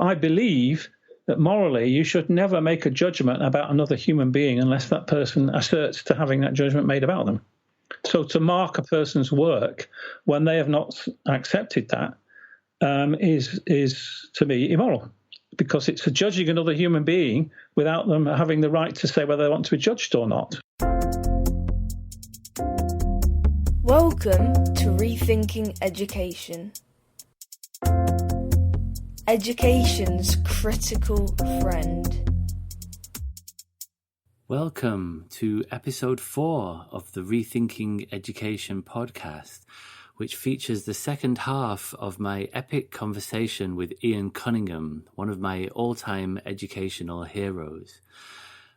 I believe that morally you should never make a judgment about another human being unless that person asserts to having that judgment made about them. So to mark a person's work when they have not accepted that is to me immoral, because it's judging another human being without them having the right to say whether they want to be judged or not. Welcome to Rethinking Education. Education's critical friend. Welcome to episode 4 of the Rethinking Education podcast, which features the second half of my epic conversation with Ian Cunningham, one of my all-time educational heroes.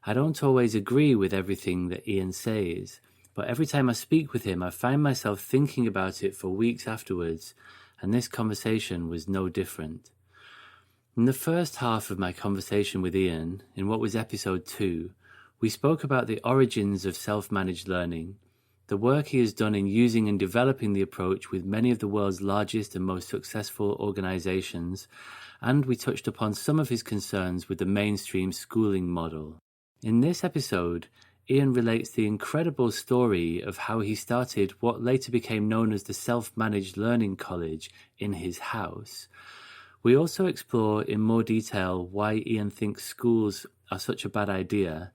I don't always agree with everything that Ian says, but every time I speak with him, I find myself thinking about it for weeks afterwards, and this conversation was no different. In the first half of my conversation with Ian, in what was episode 2, we spoke about the origins of self-managed learning, the work he has done in using and developing the approach with many of the world's largest and most successful organisations, and we touched upon some of his concerns with the mainstream schooling model. In this episode, Ian relates the incredible story of how he started what later became known as the Self-Managed Learning College in his house. We also explore in more detail why Ian thinks schools are such a bad idea,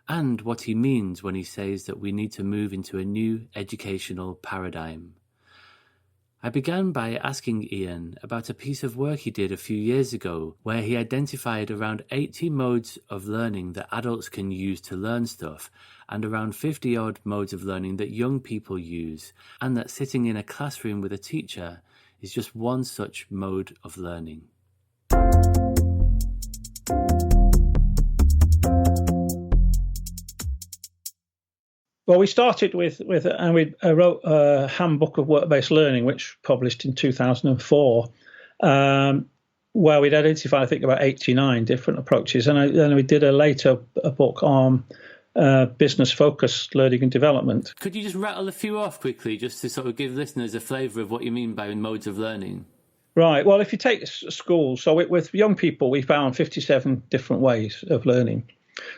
and what he means when he says that we need to move into a new educational paradigm. I began by asking Ian about a piece of work he did a few years ago where he identified around 80 modes of learning that adults can use to learn stuff and around 50-odd modes of learning that young people use, and that sitting in a classroom with a teacher is just one such mode of learning. Well, we started and we wrote a Handbook of Work-Based Learning, which published in 2004, where we'd identified, I think, about 89 different approaches. And then we did a book on business-focused learning and development. Could you just rattle a few off quickly, just to sort of give listeners a flavour of what you mean by modes of learning? Right. Well, if you take schools, so with young people, we found 57 different ways of learning.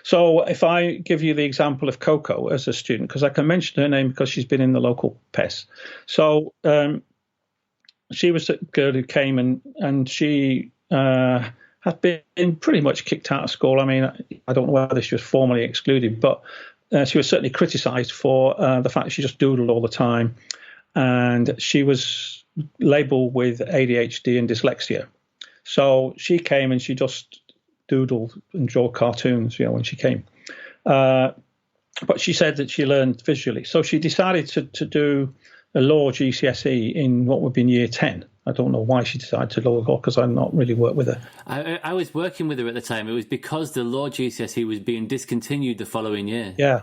So if I give you the example of Coco as a student, because I can mention her name because she's been in the local PES. So she was a girl who came and she had been pretty much kicked out of school. I mean, I don't know whether she was formally excluded, but she was certainly criticised for the fact that she just doodled all the time. And she was labelled with ADHD and dyslexia. So she came and she just doodle and draw cartoons, when she came. But she said that she learned visually. So she decided to do a law GCSE in what would be in year 10. I don't know why she decided to do law because I've not really worked with her. I was working with her at the time. It was because the law GCSE was being discontinued the following year. Yeah.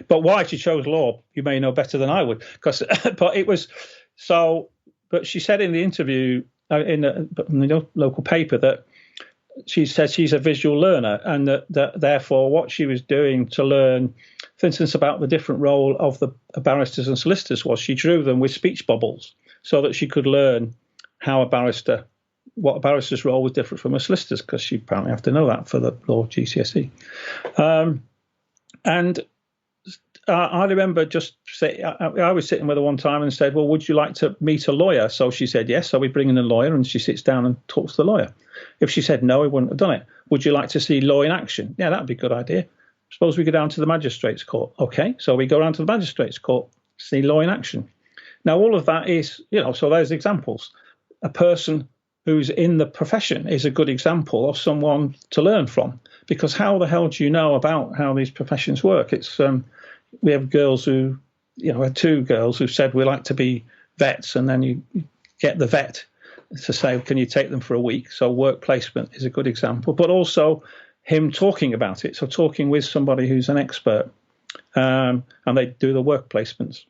But why she chose law, you may know better than I would. But it was so. But she said in the interview in the local paper that she said she's a visual learner, and that therefore what she was doing to learn, for instance, about the different role of the barristers and solicitors was she drew them with speech bubbles so that she could learn what a barrister's role was different from a solicitor's, because she apparently have to know that for the law GCSE. And I remember I was sitting with her one time and said, well, would you like to meet a lawyer? So she said yes. So we bring in a lawyer and she sits down and talks to the lawyer. If she said no, we wouldn't have done it. Would you like to see law in action? Yeah, that'd be a good idea. Suppose we go down to the magistrate's court. Okay, so we go down to the magistrate's court, see law in action. Now, all of that is, so there's examples. A person who's in the profession is a good example of someone to learn from, because how the hell do you know about how these professions work? It's we have girls who, we had 2 girls who said we like to be vets, and then you get the vet to say, can you take them for a week? So work placement is a good example, but also him talking about it. So talking with somebody who's an expert, and they do the work placements.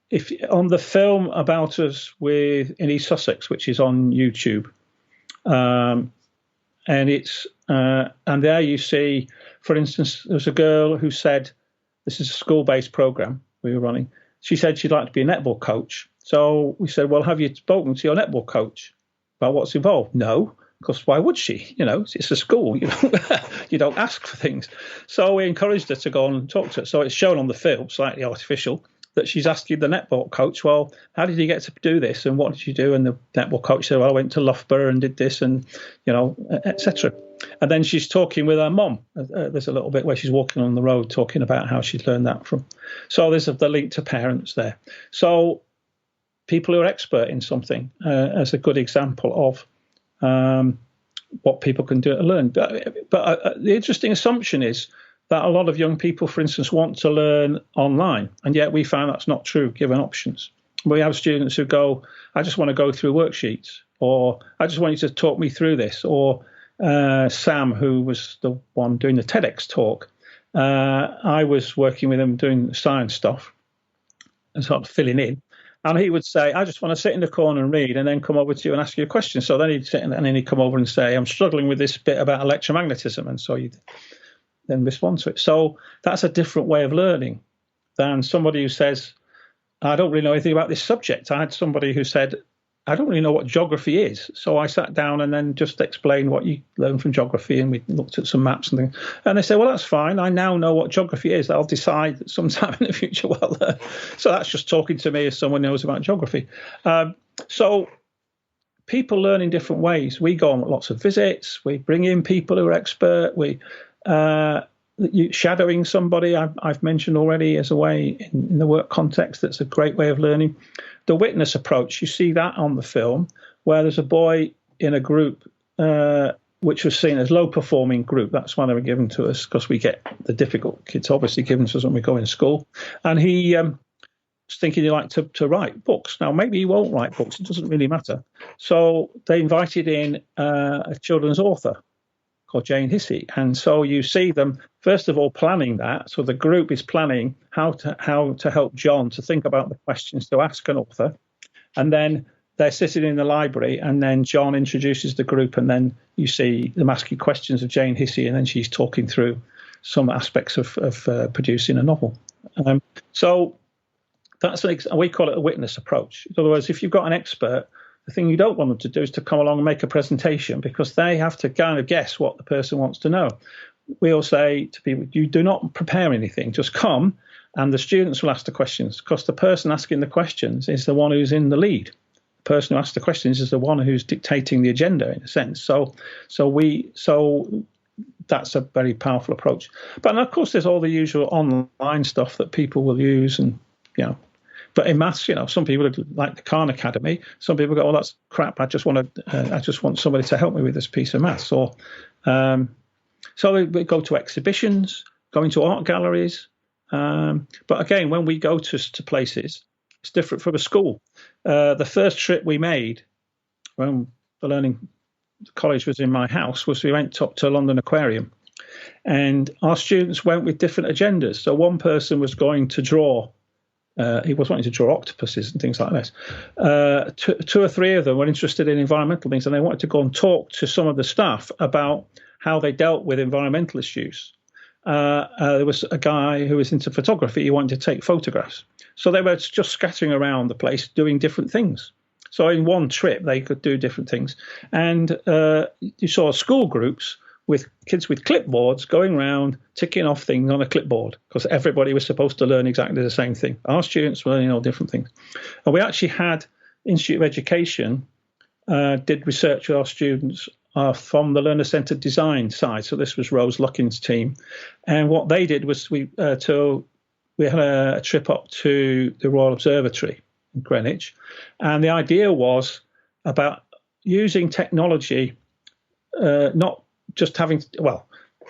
If on the film about us in East Sussex, which is on YouTube, and it's and there you see, for instance, there's a girl who said, this is a school-based program we were running. She said she'd like to be a netball coach. So we said, well, have you spoken to your netball coach about what's involved? No. because why would she? It's a school. You don't ask for things. So we encouraged her to go and talk to her. So it's shown on the film, slightly artificial, that she's asking the netball coach, well, how did you get to do this? And what did you do? And the netball coach said, well, I went to Loughborough and did this and, etc. And then she's talking with her mum. There's a little bit where she's walking on the road talking about how she'd learned that from. So there's the link to parents there. So people who are expert in something as a good example of what people can do to learn. But the interesting assumption is that a lot of young people, for instance, want to learn online, and yet we found that's not true given options. We have students who go, I just want to go through worksheets, or I just want you to talk me through this, or Sam, who was the one doing the TEDx talk, I was working with him doing science stuff and sort of filling in. And he would say, I just want to sit in the corner and read and then come over to you and ask you a question. So then he'd sit and then he'd come over and say, I'm struggling with this bit about electromagnetism. And so you'd then respond to it. So that's a different way of learning than somebody who says, I don't really know anything about this subject. I had somebody who said, I don't really know what geography is. So I sat down and then just explained what you learn from geography, and we looked at some maps and things. And they said, well, that's fine. I now know what geography is. I'll decide sometime in the future. So that's just talking to me as someone who knows about geography. So people learn in different ways. We go on lots of visits. We bring in people who are expert. Shadowing somebody, I've mentioned already, as a way in the work context. That's a great way of learning. The witness approach, you see that on the film, where there's a boy in a group which was seen as low-performing group. That's why they were given to us, because we get the difficult kids obviously given to us when we go in school. And he was thinking he'd like to write books. Now, maybe he won't write books. It doesn't really matter. So they invited in a children's author called Jane Hissey. And so you see them, first of all, planning that. So the group is planning how to help John to think about the questions to ask an author. And then they're sitting in the library, and then John introduces the group, and then you see them asking questions of Jane Hissey, and then she's talking through some aspects of producing a novel. So that's we call it a witness approach. In other words, if you've got an expert, the thing you don't want them to do is to come along and make a presentation, because they have to kind of guess what the person wants to know. We'll say to people, you do not prepare anything, just come, and the students will ask the questions, because the person asking the questions is the one who's in the lead. The person who asks the questions is the one who's dictating the agenda, in a sense. So that's a very powerful approach. But of course, there's all the usual online stuff that people will use, and But in maths, some people like the Khan Academy. Some people go, "Oh, that's crap. I just want somebody to help me with this piece of maths." Or so we go to exhibitions, going to art galleries. But again, when we go to places, it's different from a school. The first trip we made when the college was in my house was we went up to London Aquarium, and our students went with different agendas. So one person was going to draw. He was wanting to draw octopuses and things like this. Two or three of them were interested in environmental things, and they wanted to go and talk to some of the staff about how they dealt with environmental issues. There was a guy who was into photography. He wanted to take photographs. So they were just scattering around the place doing different things. So in one trip, they could do different things. And you saw school groups with kids with clipboards going around ticking off things on a clipboard, because everybody was supposed to learn exactly the same thing. Our students were learning all different things. And we actually had Institute of Education did research with our students from the learner-centered design side. So this was Rose Luckin's team. And what they did was we had a trip up to the Royal Observatory in Greenwich. And the idea was about using technology, not just having,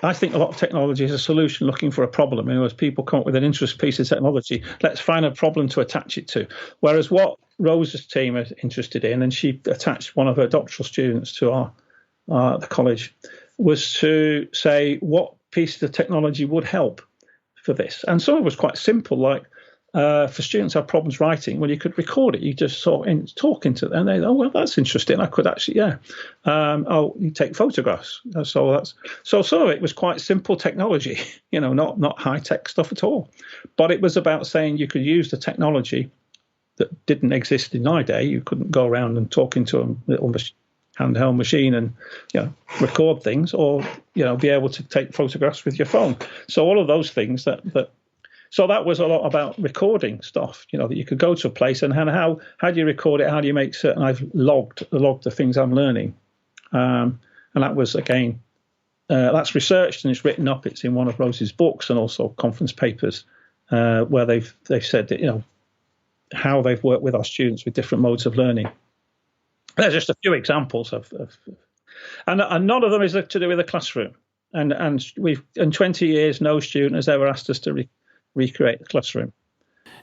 I think a lot of technology is a solution looking for a problem. As people come up with an interesting piece of technology, let's find a problem to attach it to. Whereas what Rose's team are interested in, and she attached one of her doctoral students to the college, was to say what piece of technology would help for this. And some of it was quite simple, like for students who have problems writing, well, you could record it. You just talk into them, and they, oh, well, that's interesting. I could actually, you take photographs. So some of it was quite simple technology, not high tech stuff at all. But it was about saying you could use the technology that didn't exist in my day. You couldn't go around and talk into them almost handheld machine and record things, or be able to take photographs with your phone. So all of those things so that was a lot about recording stuff, that you could go to a place and how do you record it? How do you make certain I've logged the things I'm learning? And that was, again, that's researched and it's written up. It's in one of Rose's books and also conference papers where they've said that, how they've worked with our students with different modes of learning. There's just a few examples and none of them is to do with the classroom. And we've, in 20 years, no student has ever asked us to recreate the classroom.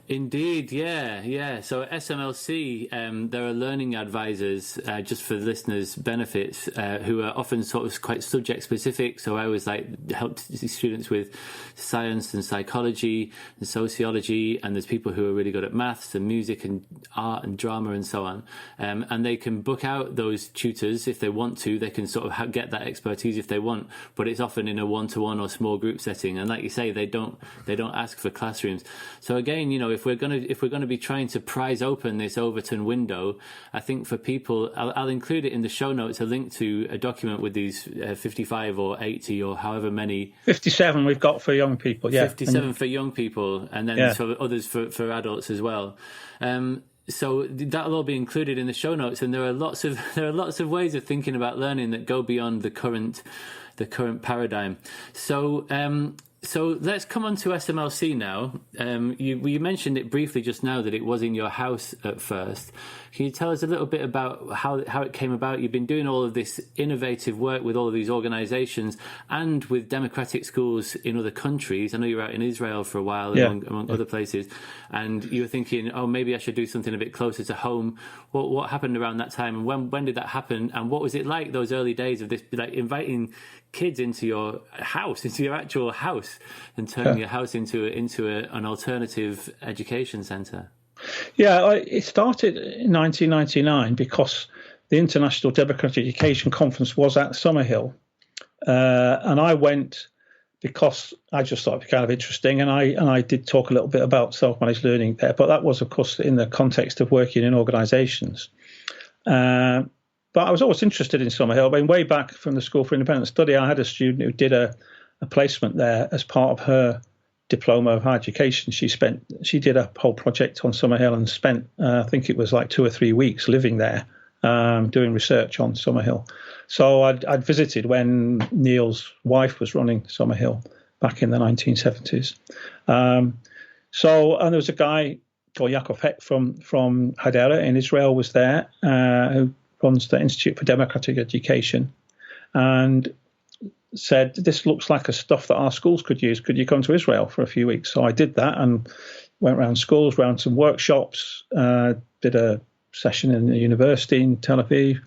Indeed, yeah. So SMLC, there are learning advisors, just for the listeners' benefits, who are often sort of quite subject specific. So I always help students with science and psychology and sociology, and there's people who are really good at maths and music and art and drama and so on. And they can book out those tutors if they want to. They can sort of get that expertise if they want, but it's often in a one-to-one or small group setting. And like you say, they don't ask for classrooms. So again, if we're going to be trying to prise open this Overton window, I think for people, I'll include it in the show notes, a link to a document with these 55 or 80 or however many. 57 we've got for young people, yeah. 57 for young people, and then for others for adults as well. So that'll all be included in the show notes, and there are lots of ways of thinking about learning that go beyond the current paradigm. So let's come on to SMLC now. You mentioned it briefly just now that it was in your house at first. Can you tell us a little bit about how it came about? You've been doing all of this innovative work with all of these organisations and with democratic schools in other countries. I know you were out in Israel for a while, among other places, and you were thinking, oh, maybe I should do something a bit closer to home. What happened around that time, and when did that happen? And what was it like those early days of this, like inviting kids into your house, into your actual house, and turning your house into an alternative education centre? Yeah, it started in 1999 because the International Democratic Education Conference was at Summerhill, and I went because I just thought it'd be kind of interesting, and I did talk a little bit about self-managed learning there, but that was, of course, in the context of working in organisations. But I was always interested in Summerhill. I mean, way back from the School for Independent Study, I had a student who did a placement there as part of her diploma of higher education. She did a whole project on Summerhill and spent, I think it was like 2 or 3 weeks living there, doing research on Summerhill. So I'd visited when Neil's wife was running Summerhill back in the 1970s. And there was a guy called Yaakov Heck from Hadera in Israel was there, who runs the Institute for Democratic Education, and said, this looks like a stuff that our schools could use. Could you come to Israel for a few weeks? So I did that and went around schools, around some workshops, did a session in the university in Tel Aviv.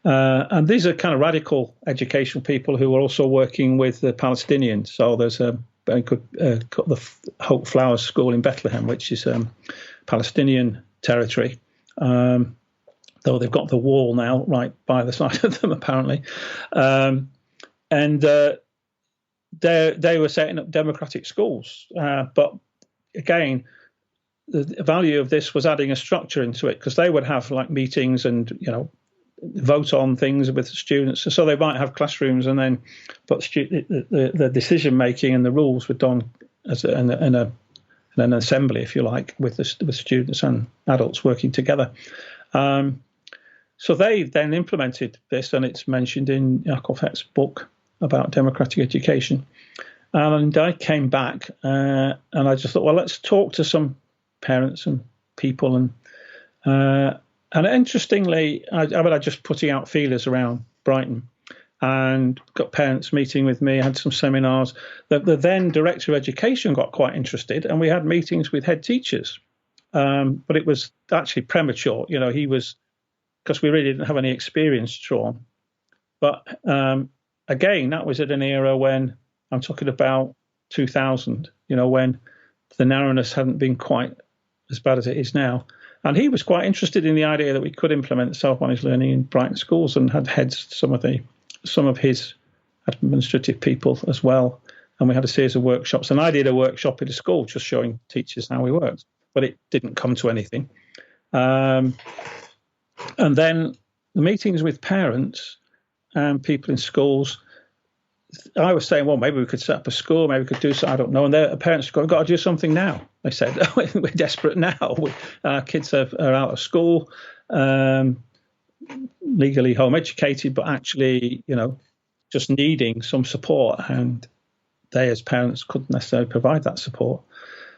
And these are kind of radical educational people who are also working with the Palestinians. So there's a very good, the Hope Flowers School in Bethlehem, which is Palestinian territory. Though they've got the wall now right by the side of them, apparently. And they were setting up democratic schools. But again, the value of this was adding a structure into it, because they would have like meetings and, vote on things with students. So they might have classrooms, and then, but the decision making and the rules were done as in an assembly, if you like, with students and adults working together. So they then implemented this, and it's mentioned in Yaakov Heck's book about democratic education. And I came back and I just thought, well, let's talk to some parents and people. And interestingly, I just putting out feelers around Brighton and got parents meeting with me, had some seminars. The then director of education got quite interested, and we had meetings with head teachers. But it was actually premature. He was, because we really didn't have any experience to draw on. But again, that was at an era when, I'm talking about 2000, when the narrowness hadn't been quite as bad as it is now. And he was quite interested in the idea that we could implement self-managed learning in Brighton schools, and had heads some of his administrative people as well. And we had a series of workshops. And I did a workshop at a school just showing teachers how we worked, but it didn't come to anything. And then the meetings with parents and people in schools, I was saying, well, maybe we could set up a school, maybe we could do so, I don't know. And their parents have got to do something now. They said, we're desperate now. Our kids are out of school, legally home educated, but actually, just needing some support. And they, as parents, couldn't necessarily provide that support.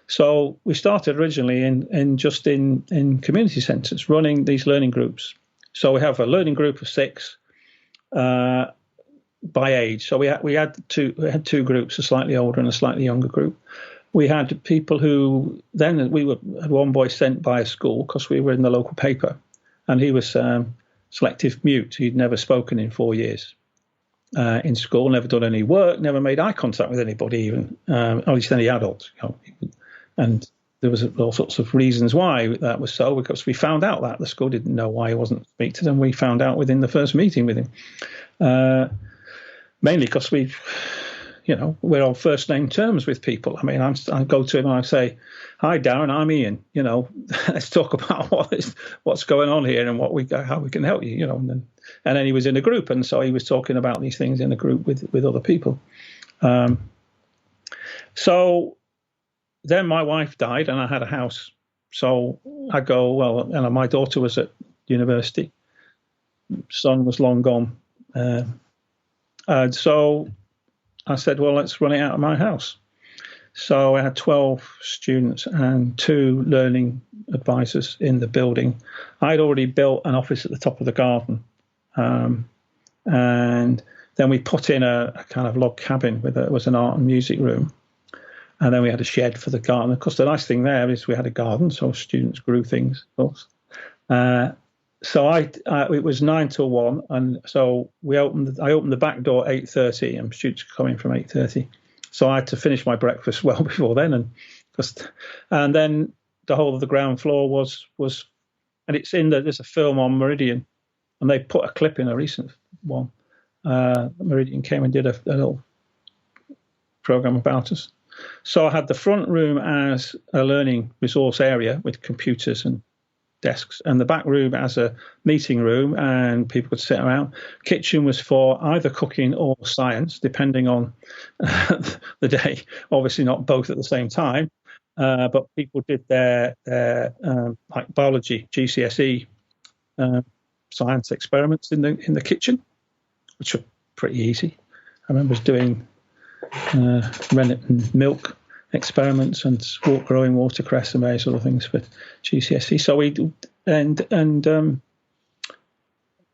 So we started originally in community centres, running these learning groups. So we have a learning group of 6 by age. So we had two groups, a slightly older and a slightly younger group. We had people who then had one boy sent by a school because we were in the local paper, and he was selective mute. He'd never spoken in 4 years in school, never done any work, never made eye contact with anybody, even at least any adult. And there was all sorts of reasons why that was so, because we found out that the school didn't know why he wasn't speak to them. We found out within the first meeting with him, mainly because we're on first name terms with people. I mean, I go to him and I say, "Hi, Darren, I'm Ian. Let's talk about what's going on here and how we can help you." And then he was in a group, and so he was talking about these things in a group with other people. So then my wife died, and I had a house. So I go, well, and my daughter was at university. Son was long gone. And so I said, well, let's run it out of my house. So I had 12 students and 2 learning advisors in the building. I'd already built an office at the top of the garden. And then we put in a kind of log cabin it was an art and music room. And then we had a shed for the garden. Of course, the nice thing there is we had a garden, so students grew things, of course. So it was 9 till 1, and so I opened the back door at 8:30, and students could come in from 8:30. So I had to finish my breakfast well before then, and then the whole of the ground floor was, and there's a film on Meridian, and they put a clip in, a recent one. Meridian came and did a little program about us. So I had the front room as a learning resource area with computers and desks, and the back room as a meeting room, and people could sit around. Kitchen was for either cooking or science, depending on the day. Obviously not both at the same time, but people did their like biology, GCSE science experiments in the kitchen, which were pretty easy. I remember doing rennet and milk experiments and growing watercress and various other things for GCSE. So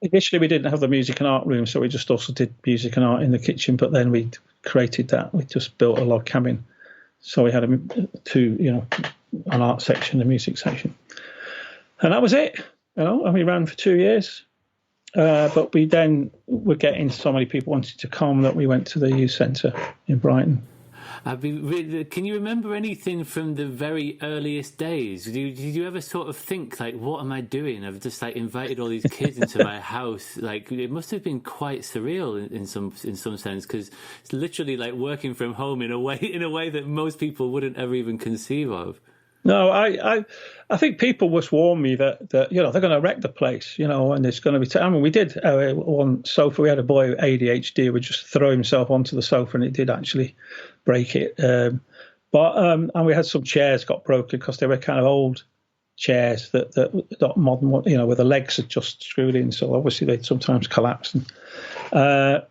initially we didn't have the music and art room, so we just also did music and art in the kitchen. But then we created that. We just built a log cabin, so we had an art section, a music section, and that was it. And we ran for 2 years. But we then were getting so many people wanting to come that we went to the youth centre in Brighton. Can you remember anything from the very earliest days? Did you ever sort of think, like, what am I doing? I've just invited all these kids into my house. It must have been quite surreal in some sense, because it's literally like working from home in a way that most people wouldn't ever even conceive of. No, I think people just warned me that they're going to wreck the place, and it's going to be. I mean, we did on sofa. We had a boy with ADHD who would just throw himself onto the sofa, and it did actually break it. And we had some chairs got broken because they were kind of old chairs that not modern, where the legs had just screwed in. So obviously they'd sometimes collapse. But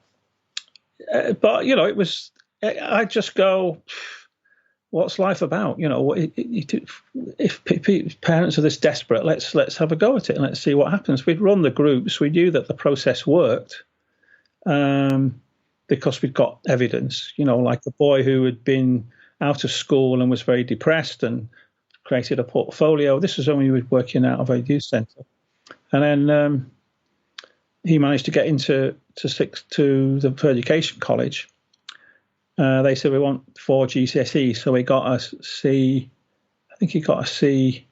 it was. I just go, what's life about? If parents are this desperate, let's have a go at it and let's see what happens. We'd run the groups. We knew that the process worked because we'd got evidence. Like the boy who had been out of school and was very depressed and created a portfolio. This was when we were working out of a youth centre, and then he managed to get into the Education College. They said we want 4 GCSEs, so we got a C. I think he got a C,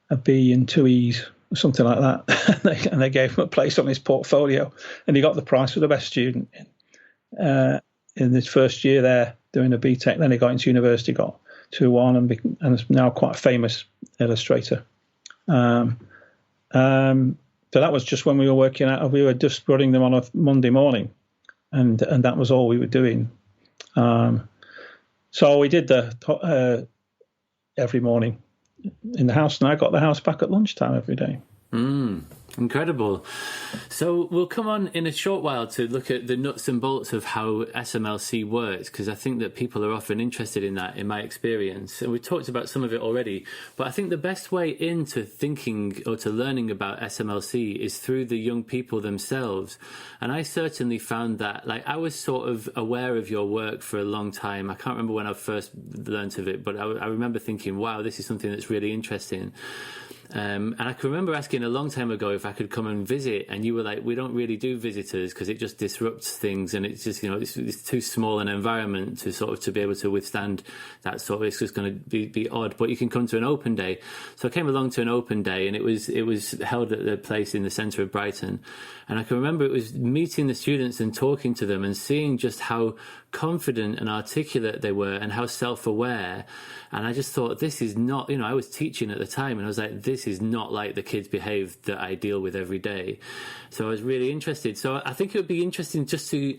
a B, and 2 E's, or something like that. and they gave him a place on his portfolio, and he got the prize for the best student in his first year there doing a BTEC. Then he got into university, got 2-1, and is now quite a famous illustrator. So that was just when we were working out. We were just running them on a Monday morning, and that was all we were doing. So we did every morning in the house, and I got the house back at lunchtime every day. Incredible. So we'll come on in a short while to look at the nuts and bolts of how SMLC works, because I think that people are often interested in that, in my experience. And we talked about some of it already, but I think the best way into thinking or to learning about SMLC is through the young people themselves. And I certainly found that, like, I was sort of aware of your work for a long time. I can't remember when I first learnt of it, but I remember thinking, wow, this is something that's really interesting. And I can remember asking a long time ago if I could come and visit, and you were like, we don't really do visitors because it just disrupts things, and it's just, it's too small an environment to be able to withstand that sort of, it's just going to be odd, but you can come to an open day. So I came along to an open day, and it was held at the place in the centre of Brighton, and I can remember it was meeting the students and talking to them and seeing just how confident and articulate they were and how self-aware. And I just thought, this is not, I was teaching at the time, and I was like, this is not like the kids behave that I deal with every day. So I was really interested. So I think it would be interesting just to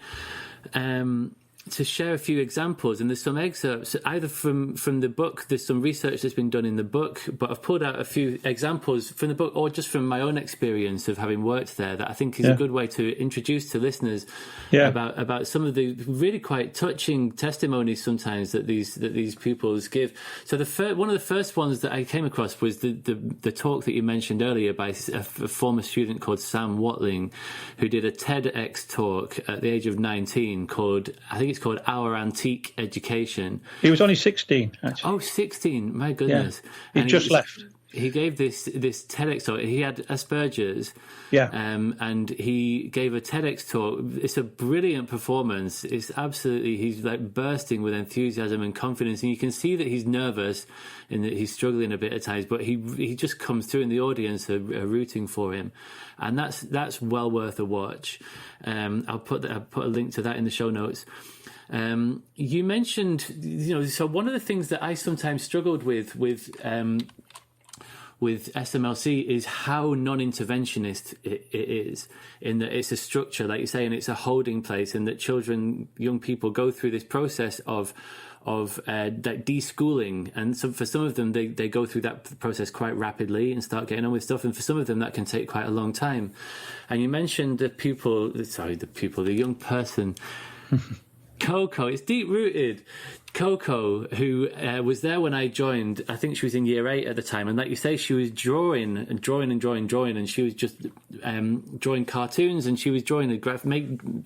share a few examples, and there's some excerpts either from the book. There's some research that's been done in the book, but I've pulled out a few examples from the book or just from my own experience of having worked there that I think is a good way to introduce to listeners about some of the really quite touching testimonies sometimes that these pupils give. So one of the first ones that I came across was the talk that you mentioned earlier by a former student called Sam Watling, who did a TEDx talk at the age of 19 called, I think it's called Our Antique Education. He was only 16, actually. Oh, 16, my goodness. Yeah. He just left. He gave this TEDx talk. He had Asperger's. Yeah. And he gave a TEDx talk. It's a brilliant performance. It's absolutely, he's like bursting with enthusiasm and confidence. And you can see that he's nervous and that he's struggling a bit at times, but he just comes through, and the audience are rooting for him. And that's well worth a watch. I'll put a link to that in the show notes. You mentioned, so one of the things that I sometimes struggled with SMLC is how non-interventionist it is, in that it's a structure, like you say, and it's a holding place, and that young people go through this process of deschooling, and so for some of them they go through that process quite rapidly and start getting on with stuff, and for some of them that can take quite a long time. And you mentioned the young person Coco, it's deep-rooted. Coco, who was there when I joined, I think she was in year 8 at the time, and like you say, she was drawing, and she was just drawing cartoons, and she was drawing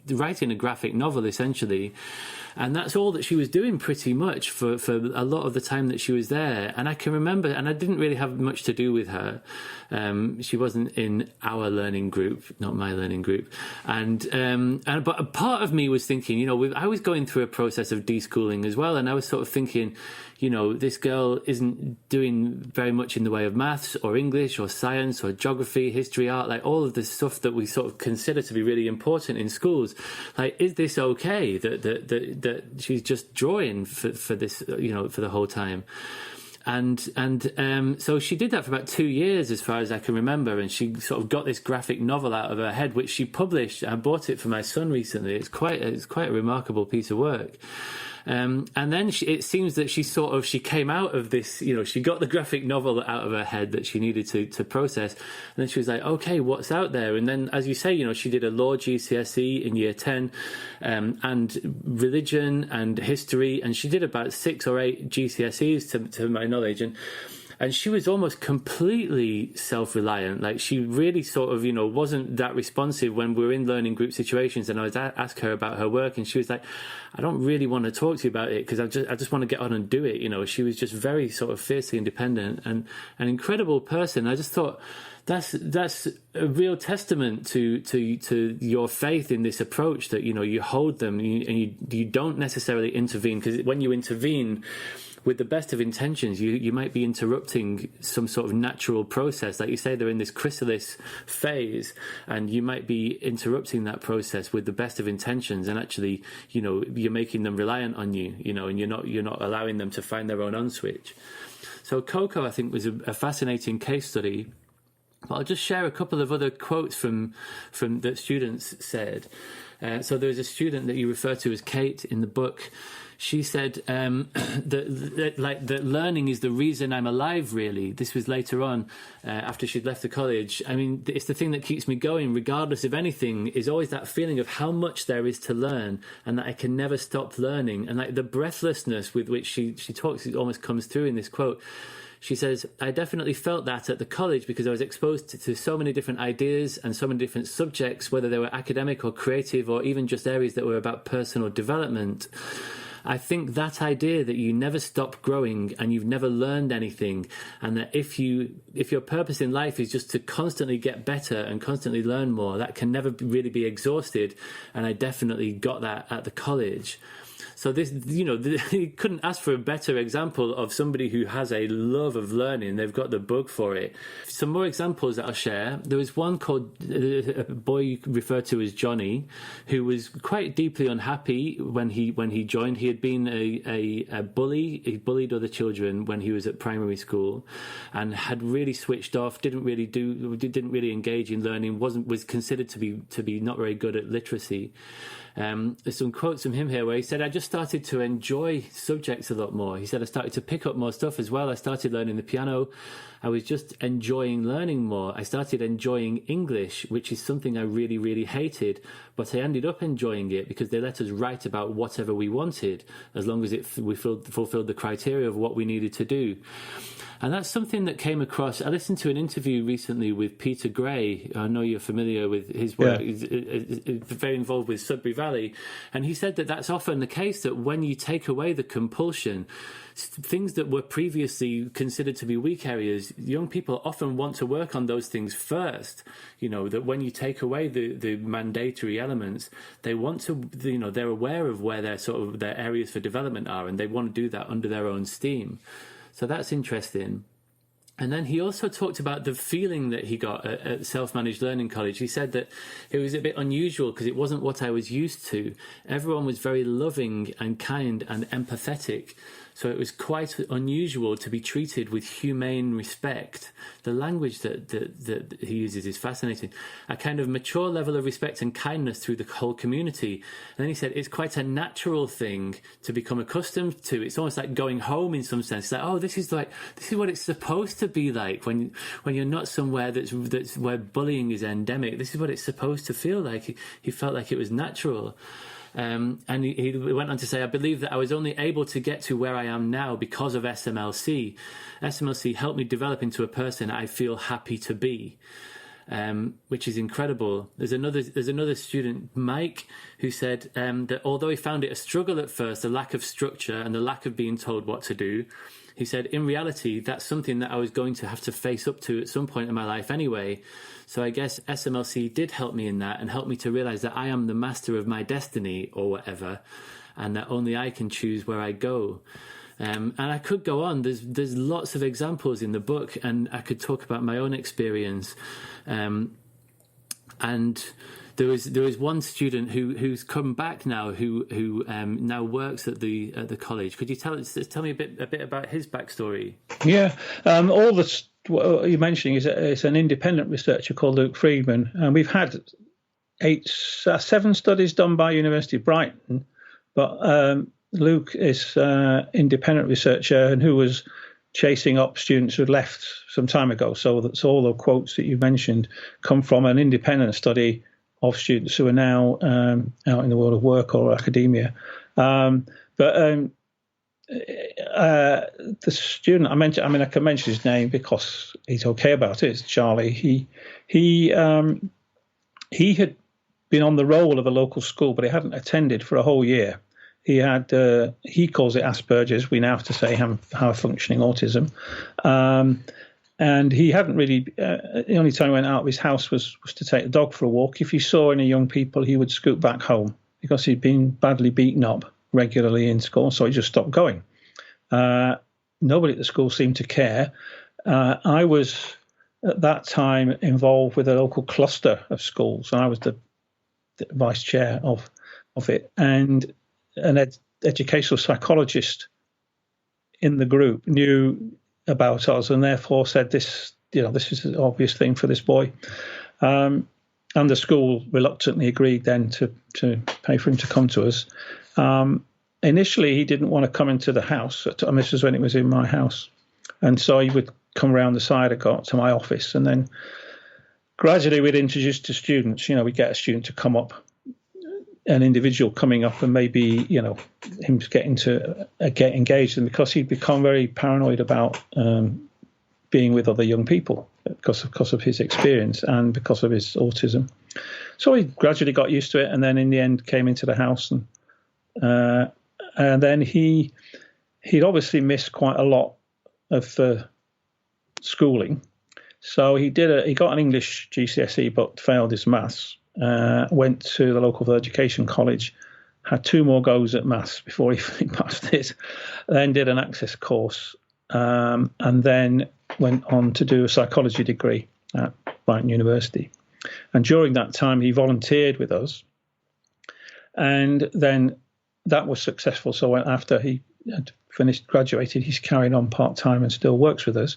writing a graphic novel, essentially. And that's all that she was doing pretty much for a lot of the time that she was there. And I can remember, and I didn't really have much to do with her. She wasn't in our learning group, not my learning group. But a part of me was thinking, I was going through a process of deschooling as well. And I was sort of thinking, this girl isn't doing very much in the way of maths or English or science or geography, history, art, like all of the stuff that we sort of consider to be really important in schools. Like, is this okay that she's just drawing for this, for the whole time? And so she did that for about 2 years, as far as I can remember, and she sort of got this graphic novel out of her head, which she published. I bought it for my son recently. It's quite a remarkable piece of work. And then it seems that she came out of this, she got the graphic novel out of her head that she needed to process. And then she was like, okay, what's out there? And then, as you say, she did a law GCSE in year 10, and religion and history. And she did about 6 or 8 GCSEs to my knowledge. And she was almost completely self-reliant. Like, she really sort of, wasn't that responsive when we were in learning group situations. And I was ask her about her work, and she was like, I don't really want to talk to you about it because I just want to get on and do it. She was just very sort of fiercely independent and an incredible person. I just thought that's a real testament to your faith in this approach, that, you hold them and you don't necessarily intervene, because when you intervene with the best of intentions, you might be interrupting some sort of natural process. Like you say, they're in this chrysalis phase, and you might be interrupting that process with the best of intentions, and actually, you're making them reliant on you, and you're not allowing them to find their own on switch. So Coco, I think, was a fascinating case study. But I'll just share a couple of other quotes from that students said. So there's a student that you refer to as Kate in the book. She said that learning is the reason I'm alive, really. This was later on, after she'd left the college. I mean, it's the thing that keeps me going, regardless of anything, is always that feeling of how much there is to learn and that I can never stop learning. And like the breathlessness with which she talks, it almost comes through in this quote. She says, I definitely felt that at the college because I was exposed to so many different ideas and so many different subjects, whether they were academic or creative or even just areas that were about personal development. I think that idea that you never stop growing and you've never learned anything, and that if your purpose in life is just to constantly get better and constantly learn more, that can never really be exhausted. And I definitely got that at the college. So this, you couldn't ask for a better example of somebody who has a love of learning. They've got the bug for it. Some more examples that I'll share. There was one called a boy referred to as Johnny, who was quite deeply unhappy when he joined. He had been a bully. He bullied other children when he was at primary school, and had really switched off. Didn't really engage in learning. Was considered to be not very good at literacy. There's some quotes from him here where he said, I just started to enjoy subjects a lot more. He said, I started to pick up more stuff as well. I started learning the piano. I was just enjoying learning more. I started enjoying English, which is something I really, really hated. But I ended up enjoying it because they let us write about whatever we wanted, as long as we fulfilled the criteria of what we needed to do. And that's something that came across. I listened to an interview recently with Peter Gray. I know you're familiar with his work. Yeah. He's very involved with Sudbury Valley. And he said that that's often the case, that when you take away the compulsion, things that were previously considered to be weak areas, young people often want to work on those things first. That when you take away the mandatory elements, they want to, they're aware of where their areas for development are, and they want to do that under their own steam. So that's interesting. And then he also talked about the feeling that he got at Self-Managed Learning College. He said that it was a bit unusual because it wasn't what I was used to. Everyone was very loving and kind and empathetic. So it was quite unusual to be treated with humane respect. The language that he uses is fascinating. A kind of mature level of respect and kindness through the whole community. And then he said it's quite a natural thing to become accustomed to. It's almost like going home in some sense. It's like, oh, this is what it's supposed to be like when you're not somewhere that's where bullying is endemic. This is what it's supposed to feel like. He felt like it was natural. And he went on to say, I believe that I was only able to get to where I am now because of SMLC. SMLC helped me develop into a person I feel happy to be, which is incredible. There's another student, Mike, who said that although he found it a struggle at first, the lack of structure and the lack of being told what to do, he said, in reality, that's something that I was going to have to face up to at some point in my life anyway. So I guess SMLC did help me in that and help me to realize that I am the master of my destiny or whatever, and that only I can choose where I go. And I could go on. There's lots of examples in the book, and I could talk about my own experience. And there was one student who's come back now, who now works at the college. Could you tell me a bit about his backstory? Yeah, all this what you're mentioning is an independent researcher called Luke Friedman, and we've had 7 studies done by University of Brighton, but Luke is an independent researcher and who was chasing up students who had left some time ago. So that's all the quotes that you mentioned come from an independent study of students who are now out in the world of work or academia. The student I mentioned, I can mention his name because he's okay about it. It's Charlie. He had been on the roll of a local school, but he hadn't attended for a whole year. He had he calls it Asperger's. We now have to say high functioning autism. And he hadn't really, the only time he went out of his house was to take the dog for a walk. If he saw any young people, he would scoot back home because he'd been badly beaten up regularly in school, so he just stopped going. Nobody at the school seemed to care. I was, at that time, involved with a local cluster of schools, and I was the vice chair of it. And an educational psychologist in the group knew about us and therefore said this this is an obvious thing for this boy. And the school reluctantly agreed then to pay for him to come to us. Initially, he didn't want to come into the house. And this was when it was in my house. And so he would come around the side and go up to my office. And then gradually we'd introduce to students, we'd get a student to come up, an individual coming up, and maybe, him getting to get engaged. And because he'd become very paranoid about being with other young people because of his experience and because of his autism. So he gradually got used to it, and then in the end came into the house. And then he'd obviously missed quite a lot of schooling. So he got an English GCSE but failed his maths. Went to the local education college, had 2 more goes at maths before he passed it, then did an access course, and then went on to do a psychology degree at Brighton University. And during that time, he volunteered with us, and then that was successful. So after he had graduated, he's carrying on part-time and still works with us.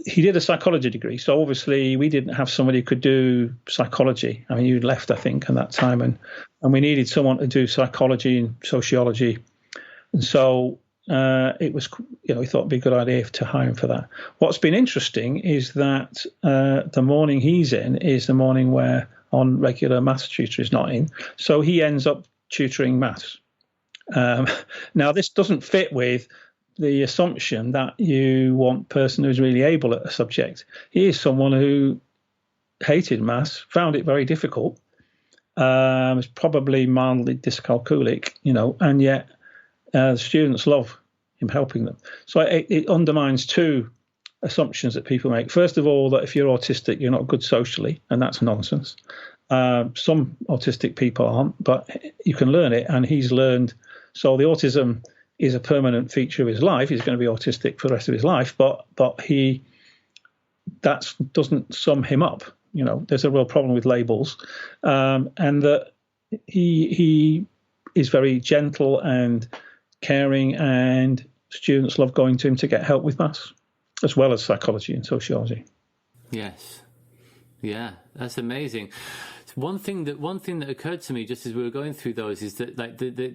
He did a psychology degree. So obviously we didn't have somebody who could do psychology. I mean, you'd left, I think, at that time. And we needed someone to do psychology and sociology. And so it was, we thought it'd be a good idea to hire him for that. What's been interesting is that the morning he's in is the morning where on regular maths tutor is not in. So he ends up tutoring maths. Now, this doesn't fit with the assumption that you want a person who's really able at a subject. He is someone who hated maths, found it very difficult, was probably mildly dyscalculic, and yet students love him helping them. So it undermines 2 assumptions that people make. First of all, that if you're autistic, you're not good socially, and that's nonsense. Some autistic people aren't, but you can learn it, and he's learned. So the autism is a permanent feature of his life. He's going to be autistic for the rest of his life, but that doesn't sum him up. There's a real problem with labels, and that he is very gentle and caring, and students love going to him to get help with maths, as well as psychology and sociology. Yes, yeah, that's amazing. One thing that occurred to me just as we were going through those is that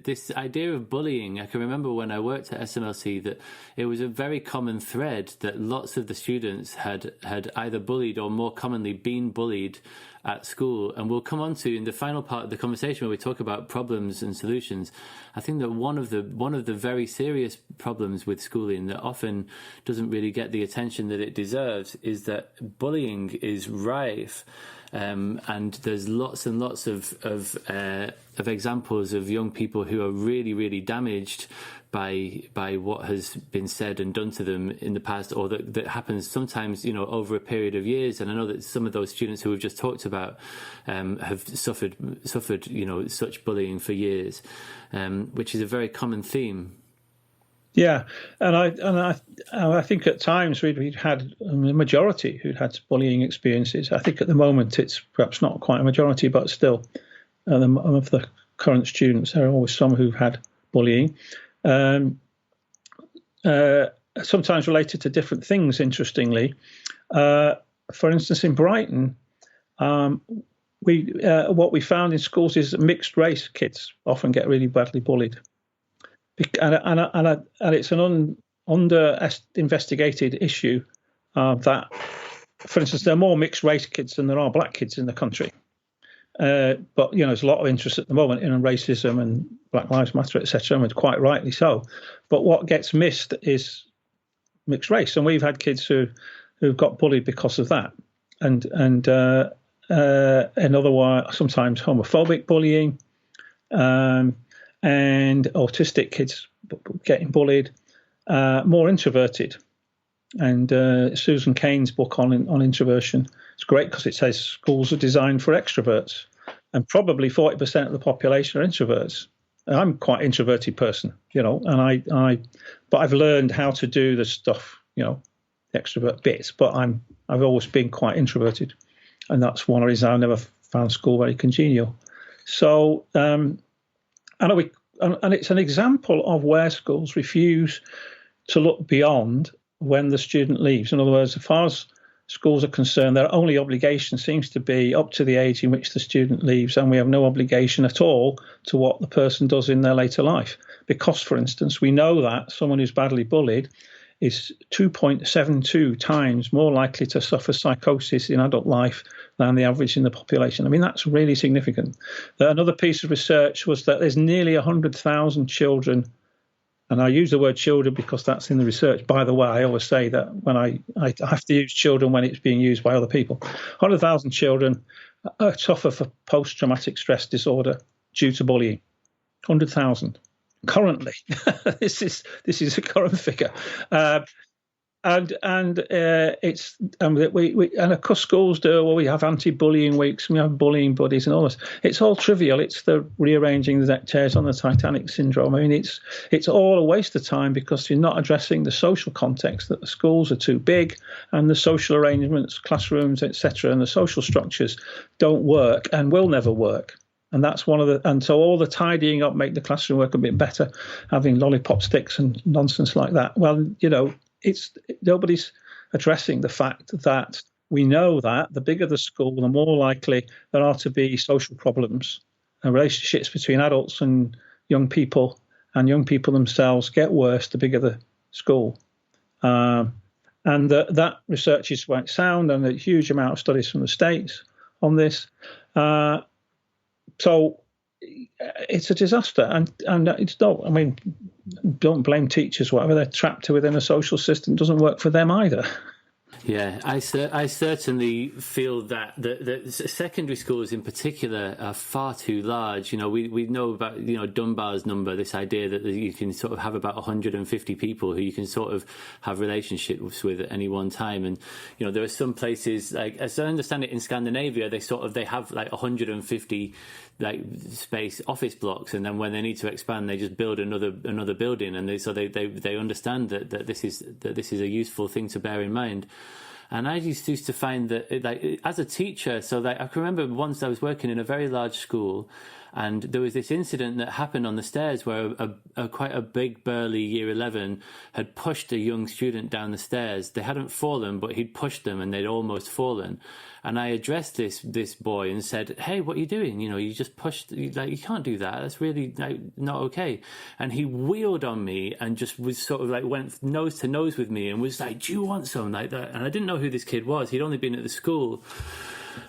this idea of bullying. I can remember when I worked at SMLC that it was a very common thread that lots of the students had either bullied or more commonly been bullied at school. And we'll come on to in the final part of the conversation where we talk about problems and solutions. I think that one of the very serious problems with schooling that often doesn't really get the attention that it deserves is that bullying is rife. And there's lots and lots of examples of young people who are really, really damaged by what has been said and done to them in the past, or that happens sometimes, over a period of years. And I know that some of those students who we've just talked about have suffered, such bullying for years, which is a very common theme. Yeah, and I think at times we'd had a majority who'd had bullying experiences. I think at the moment it's perhaps not quite a majority, but still, of the current students, there are always some who've had bullying. Sometimes related to different things. Interestingly, for instance, in Brighton, what we found in schools is that mixed race kids often get really badly bullied. And it's an under-investigated issue that, for instance, there are more mixed race kids than there are black kids in the country. But, there's a lot of interest at the moment in racism and Black Lives Matter, etc., and quite rightly so. But what gets missed is mixed race. And we've had kids who've got bullied because of that. And otherwise, sometimes homophobic bullying, and autistic kids getting bullied, more introverted. And Susan Cain's book on introversion is great because it says schools are designed for extroverts, and probably 40% of the population are introverts. And I'm quite an introverted person, and but I've learned how to do the stuff, the extrovert bits. But I've always been quite introverted, and that's one reason I never found school very congenial. So. And it's an example of where schools refuse to look beyond when the student leaves. In other words, as far as schools are concerned, their only obligation seems to be up to the age in which the student leaves, and we have no obligation at all to what the person does in their later life. Because, for instance, we know that someone who's badly bullied is 2.72 times more likely to suffer psychosis in adult life than the average in the population. I mean, that's really significant. Another piece of research was that there's nearly 100,000 children, and I use the word children because that's in the research. By the way, I always say that when I have to use children when it's being used by other people. 100,000 children suffer for post-traumatic stress disorder due to bullying. 100,000. Currently, this is a current figure, and it's and of course schools do. Well, we have anti-bullying weeks, we have bullying buddies, and all this. It's all trivial. It's the rearranging the deck chairs on the Titanic syndrome. I mean, it's all a waste of time because you're not addressing the social context, that the schools are too big and the social arrangements, classrooms, etc., and the social structures don't work and will never work. And that's and so all the tidying up make the classroom work a bit better, having lollipop sticks and nonsense like that. Well, nobody's addressing the fact that we know that the bigger the school, the more likely there are to be social problems and relationships between adults and young people themselves get worse the bigger the school. And that research is quite sound, and a huge amount of studies from the States on this. So it's a disaster, and it's not. I mean, don't blame teachers. Whatever they're trapped within a social system doesn't work for them either. Yeah, I certainly feel that the secondary schools in particular are far too large. We know about, Dunbar's number, this idea that you can sort of have about 150 people who you can sort of have relationships with at any one time. And, there are some places, like, as I understand it, in Scandinavia, they have like 150 like space office blocks, and then when they need to expand, they just build another building, and they understand that this is a useful thing to bear in mind. And I used to find that, like, as a teacher, so like, I can remember once I was working in a very large school, and there was this incident that happened on the stairs where quite a big, burly Year 11 had pushed a young student down the stairs. They hadn't fallen, but he'd pushed them and they'd almost fallen. And I addressed this boy and said, "Hey, what are you doing? You just pushed, like, you can't do that. That's really, like, not okay." And he wheeled on me and just was sort of like went nose to nose with me and was like, "Do you want some?" like that. And I didn't know who this kid was. He'd only been at the school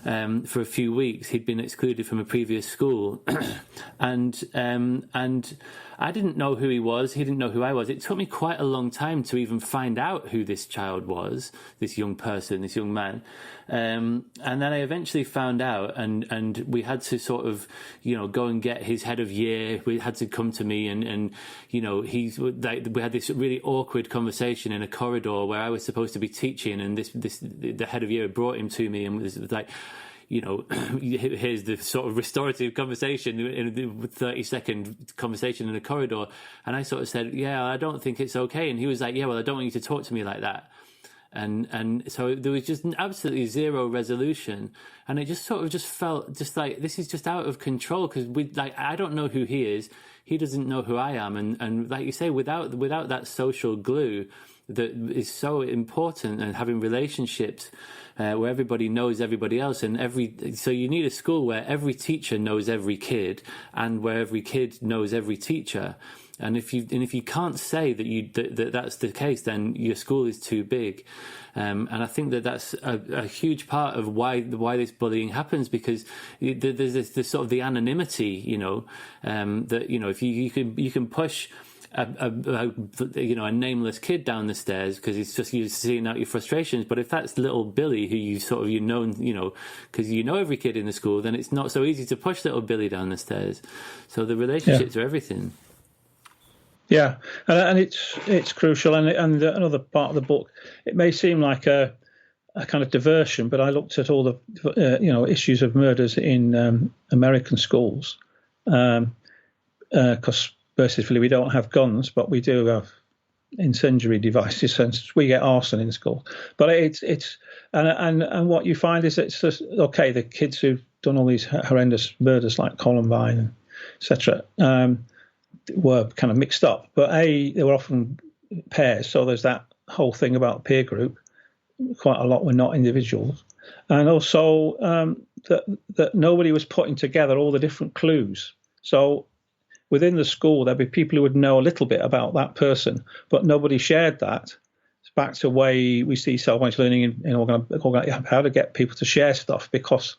for a few weeks. He'd been excluded from a previous school, and I didn't know who he was. He didn't know who I was. It took me quite a long time to even find out who this child was, this young person, this young man. And then I eventually found out, and we had to sort of, go and get his head of year. We had to come to me, and he's like, we had this really awkward conversation in a corridor where I was supposed to be teaching, and the head of year brought him to me and was like, here's the sort of restorative conversation in a 30-second conversation in a corridor. And I sort of said, "Yeah, I don't think it's okay." And he was like, "Yeah, well, I don't want you to talk to me like that." And so there was just absolutely zero resolution. And it just sort of just felt just like, this is just out of control, because I don't know who he is. He doesn't know who I am. And like you say, without that social glue that is so important, and having relationships where everybody knows everybody else, so you need a school where every teacher knows every kid, and where every kid knows every teacher. And if you can't say that that's the case, then your school is too big. And I think that's a huge part of why this bullying happens, because there's this sort of the anonymity, that if you can push a nameless kid down the stairs because it's just you seeing out your frustrations. But if that's little Billy, who you've known, because every kid in the school, then it's not so easy to push little Billy down the stairs. So the relationships are everything. Yeah, and it's crucial. And another part of the book, it may seem like a kind of diversion, but I looked at all the issues of murders in American schools, because basically we don't have guns, but we do have incendiary devices, and we get arson in school. But it's what you find is it's just, okay, the kids who've done all these horrendous murders like Columbine, etc., were kind of mixed up, but they were often pairs, so there's that whole thing about peer group. Quite a lot were not individuals, and also that nobody was putting together all the different clues. So within the school, there'd be people who would know a little bit about that person, but nobody shared that. It's back to the way we see self-managed learning in how to get people to share stuff, because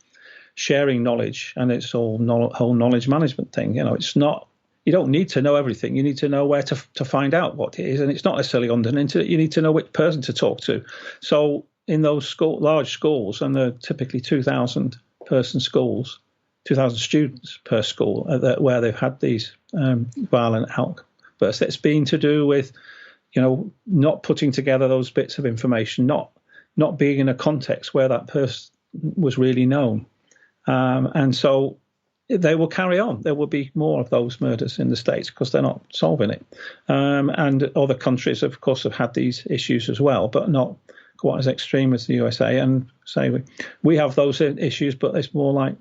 sharing knowledge, and it's all whole knowledge management thing. It's not. You don't need to know everything. You need to know where to find out what it is, and it's not necessarily on the internet. You need to know which person to talk to. So in those large schools, and they're typically 2,000 person schools, 2,000 students per school, where they've had these violent outbursts. It's been to do with, not putting together those bits of information, not being in a context where that person was really known, and so they will carry on. There will be more of those murders in the States because they're not solving it. And other countries, of course, have had these issues as well, but not quite as extreme as the USA. And say we have those issues, but it's more like,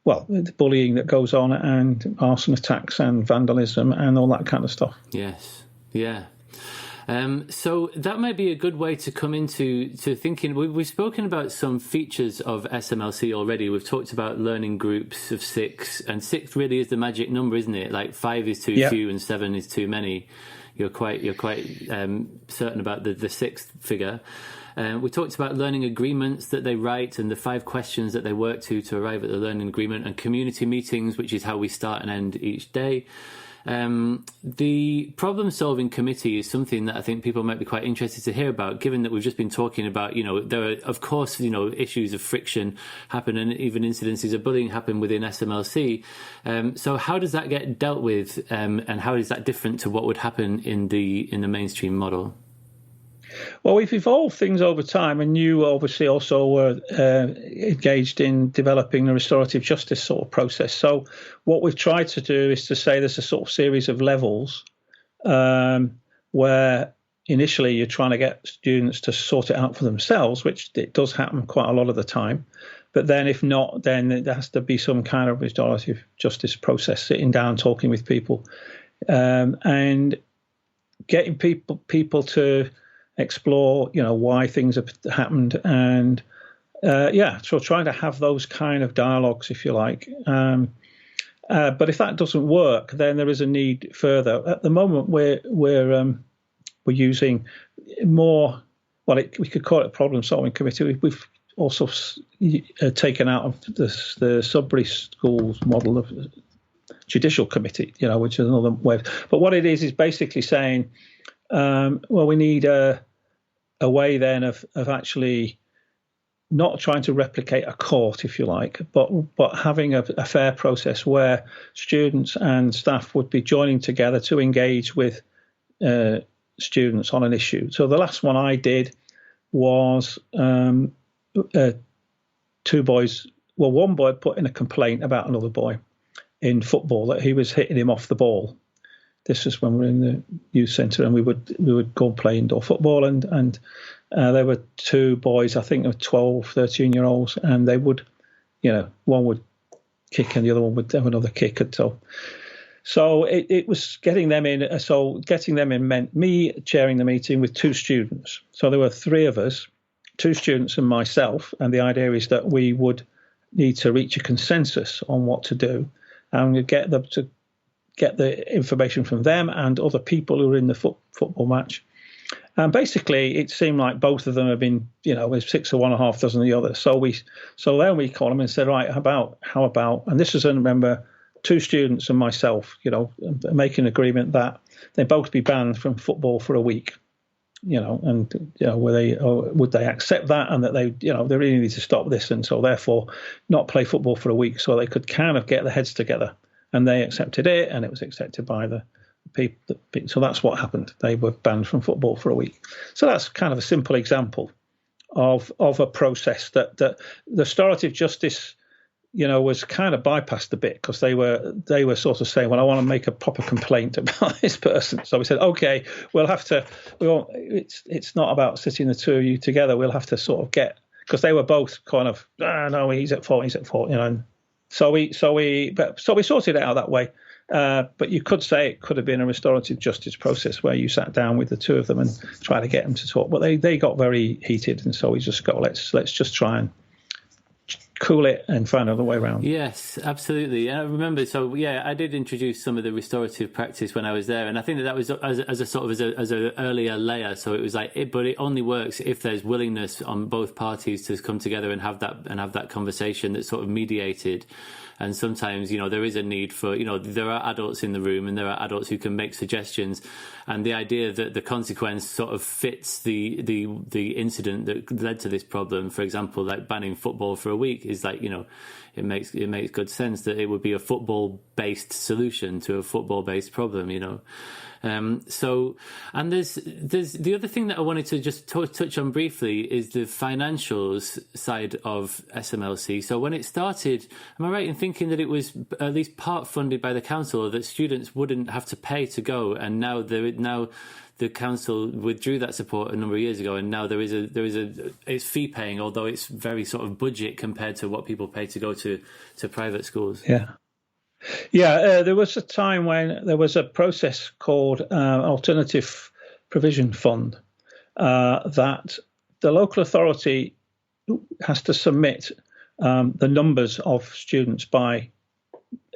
the bullying that goes on, and arson attacks and vandalism and all that kind of stuff. Yes. Yeah. So that might be a good way to come into thinking. We've spoken about some features of SMLC already. We've talked about learning groups of 6, and 6 really is the magic number, isn't it? Like 5 is too few and 7 is too many. You're quite certain about the 6th figure. We talked about learning agreements that they write, and the 5 questions that they work to arrive at the learning agreement, and community meetings, which is how we start and end each day. The problem-solving committee is something that I think people might be quite interested to hear about, given that we've just been talking about, there are, of course, issues of friction happen, and even incidences of bullying happen within SMLC. So how does that get dealt with, and how is that different to what would happen in the mainstream model? Well, we've evolved things over time, and you obviously also were engaged in developing the restorative justice sort of process. So what we've tried to do is to say there's a sort of series of levels where initially you're trying to get students to sort it out for themselves, which it does happen quite a lot of the time. But then if not, then there has to be some kind of restorative justice process, sitting down, talking with people, and getting people to explore, why things have happened, and so trying to have those kind of dialogues, if you like. But if that doesn't work, then there is a need further. At the moment, we're using more. Well, we could call it a problem-solving committee. We've also taken out of the Sudbury Schools model of judicial committee, which is another way. But what it is basically saying, we need a way then of actually not trying to replicate a court, if you like, but having a fair process where students and staff would be joining together to engage with students on an issue. So the last one I did was 2 boys. Well, one boy put in a complaint about another boy in football, that he was hitting him off the ball. This is when we were in the youth centre, and we would go and play indoor football, and there were 2 boys, I think they were 12, 13-year-olds, and they would, one would kick and the other one would have another kick. And so it was getting them in. So getting them in meant me chairing the meeting with 2 students. So there were 3 of us, 2 students and myself, and the idea is that we would need to reach a consensus on what to do, and we'd get them to get the information from them and other people who were in the football match. And basically, it seemed like both of them have been, with 6 or 1 or half dozen of the others. So then we called them and said, right, how about, and this is, I remember, 2 students and myself, making an agreement that they both be banned from football for a week, and would they accept that, and that they really need to stop this, and so therefore not play football for a week, so they could kind of get their heads together. And they accepted it, and it was accepted by the people. So that's what happened. They were banned from football for a week. So that's kind of a simple example of a process that the restorative justice, was kind of bypassed a bit, because they were sort of saying, well, I want to make a proper complaint about this person. So we said, okay, it's not about sitting the 2 of you together. We'll have to sort of because they were both kind of, no, he's at fault, and So we sorted it out that way. But you could say it could have been a restorative justice process where you sat down with the two of them and tried to get them to talk. But they got very heated, and so we just go, let's just try and cool it and find another way around. Yes, absolutely. And I remember, so yeah, I did introduce some of the restorative practice when I was there, and I think that was as an earlier layer. So it was like, but it only works if there's willingness on both parties to come together and have that conversation that's sort of mediated. And sometimes, there is a need for, there are adults in the room and there are adults who can make suggestions. And the idea that the consequence sort of fits the incident that led to this problem, for example, like banning football for a week, is like, it makes good sense that it would be a football-based solution to a football-based problem, So, and there's the other thing that I wanted to just touch on briefly is the financials side of SMLC. So when it started, am I right in thinking that it was at least part funded by the council, or that students wouldn't have to pay to go? And now the council withdrew that support a number of years ago, and now there is it's fee paying, although it's very sort of budget compared to what people pay to go to private schools. Yeah, there was a time when there was a process called Alternative Provision Fund that the local authority has to submit the numbers of students by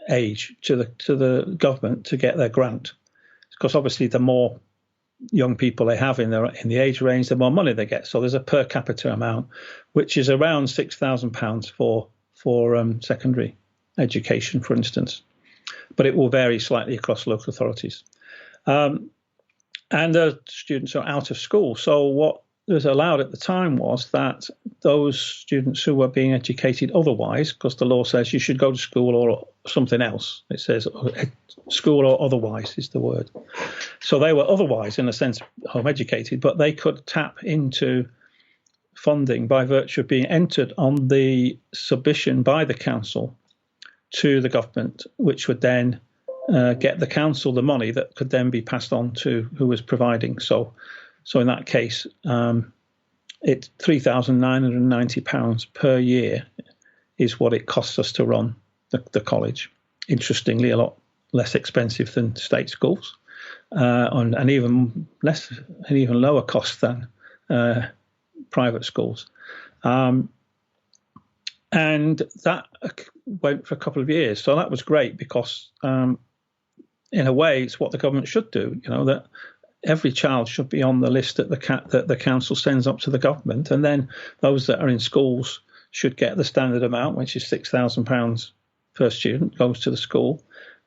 age to the government to get their grant, because obviously the more young people they have in the age range, the more money they get. So there's a per capita amount, which is around £6,000 for secondary education, for instance, but it will vary slightly across local authorities. And the students are out of school. So what was allowed at the time was that those students who were being educated otherwise, because the law says you should go to school or something else, it says school or otherwise is the word. So they were otherwise, in a sense, home educated, but they could tap into funding by virtue of being entered on the submission by the council to the government, which would then get the council the money that could then be passed on to who was providing. So in that case, it's £3,990 per year is what it costs us to run the college. Interestingly, a lot less expensive than state schools, and even lower cost than private schools. And that went for a couple of years. So that was great because, in a way, it's what the government should do, that every child should be on the list that the council sends up to the government. And then those that are in schools should get the standard amount, which is £6,000 per student, goes to the school,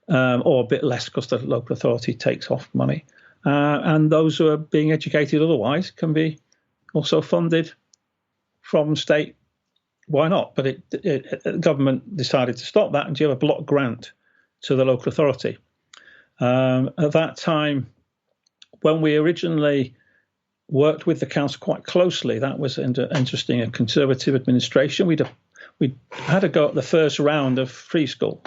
or a bit less because the local authority takes off money. And those who are being educated otherwise can be also funded from state. Why not? But the government decided to stop that and give a block grant to the local authority. At that time, when we originally worked with the council quite closely, that was interesting, a Conservative administration. We had to go at the first round of free school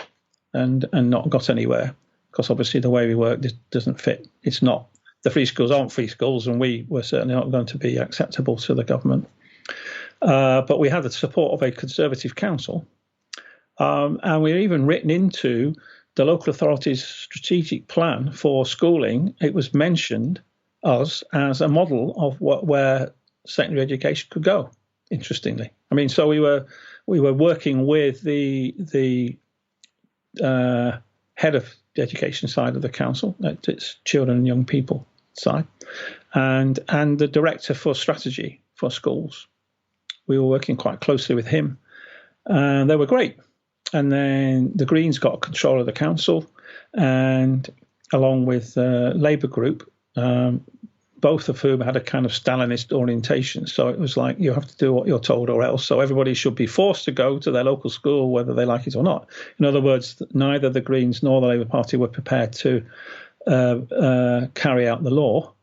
and not got anywhere, because obviously the way we work doesn't fit. It's not, the free schools aren't free schools, and we were certainly not going to be acceptable to the government. But we had the support of a Conservative council, and we're even written into the local authority's strategic plan for schooling. It was mentioned us as a model of where secondary education could go. Interestingly, I mean, so we were working with the head of the education side of the council, its children and young people side, and the director for strategy for schools. We were working quite closely with him, and they were great. And then the Greens got control of the council, and along with Labour group, both of whom had a kind of Stalinist orientation. So it was like, you have to do what you're told or else. So everybody should be forced to go to their local school, whether they like it or not. In other words, neither the Greens nor the Labour Party were prepared to carry out the law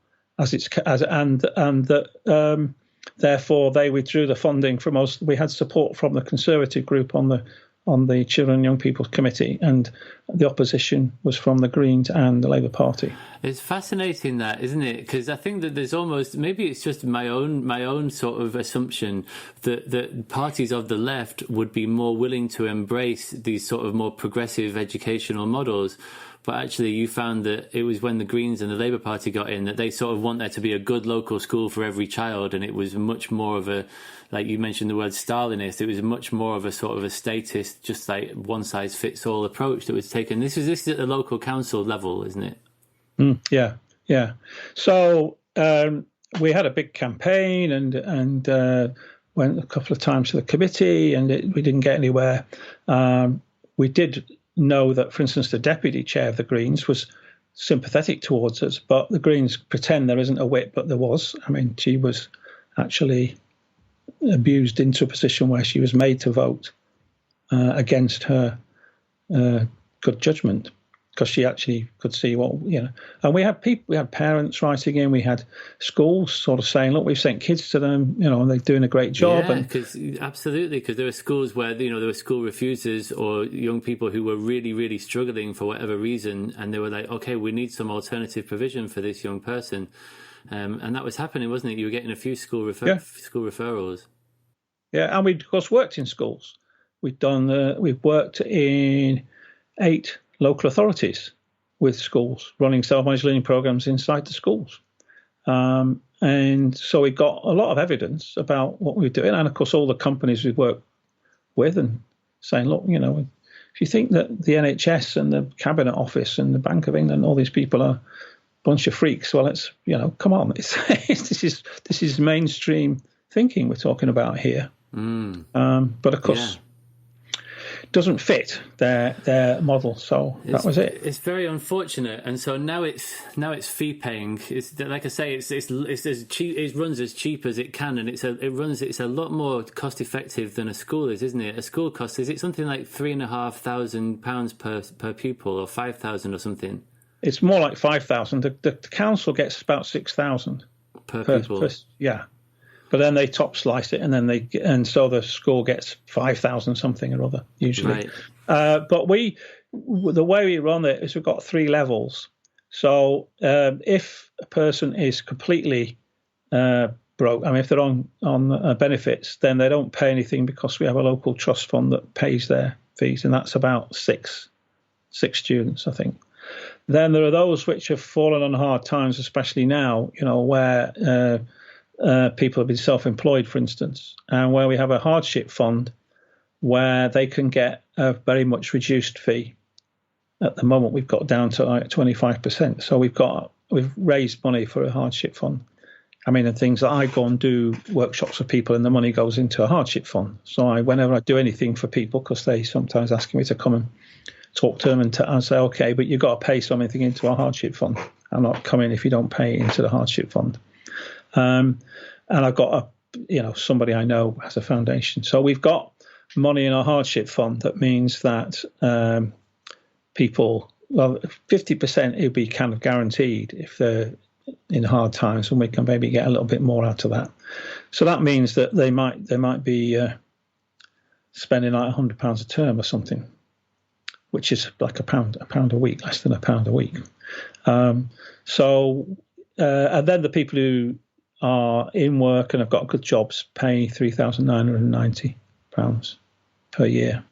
therefore they withdrew the funding from us. We had support from the Conservative group on the on the Children and Young People's Committee, and the opposition was from the Greens and the Labour Party. It's fascinating that, isn't it? Because I think that there's almost, maybe it's just my own sort of assumption that parties of the left would be more willing to embrace these sort of more progressive educational models. But actually, you found that it was when the Greens and the Labour Party got in that they sort of want there to be a good local school for every child, and it was much more of a, like you mentioned the word Stalinist, it was much more of a sort of a statist, just like one-size-fits-all approach that was taken. This is at the local council level, isn't it? Yeah. So we had a big campaign and went a couple of times to the committee, and we didn't get anywhere. We did know that, for instance, the deputy chair of the Greens was sympathetic towards us, but the Greens pretend there isn't a whip, but there was. I mean, she was actually abused into a position where she was made to vote against her good judgment, because she actually could see what, and we had parents writing in, we had schools sort of saying, look, we've sent kids to them, and they're doing a great job. Yeah, because there were schools where, there were school refusers or young people who were really, really struggling for whatever reason, and they were like, okay, we need some alternative provision for this young person. And that was happening, wasn't it? You were getting a few school referrals. Yeah, and we, of course, worked in schools. We've worked in 8 local authorities with schools, running self-managed learning programs inside the schools. And so we got a lot of evidence about what we were doing. And, of course, all the companies we worked with and saying, look, if you think that the NHS and the Cabinet Office and the Bank of England, all these people are a bunch of freaks, well, it's, come on. This is mainstream thinking we're talking about here. But, of course... Yeah. Doesn't fit their model, so that was it. It's very unfortunate, and so now it's fee paying. It's like I say, it's as cheap. It runs as cheap as it can, and it's a lot more cost effective than a school is, isn't it? A school cost, is it something like £3,500 per pupil, or 5,000 or something? It's more like 5,000. The council gets about 6,000 per pupil. Yeah. But then they top slice it, and so the school gets 5,000 something or other usually. Right. But the way we run it is we've got 3 levels. So if a person is completely broke, if they're on benefits, then they don't pay anything because we have a local trust fund that pays their fees, and that's about six students, I think. Then there are those which have fallen on hard times, especially now, where people have been self-employed, for instance, and where we have a hardship fund where they can get a very much reduced fee. At the moment, we've got down to like 25%. So we've raised money for a hardship fund. And things that I go and do workshops for people, and the money goes into a hardship fund. So whenever I do anything for people, because they sometimes ask me to come and talk to them, and I say, okay, but you've got to pay something into our hardship fund. I'm not coming if you don't pay into the hardship fund. And I've got somebody I know has a foundation. So we've got money in our hardship fund. That means that people, 50% it'll be kind of guaranteed if they're in hard times, and we can maybe get a little bit more out of that. So that means that they might be spending like £100 a term or something, which is like a pound a week, less than £1 a week. And then the people who are in work and have got good jobs pay £3,990 per year.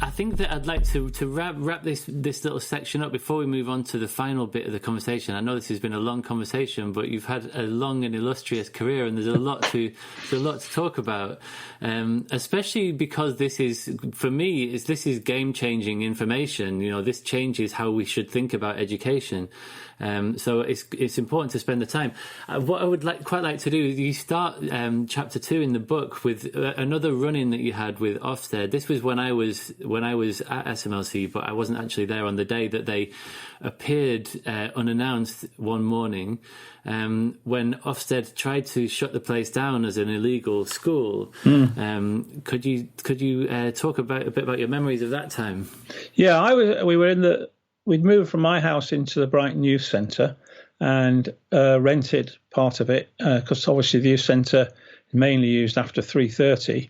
I think that I'd like to wrap this little section up before we move on to the final bit of the conversation. I know this has been a long conversation, but you've had a long and illustrious career, and there's a lot to talk about. Especially because this is, for me, this is game changing information. This changes how we should think about education. So it's important to spend the time. What I would quite like to do is you start chapter 2 in the book with another run-in that you had with Ofsted. This was when I was at SMLC, but I wasn't actually there on the day that they appeared unannounced one morning when Ofsted tried to shut the place down as an illegal school. Could you talk a bit about your memories of that time? Yeah, we'd moved from my house into the Brighton Youth Centre and rented part of it because obviously the youth centre is mainly used after 3:30.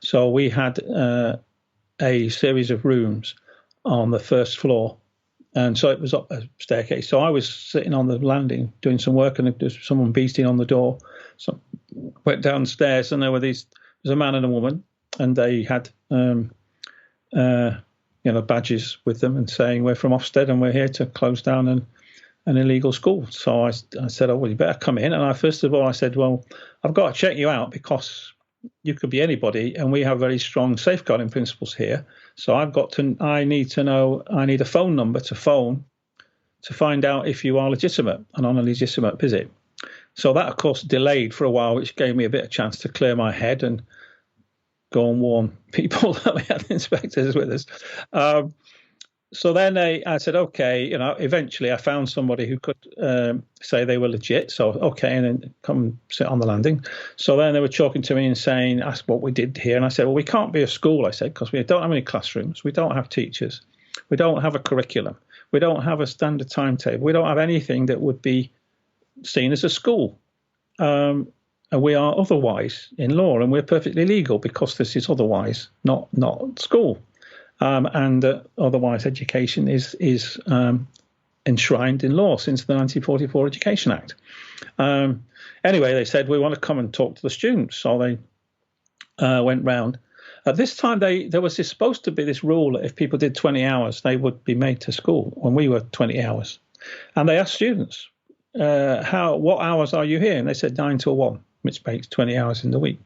So we had a series of rooms on the first floor. And so it was up a staircase. So I was sitting on the landing doing some work, and there was someone beating on the door. So went downstairs, and there was a man and a woman, and they had badges with them and saying, "We're from Ofsted and we're here to close down an illegal school." So I said, "Oh, well, you better come in." And first of all I said, "Well, I've got to check you out because you could be anybody, and we have very strong safeguarding principles here. So I need a phone number to phone to find out if you are legitimate and on a legitimate visit." So that, of course, delayed for a while, which gave me a bit of chance to clear my head and go and warn people that we had inspectors with us. So then I said, okay, eventually I found somebody who could say they were legit. So, okay, and then come sit on the landing. So then they were talking to me and ask what we did here. And I said, well, we can't be a school, I said, because we don't have any classrooms. We don't have teachers. We don't have a curriculum. We don't have a standard timetable. We don't have anything that would be seen as a school. And we are otherwise in law, and we're perfectly legal because this is otherwise not school. And otherwise education is enshrined in law since the 1944 Education Act. Anyway, they said, we want to come and talk to the students. So they went round. At this time, there was supposed to be this rule that if people did 20 hours, they would be made to school when we were 20 hours. And they asked students, what hours are you here? And they said 9 till 1, which makes 20 hours in the week.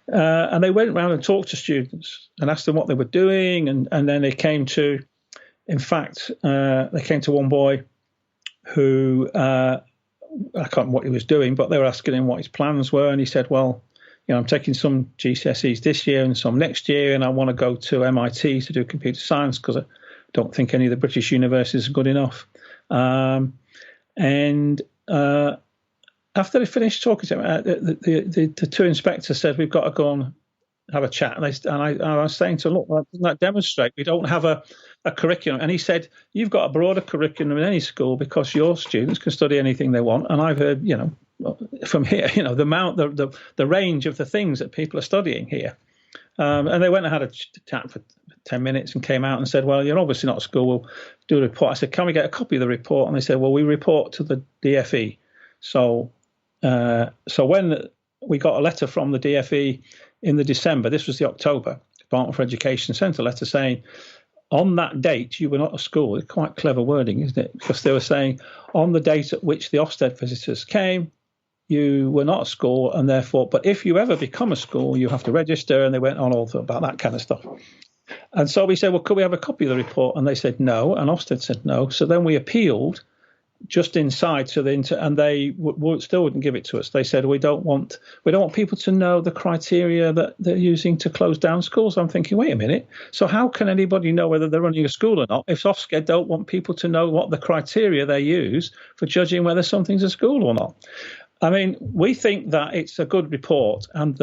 And they went around and talked to students and asked them what they were doing. And then they came to one boy who, I can't remember what he was doing, but they were asking him what his plans were. And he said, well, I'm taking some GCSEs this year and some next year, and I want to go to MIT to do computer science because I don't think any of the British universities are good enough. After they finished talking to him, the two inspectors said, we've got to go and have a chat. And I was saying to him, look, doesn't that demonstrate we don't have a curriculum? And he said, you've got a broader curriculum in any school because your students can study anything they want. And I've heard, from here, the range of the things that people are studying here. And they went and had a chat for 10 minutes and came out and said, well, you're obviously not a school. We'll do a report. I said, can we get a copy of the report? And they said, well, we report to the DFE. So when we got a letter from the DFE in the December, this was the October, Department for Education sent a letter saying, on that date, you were not a school. It's quite clever wording, isn't it? Because they were saying, on the date at which the Ofsted visitors came, you were not a school, and therefore, but if you ever become a school, you have to register. And they went on all about that kind of stuff. And so we said, well, could we have a copy of the report? And they said no, and Ofsted said no. So then we appealed just inside to and they still wouldn't give it to us. They said we don't want people to know the criteria that they're using to close down schools. I'm thinking, wait a minute. So how can anybody know whether they're running a school or not if Ofsted don't want people to know what the criteria they use for judging whether something's a school or not? I mean, we think that it's a good report, and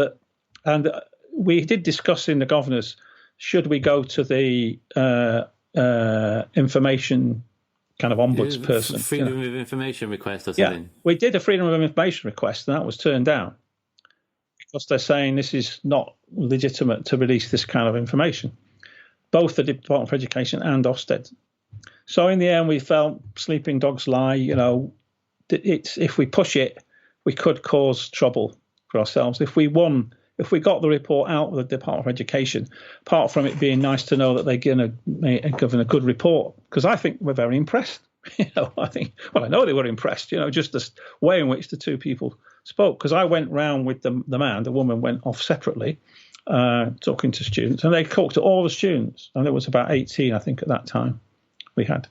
we did discuss in the governors, should we go to the information kind of ombudsperson. Freedom of information request or something. Yeah, we did a freedom of information request, and that was turned down because they're saying this is not legitimate to release this kind of information, both the Department for Education and Ofsted. So in the end, we felt sleeping dogs lie. If we push it, we could cause trouble for ourselves. If we got the report out of the Department for Education, apart from it being nice to know that they're going to give a good report, because I think we're very impressed. I know they were impressed, just the way in which the two people spoke. Because I went round with the man, the woman went off separately, talking to students, and they talked to all the students. And there was about 18, I think, at that time we had.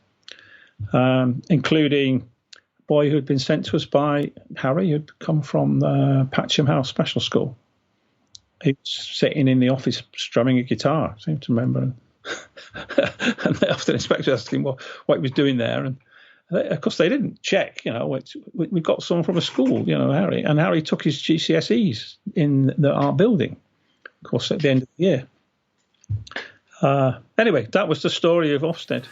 including a boy who'd been sent to us by Harry, who'd come from the Patcham House Special School. He was sitting in the office strumming a guitar, I seem to remember. And they often inspectors asked him what he was doing there. And of course, they didn't check, we got someone from a school, Harry. And Harry took his GCSEs in our building, of course, at the end of the year. Anyway, that was the story of Ofsted.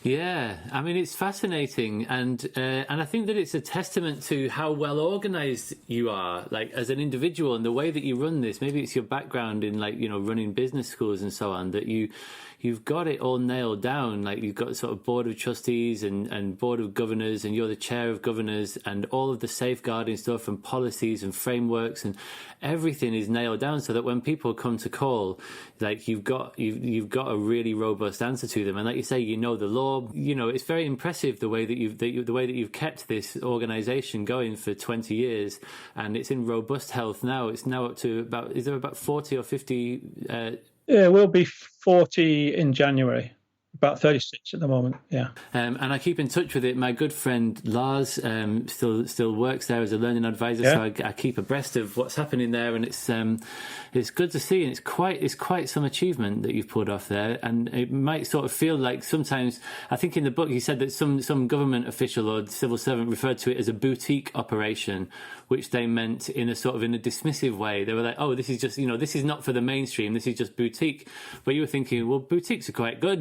Yeah, I mean, it's fascinating, and I think that it's a testament to how well organised you are, like as an individual, and the way that you run this. Maybe it's your background in running business schools and so on, that you've got it all nailed down. Like you've got sort of board of trustees and board of governors, and you're the chair of governors, and all of the safeguarding stuff and policies and frameworks and everything is nailed down, so that when people come to call, like you've got a really robust answer to them. And like you say, the law. It's very impressive the way that you've kept this organisation going for 20 years, and it's in robust health now. It's now up to is there about 40 or 50? Yeah, we'll be 40 in January. About 36 at the moment, yeah. And I keep in touch with it. My good friend Lars still works there as a learning advisor, yeah. So I keep abreast of what's happening there, and it's good to see, and it's quite some achievement that you've pulled off there. And it might sort of feel like sometimes, I think in the book you said that some government official or civil servant referred to it as a boutique operation, which they meant in a dismissive way. They were like, oh, this is just, this is not for the mainstream, this is just boutique. But you were thinking, well, boutiques are quite good,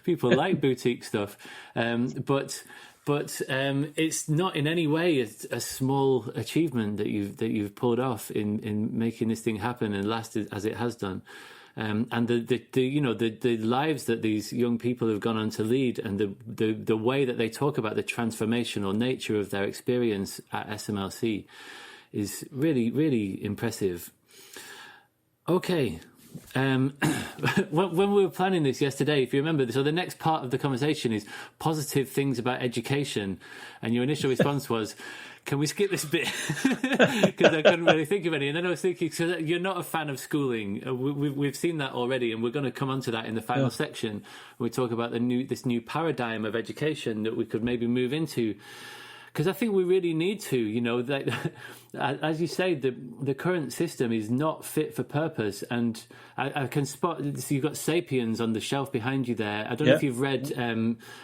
people like boutique stuff. But it's not in any way a small achievement that you've pulled off in making this thing happen and lasted as it has done. And the lives that these young people have gone on to lead, and the way that they talk about the transformational nature of their experience at SMLC is really, really impressive. Okay. When we were planning this yesterday, if you remember, so the next part of the conversation is positive things about education, and your initial response was, can we skip this bit? Because I couldn't really think of any. And then I was thinking, so you're not a fan of schooling. We've seen that already, and we're going to come on to that in the final section. We talk about this new paradigm of education that we could maybe move into. Because I think we really need to, that, as you say, the current system is not fit for purpose. And I can spot, so you've got Sapiens on the shelf behind you there. I don't know if you've read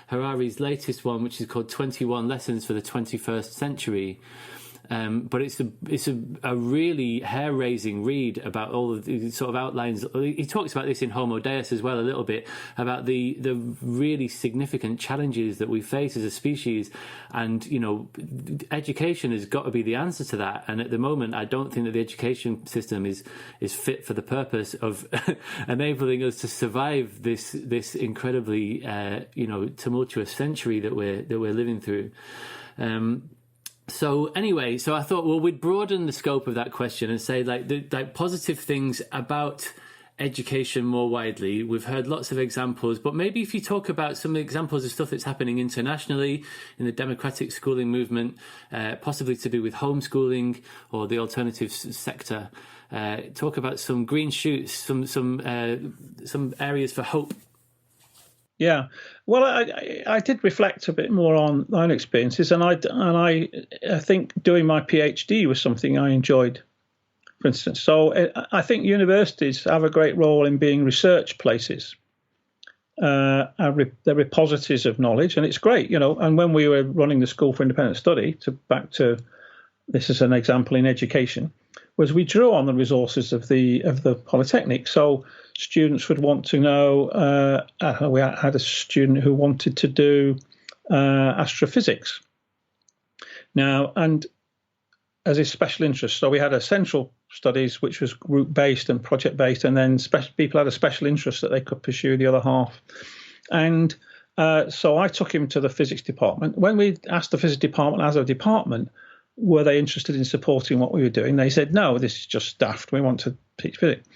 Harari's latest one, which is called 21 Lessons for the 21st Century. But it's a really hair-raising read about all of the sort of outlines. He talks about this in Homo Deus as well a little bit, about the really significant challenges that we face as a species, and education has got to be the answer to that. And at the moment, I don't think that the education system is fit for the purpose of enabling us to survive this incredibly tumultuous century that we're living through. So anyway, I thought, well, we'd broaden the scope of that question and say like positive things about education more widely. We've heard lots of examples, but maybe if you talk about some examples of stuff that's happening internationally in the democratic schooling movement, possibly to do with homeschooling or the alternative sector, talk about some green shoots, some areas for hope. Yeah, well, I did reflect a bit more on my own experiences, and I think doing my PhD was something I enjoyed, for instance. So I think universities have a great role in being research places. They're repositories of knowledge, and it's great, And when we were running the School for Independent Study, back to this is an example in education, was we drew on the resources of the Polytechnic. So students would want to know. We had a student who wanted to do astrophysics. Now, and as a special interest, so we had a central studies which was group based and project based, and then people had a special interest that they could pursue the other half. And so I took him to the physics department. When we asked the physics department as a department, were they interested in supporting what we were doing? They said, no, this is just daft. We want to teach physics.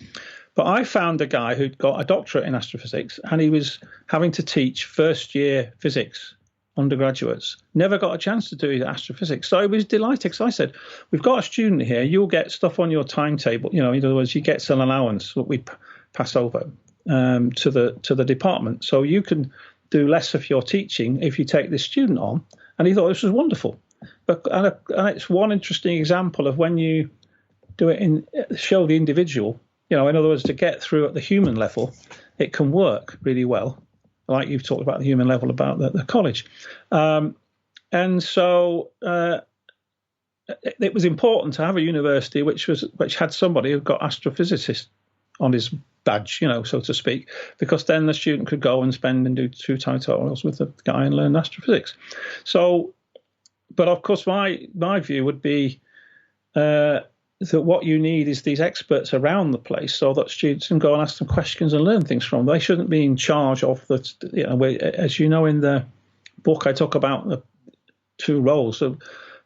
But I found a guy who'd got a doctorate in astrophysics, and he was having to teach first-year physics undergraduates. Never got a chance to do astrophysics. So I was delighted, because I said, we've got a student here. You'll get stuff on your timetable. In other words, you get some allowance that we pass over to the department. So you can do less of your teaching if you take this student on. And he thought this was wonderful. And it's one interesting example of when you do it show the individual, in other words, to get through at the human level, it can work really well. Like you've talked about the human level about the college. And so it was important to have a university which had somebody who got astrophysicist on his badge, so to speak, because then the student could go and spend and do 2 tutorials with the guy and learn astrophysics. So, but of course, my view would be that what you need is these experts around the place so that students can go and ask them questions and learn things from them. They shouldn't be in charge of as you know, in the book, I talk about the 2 roles. So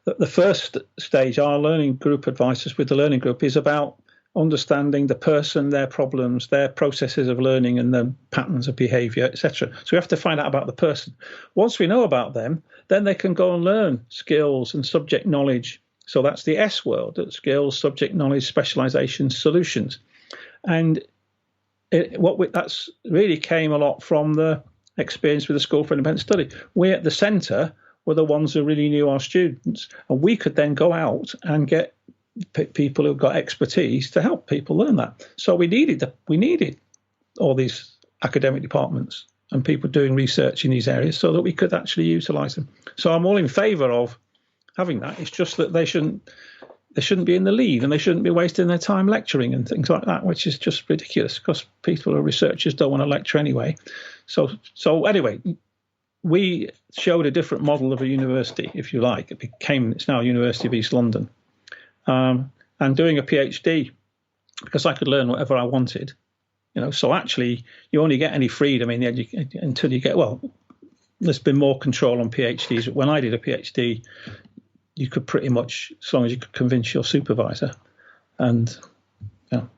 the first stage, our learning group advisors with the learning group, is about understanding the person, their problems, their processes of learning and the patterns of behaviour, etc. So we have to find out about the person. Once we know about them, then they can go and learn skills and subject knowledge. So that's the S world: skills, subject knowledge, specialisation, solutions. And that's really came a lot from the experience with the School for Independent Study. We at the centre were the ones who really knew our students, and we could then go out and get people who've got expertise to help people learn that. So we needed all these academic departments and people doing research in these areas so that we could actually utilise them. So I'm all in favour of having that. It's just that they shouldn't be in the lead, and they shouldn't be wasting their time lecturing and things like that, which is just ridiculous because people who are researchers don't want to lecture anyway. So anyway, we showed a different model of a university, if you like. It's now University of East London. And doing a PhD, because I could learn whatever I wanted, so actually you only get any freedom until you get, there's been more control on PhDs. When I did a PhD, you could pretty much, as long as you could convince your supervisor. And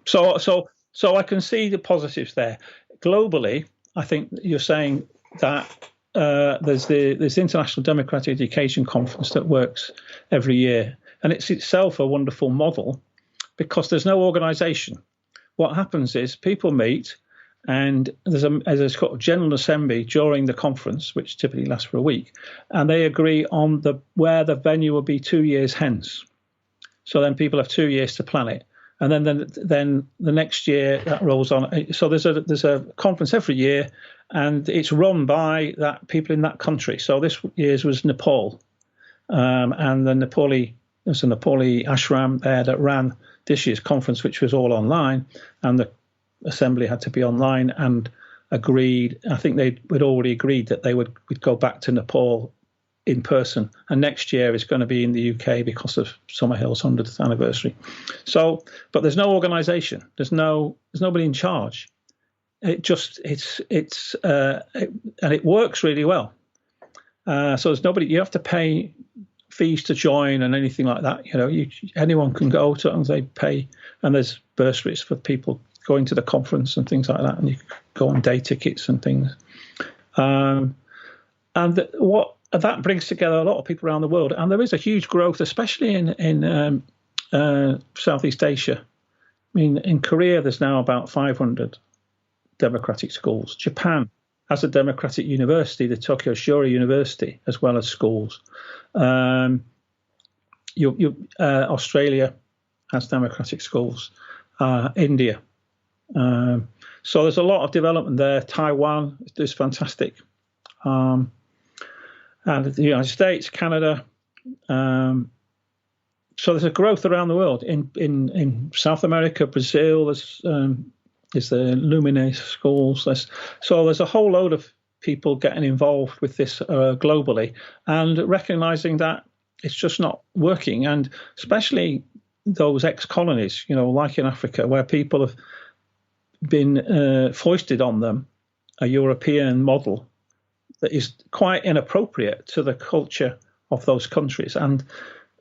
so I can see the positives there. Globally, I think you're saying that there's the International Democratic Education Conference that works every year. And it's itself a wonderful model because there's no organisation. What happens is people meet, and there's a general assembly during the conference, which typically lasts for a week, and they agree on where the venue will be 2 years hence. So then people have 2 years to plan it, and then the next year that rolls on. So there's a conference every year, and it's run by people in that country. So this year's was Nepal, and there's a Nepali ashram there that ran this year's conference, which was all online, and the assembly had to be online and agreed. I think they'd already agreed that we'd go back to Nepal in person, and next year is going to be in the UK because of Summerhill's 100th anniversary. So, but there's no organisation. There's nobody in charge. And it works really well. So there's nobody. You have to pay fees to join and anything like that. Anyone can go to it and they pay, and there's bursaries for people going to the conference and things like that, and you can go on day tickets and things. And that brings together a lot of people around the world, and there is a huge growth, especially in Southeast Asia. In Korea, there's now about 500 democratic schools. Japan has a democratic university, the Tokyo Shuri University, as well as schools. Australia has democratic schools. India. So there's a lot of development there. Taiwan is fantastic. And the United States, Canada. So there's a growth around the world. In South America, Brazil, there's the Lumine schools. There's a whole load of people getting involved with this globally and recognizing that it's just not working. And especially those ex-colonies, like in Africa, where people have been foisted on them a European model that is quite inappropriate to the culture of those countries. And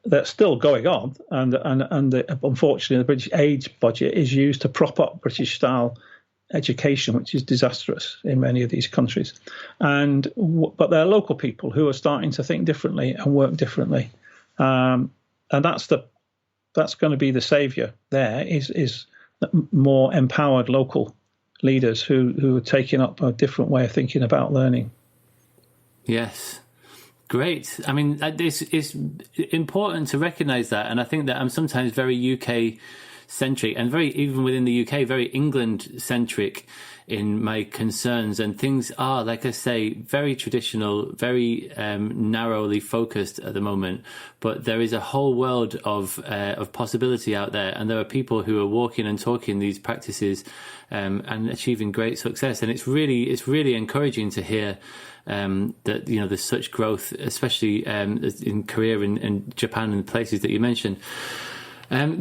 that's still going on. And unfortunately, the British aid budget is used to prop up British-style education, which is disastrous in many of these countries. But there are local people who are starting to think differently and work differently. And that's going to be the saviour there, is more empowered local leaders who are taking up a different way of thinking about learning. Yes. Great. I mean, it's important to recognise that, and I think that I'm sometimes very UK centric, and even within the UK, very England centric in my concerns, and things are, like I say, very traditional, very narrowly focused at the moment. But there is a whole world of possibility out there, and there are people who are walking and talking these practices and achieving great success. And it's really encouraging to hear that there's such growth, especially in Korea and Japan and the places that you mentioned.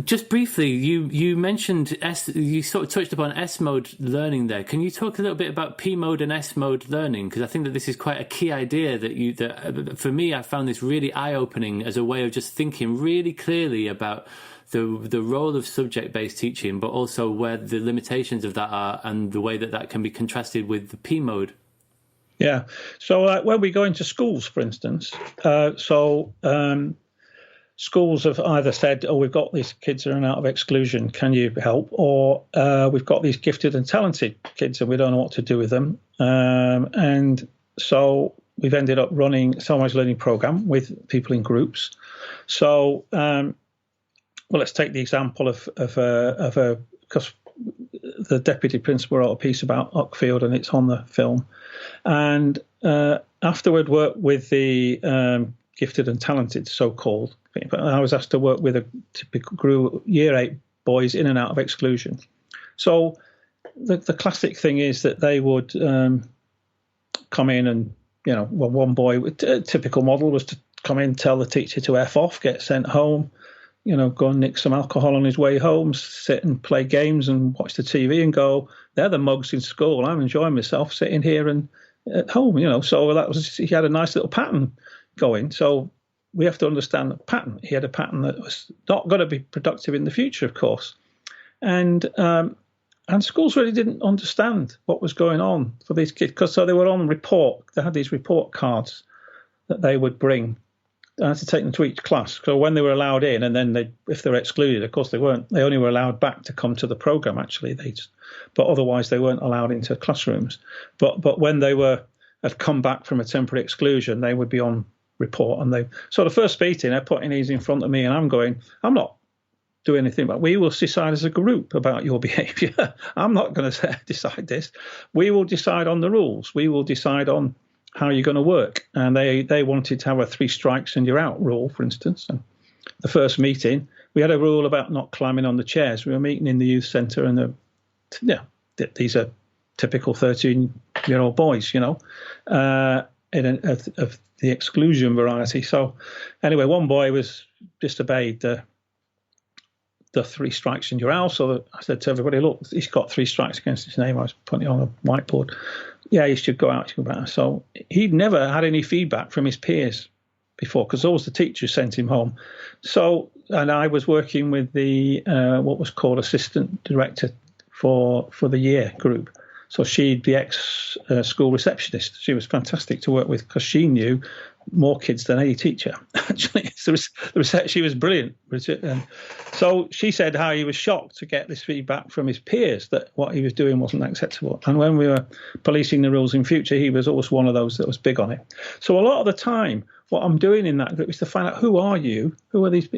Just briefly, you mentioned you sort of touched upon S-mode learning there. Can you talk a little bit about P-mode and S-mode learning? Because I think that this is quite a key idea that for me, I found this really eye-opening as a way of just thinking really clearly about the role of subject-based teaching, but also where the limitations of that are and the way that can be contrasted with the P-mode. Yeah. So when we go into schools, for instance, schools have either said, we've got these kids that are out of exclusion, can you help? Or we've got these gifted and talented kids and we don't know what to do with them. And so we've ended up running a Self-Managed Learning program with people in groups. So, let's take the example of because the deputy principal wrote a piece about Uckfield and it's on the film. And afterward worked with the gifted and talented, so-called. I was asked to work with a typical Year 8 boys in and out of exclusion. So the classic thing is that they would come in and, one boy, a typical model was to come in, tell the teacher to F off, get sent home, go and nick some alcohol on his way home, sit and play games and watch the TV and go, they're the mugs in school. I'm enjoying myself sitting here and at home, So he had a nice little pattern going. So we have to understand the pattern. He had a pattern that was not going to be productive in the future, of course. And schools really didn't understand what was going on for these kids, because so they were on report. They had these report cards that they would bring. I had to take them to each class. So when they were allowed in, and then if they were excluded, of course they weren't. They only were allowed back to come to the program. Actually, but otherwise they weren't allowed into classrooms. But when they had come back from a temporary exclusion, they would be on report. And so the first meeting, they're putting these in front of me, and I'm not doing anything, but we will decide as a group about your behaviour. I'm not going to decide this. We will decide on the rules. We will decide on how you're going to work. And they wanted to have a 3 strikes and you're out rule, for instance. And the first meeting, we had a rule about not climbing on the chairs. We were meeting in the youth centre, and these are typical 13-year-old boys, of the exclusion variety. So anyway, one boy disobeyed the 3 strikes and you're out. So I said to everybody, look, he's got 3 strikes against his name. I was putting it on a whiteboard. Yeah, he should go out. So he'd never had any feedback from his peers before, because always the teacher sent him home. So, and I was working with the what was called assistant director for the year group. So she'd be ex-school receptionist. She was fantastic to work with because she knew more kids than any teacher. Actually, she was brilliant. And so she said how he was shocked to get this feedback from his peers that what he was doing wasn't acceptable. And when we were policing the rules in future, he was always one of those that was big on it. So a lot of the time, what I'm doing in that group is to find out, who are you? Who are these?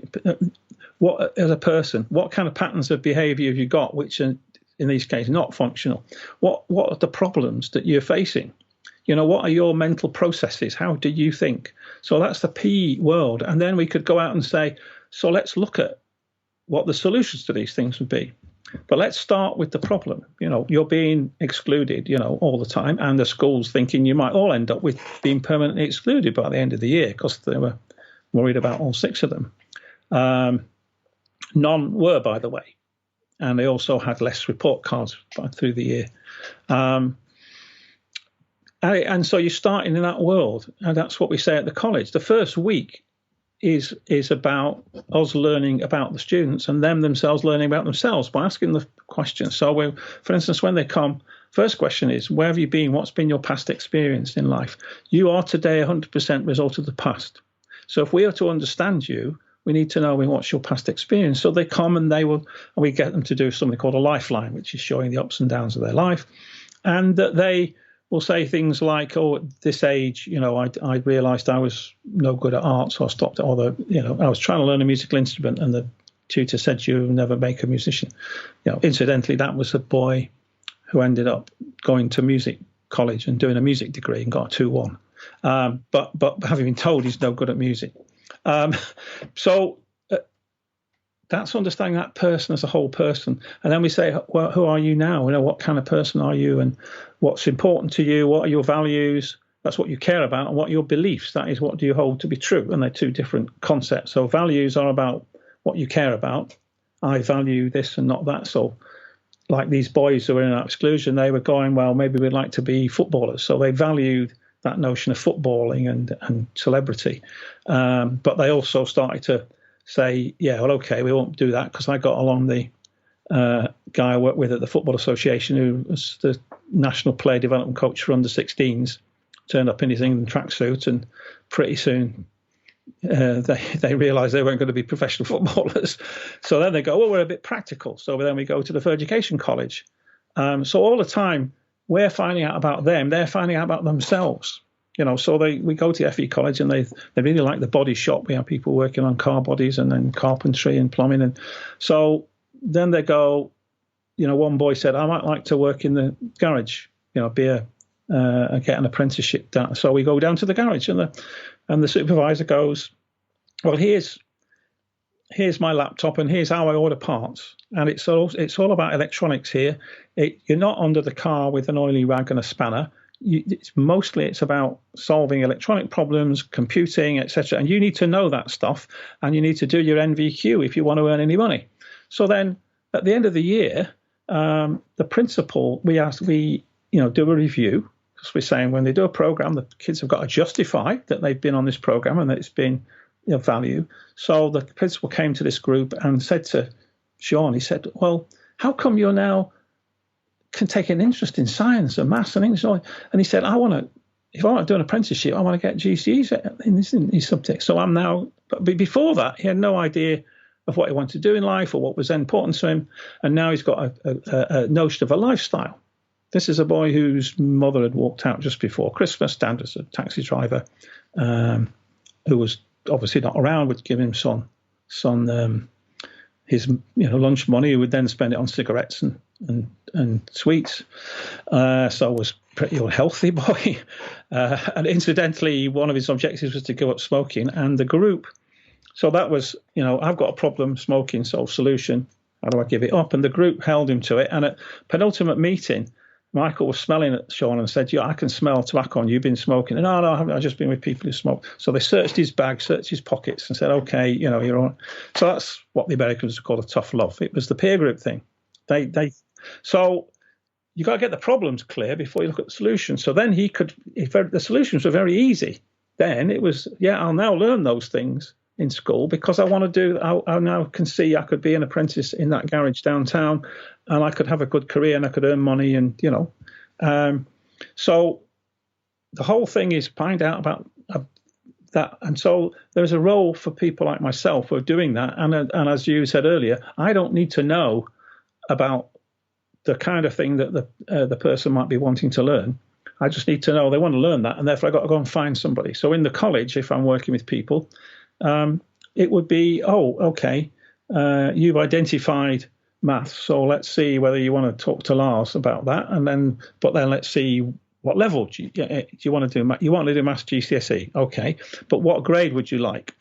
What, as a person, what kind of patterns of behaviour have you got, which are, in these cases, not functional? What are the problems that you're facing? What are your mental processes? How do you think? So that's the P world. And then we could go out and say, so let's look at what the solutions to these things would be. But let's start with the problem. You're being excluded, all the time. And the school's thinking you might all end up with being permanently excluded by the end of the year, because they were worried about all 6 of them. None were, by the way. And they also had less report cards through the year. And so you're starting in that world, and that's what we say at the college. The first week is about us learning about the students and them themselves learning about themselves by asking the questions. So, for instance, when they come, first question is, where have you been? What's been your past experience in life? You are today 100% result of the past. So if we are to understand you, we need to know what's your past experience. So they come and we get them to do something called a lifeline, which is showing the ups and downs of their life, and that they will say things like, "Oh, at this age, I realised I was no good at art, so I stopped." Or I was trying to learn a musical instrument, and the tutor said, "You'll never make a musician." Incidentally, that was a boy who ended up going to music college and doing a music degree and got a 2-1. But having been told he's no good at music. So that's understanding that person as a whole person. And then we say, well, who are you now? What kind of person are you, and what's important to you? What are your values? That's what you care about. And what are your beliefs? That is, what do you hold to be true? And they're two different concepts. So values are about what you care about. I value this and not that. So like these boys who were in our exclusion, they were going, well, maybe we'd like to be footballers. So they valued that notion of footballing and celebrity. But they also started to say, yeah, well, okay, we won't do that, because I got along the guy I worked with at the Football Association, who was the national player development coach for under-16s, turned up in his England tracksuit, and pretty soon they realised they weren't going to be professional footballers. So then they go, well, we're a bit practical. So then we go to the Further Education College. So all the time we're finding out about them, they're finding out about themselves. So we go to FE College, and they really like the body shop. We have people working on car bodies and then carpentry and plumbing. And so then they go, one boy said, I might like to work in the garage, get an apprenticeship down. So we go down to the garage, and the supervisor goes, well, here's my laptop, and here's how I order parts. And it's all about electronics here. You're not under the car with an oily rag and a spanner. It's about solving electronic problems, computing, etc. And you need to know that stuff, and you need to do your NVQ if you want to earn any money. So then at the end of the year, the principal, we do a review, because we're saying when they do a program, the kids have got to justify that they've been on this program and that it's been value. So the principal came to this group and said to Sean, he said, well, how come you're now can take an interest in science and maths and English? And he said, if I want to do an apprenticeship, I want to get GCEs in these subjects. So I'm now, but before that, he had no idea of what he wanted to do in life or what was important to him. And now he's got a notion of a lifestyle. This is a boy whose mother had walked out just before Christmas, stand as a taxi driver, who was obviously not around, would give him son his lunch money. He would then spend it on cigarettes and sweets. So was pretty unhealthy boy. And incidentally, one of his objectives was to give up smoking, and the group. So that was, I've got a problem smoking, so solution, how do I give it up? And the group held him to it. And at penultimate meeting, Michael was smelling at Sean and said, I can smell tobacco on you. You've been smoking. And no, I haven't. I've just been with people who smoke. So they searched his bag, searched his pockets and said, okay, you're on. So that's what the Americans call a tough love. It was the peer group thing. So you got to get the problems clear before you look at the solutions. So then if the solutions were very easy, then it was, I'll now learn those things in school because I want to I now can see I could be an apprentice in that garage downtown and I could have a good career and I could earn money and, so the whole thing is find out about that. And so there's a role for people like myself who are doing that. And as you said earlier, I don't need to know about the kind of thing that the person might be wanting to learn. I just need to know they want to learn that. And therefore I've got to go and find somebody. So in the college, if I'm working with people, it would be, okay, you've identified maths, so let's see whether you want to talk to Lars about that, but then let's see what level do you want to do. You want to do maths GCSE, okay, but what grade would you like?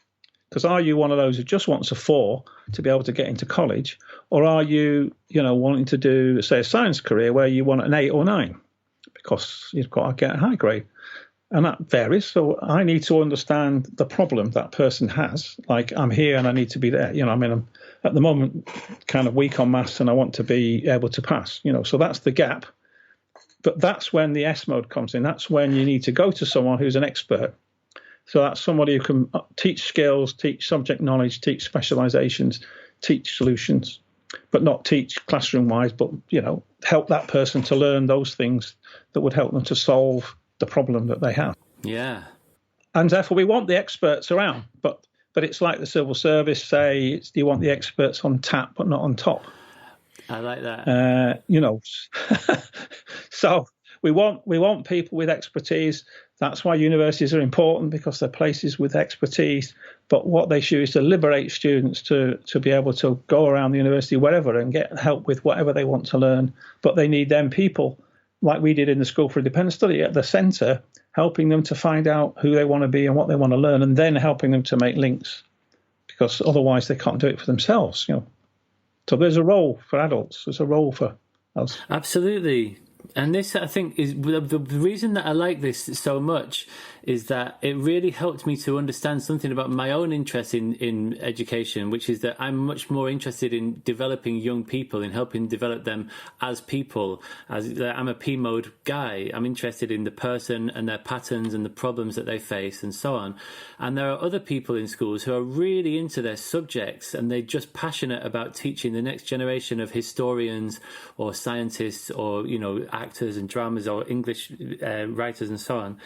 Because are you one of those who just wants a 4 to be able to get into college, or are you, wanting to do, say, a science career where you want an 8 or 9 because you've got to get a high grade? And that varies. So I need to understand the problem that person has. Like, I'm here and I need to be there. I'm at the moment kind of weak on maths and I want to be able to pass, so that's the gap. But that's when the S mode comes in. That's when you need to go to someone who's an expert. So that's somebody who can teach skills, teach subject knowledge, teach specializations, teach solutions, but not teach classroom wise, but, help that person to learn those things that would help them to solve the problem that they have. Yeah. And therefore we want the experts around, but it's like the civil service say, you want the experts on tap, but not on top. I like that. So we want people with expertise. That's why universities are important, because they're places with expertise. But what they should is to liberate students to be able to go around the university wherever and get help with whatever they want to learn. But they need them people, like we did in the School for Independent Study, at the centre, helping them to find out who they want to be and what they want to learn, and then helping them to make links, because otherwise they can't do it for themselves. So there's a role for adults. There's a role for us. Absolutely. And this, I think, is the reason that I like this so much, is that it really helped me to understand something about my own interest in education, which is that I'm much more interested in developing young people, in helping develop them as people. I'm a P-mode guy. I'm interested in the person and their patterns and the problems that they face and so on. And there are other people in schools who are really into their subjects, and they're just passionate about teaching the next generation of historians or scientists or, actors and dramas or English writers and so on.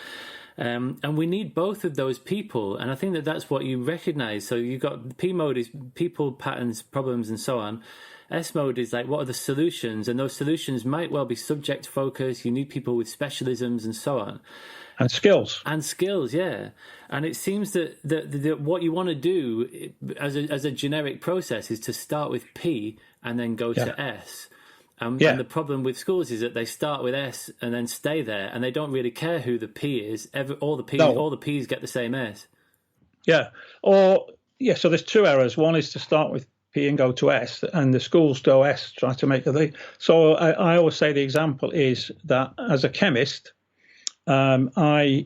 And we need both of those people. And I think that that's what you recognize. So you've got P mode is people, patterns, problems, and so on. S mode is like, what are the solutions? And those solutions might well be subject focused. You need people with specialisms and so on. And skills. Yeah. And it seems that what you want to do as a generic process is to start with P and then go to S. And the problem with schools is that they start with S and then stay there, and they don't really care who the P is. All the P's get the same S. Yeah. So there's two errors. One is to start with P and go to S, and the schools go S, try to make the. So I always say the example is that as a chemist, I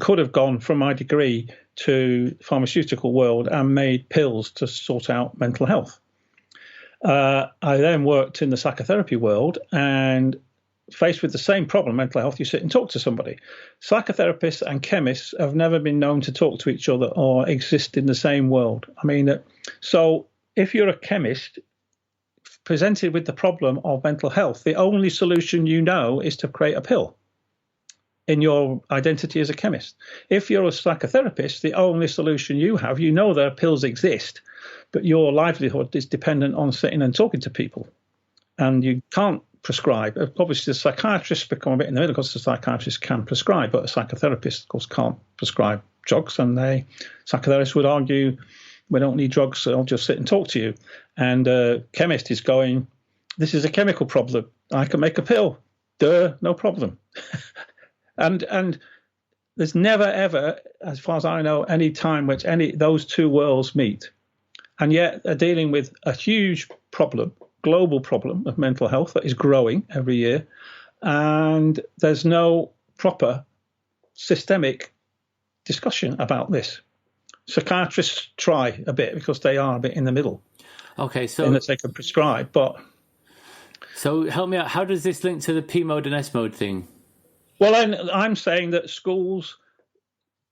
could have gone from my degree to the pharmaceutical world and made pills to sort out mental health. I then worked in the psychotherapy world, and faced with the same problem, mental health, you sit and talk to somebody. Psychotherapists and chemists have never been known to talk to each other or exist in the same world. So if you're a chemist presented with the problem of mental health, the only solution is to create a pill in your identity as a chemist. If you're a psychotherapist, the only solution you have, that pills exist, but your livelihood is dependent on sitting and talking to people. And you can't prescribe. Obviously, the psychiatrists become a bit in the middle, because the psychiatrists can prescribe, but a psychotherapist, of course, can't prescribe drugs. And psychotherapists would argue, we don't need drugs, so I'll just sit and talk to you. And a chemist is going, this is a chemical problem. I can make a pill. Duh, no problem. And there's never, ever, as far as I know, any time which those two worlds meet. And yet they're dealing with a huge problem, global problem of mental health that is growing every year. And there's no proper systemic discussion about this. Psychiatrists try a bit, because they are a bit in the middle. Okay, so in that they can prescribe, but. So help me out. How does this link to the P mode and S mode thing? Well, I'm saying that schools,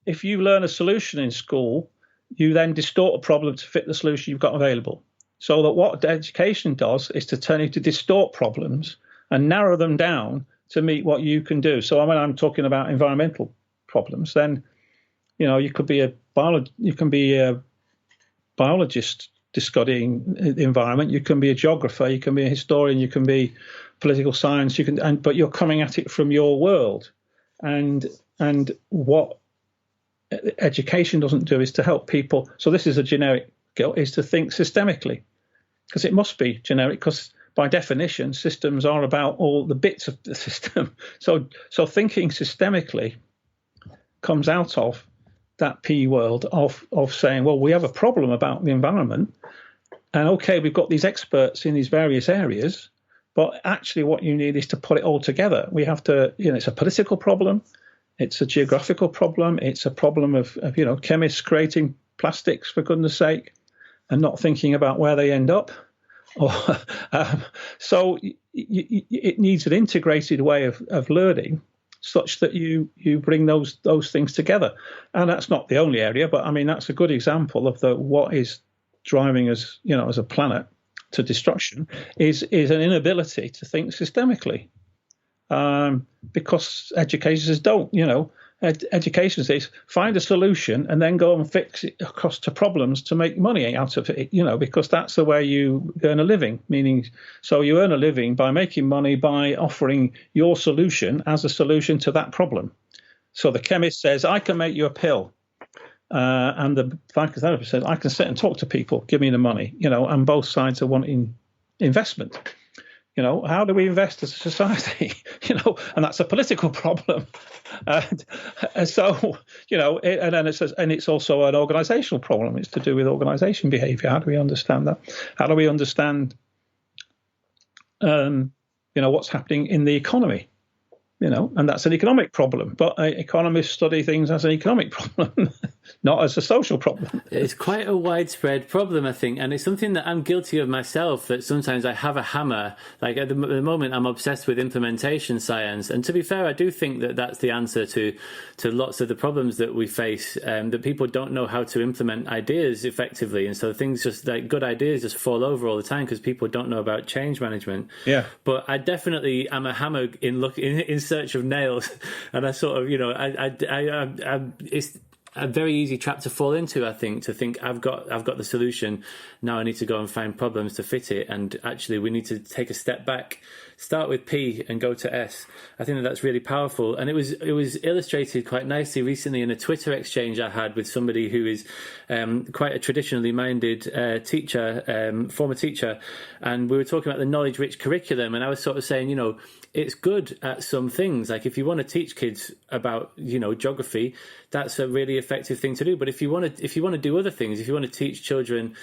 if you learn a solution in school, you then distort a problem to fit the solution you've got available. So that what education does is to turn you to distort problems and narrow them down to meet what you can do. So when I'm talking about environmental problems, then you could be a biologist studying the environment. You can be a geographer. You can be a historian. You can be political science. But you're coming at it from your world, and what education doesn't do is to help people. So this is a generic skill, is to think systemically, because it must be generic, because by definition systems are about all the bits of the system. So thinking systemically comes out of that P world of saying, well, we have a problem about the environment, and okay, we've got these experts in these various areas, but actually what you need is to put it all together. We have to, it's a political problem. It's a geographical problem. It's a problem of chemists creating plastics, for goodness sake, and not thinking about where they end up. So it needs an integrated way of learning, such that you bring those things together. And that's not the only area, but that's a good example of what is driving us, as a planet to destruction, is an inability to think systemically. Because educators don't, education says find a solution and then go and fix it across to problems to make money out of it, because that's the way you earn a living. So you earn a living by making money by offering your solution as a solution to that problem. So the chemist says, I can make you a pill. And the psychotherapist says, I can sit and talk to people, give me the money, and both sides are wanting investment. How do we invest as a society? And that's a political problem. And so, and then it's also an organisational problem. It's to do with organisation behaviour. How do we understand that? How do we understand, what's happening in the economy? And that's an economic problem. But economists study things as an economic problem, not as a social problem. It's quite a widespread problem, I think. And it's something that I'm guilty of myself, that sometimes I have a hammer. Like at the moment, I'm obsessed with implementation science. And to be fair, I do think that that's the answer to lots of the problems that we face, that people don't know how to implement ideas effectively. And so things just like good ideas just fall over all the time because people don't know about change management. Yeah. But I definitely am a hammer in search of nails, and I sort of, it's a very easy trap to fall into, I think, to think I've got the solution. Now I need to go and find problems to fit it. And actually we need to take a step back, start with P and go to S. I think that's really powerful. And it was illustrated quite nicely recently in a Twitter exchange I had with somebody who is quite a traditionally minded teacher, former teacher. And we were talking about the knowledge-rich curriculum. And I was sort of saying, it's good at some things. Like if you want to teach kids about, geography, that's a really effective thing to do. But if you want to do other things, if you want to teach children,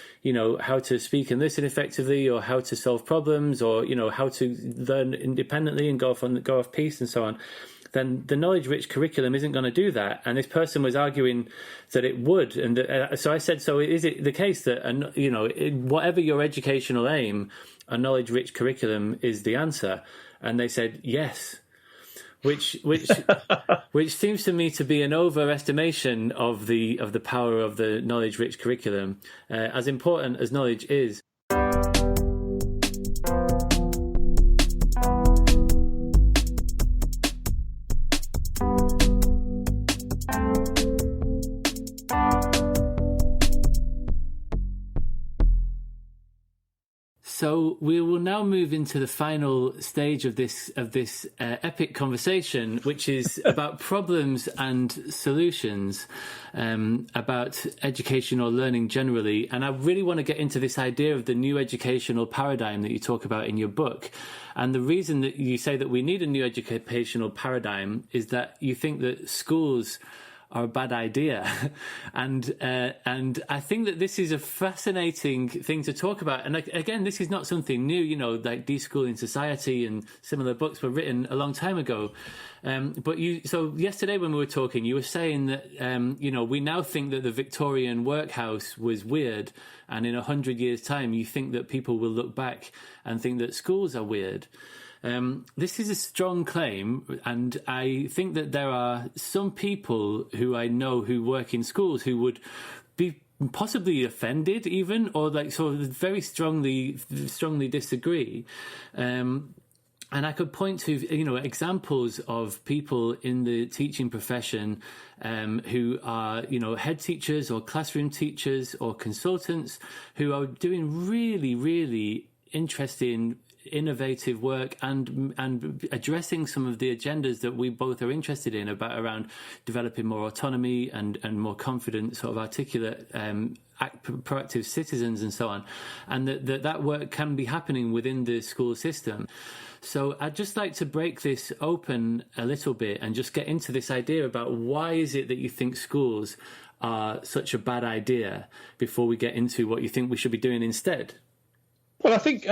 how to speak and listen effectively, or how to solve problems, or, how to learn independently and go off piece and so on, then the knowledge-rich curriculum isn't going to do that. And this person was arguing that it would. And so I said, so is it the case that, whatever your educational aim, a knowledge-rich curriculum is the answer? And they said yes, which seems to me to be an overestimation of the power of the knowledge-rich curriculum, as important as knowledge is. So we will now move into the final stage of this epic conversation, which is about problems and solutions, about education or learning generally. And I really want to get into this idea of the new educational paradigm that you talk about in your book. And the reason that you say that we need a new educational paradigm is that you think that schools are a bad idea. And I think that this is a fascinating thing to talk about. And again, this is not something new, like Deschooling Society and similar books were written a long time ago. So yesterday when we were talking, you were saying that, we now think that the Victorian workhouse was weird. And in 100 years' time, you think that people will look back and think that schools are weird. This is a strong claim, and I think that there are some people who I know who work in schools who would be possibly offended even, or like sort of very strongly disagree. And I could point to, examples of people in the teaching profession who are, head teachers or classroom teachers or consultants who are doing really, really interesting, innovative work and addressing some of the agendas that we both are interested in around developing more autonomy and more confident, sort of articulate, proactive citizens and so on, and that work can be happening within the school system. So I'd just like to break this open a little bit and just get into this idea about why is it that you think schools are such a bad idea before we get into what you think we should be doing instead. Well, I think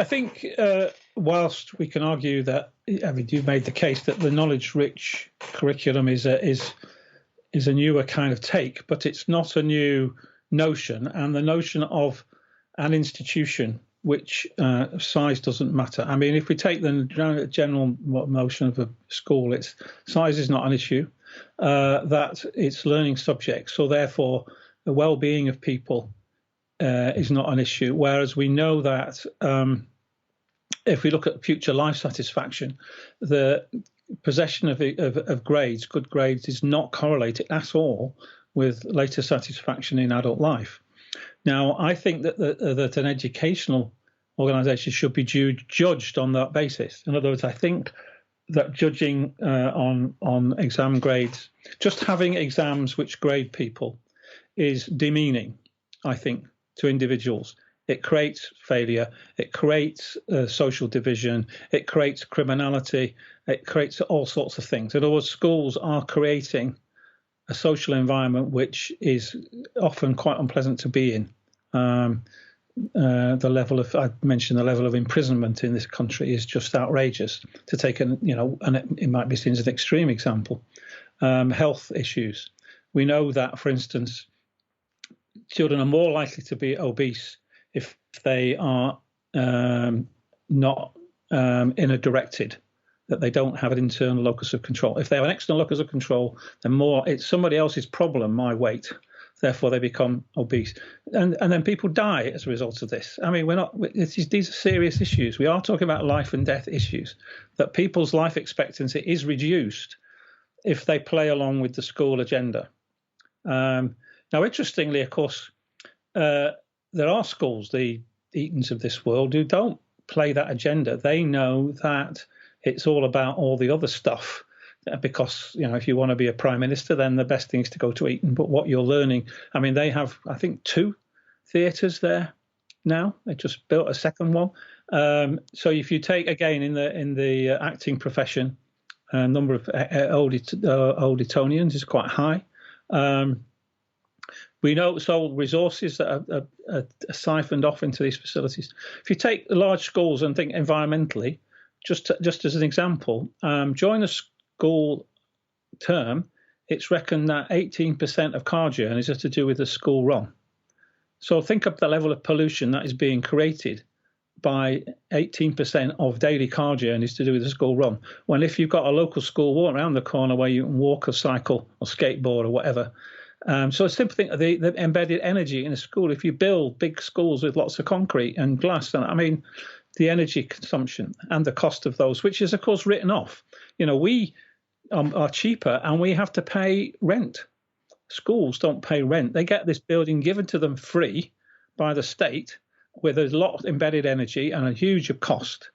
whilst we can argue that, you've made the case that the knowledge-rich curriculum is a newer kind of take, but it's not a new notion. And the notion of an institution which size doesn't matter. I mean, if we take the general notion of a school, it's size is not an issue, that it's learning subjects, so therefore the well-being of people is not an issue. Whereas we know that if we look at future life satisfaction, the possession of grades, good grades, is not correlated at all with later satisfaction in adult life. Now, I think that an educational organisation should be judged on that basis. In other words, I think that judging on exam grades, just having exams which grade people, is demeaning, I think, to individuals. It creates failure, it creates social division, it creates criminality, it creates all sorts of things. In other words, schools are creating a social environment which is often quite unpleasant to be in. The level of, I mentioned, the level of imprisonment in this country is just outrageous. To take and it might be seen as an extreme example. Health issues. We know that, for instance, children are more likely to be obese if they are not inner directed, that they don't have an internal locus of control. If they have an external locus of control, then it's somebody else's problem, my weight. Therefore, they become obese. And then people die as a result of this. I mean, these are serious issues. We are talking about life and death issues, that people's life expectancy is reduced if they play along with the school agenda. Now, interestingly, of course, there are schools, the Etons of this world, who don't play that agenda. They know that it's all about all the other stuff, because, if you want to be a prime minister, then the best thing is to go to Eton. But what you're learning, I mean, they have, I think, 2 theatres there now. They just built a second one. So if you take, again, in the acting profession, a number of old Etonians is quite high. We know so resources that are siphoned off into these facilities. If you take the large schools and think environmentally, just as an example, during a school term, it's reckoned that 18% of car journeys are to do with the school run. So think of the level of pollution that is being created by 18% of daily car journeys to do with the school run. When if you've got a local school walk around the corner where you can walk or cycle or skateboard or whatever. So simply think of the embedded energy in a school. If you build big schools with lots of concrete and glass, and I mean, the energy consumption and the cost of those, which is, of course, written off. We are cheaper and we have to pay rent. Schools don't pay rent. They get this building given to them free by the state with a lot of embedded energy and a huge cost,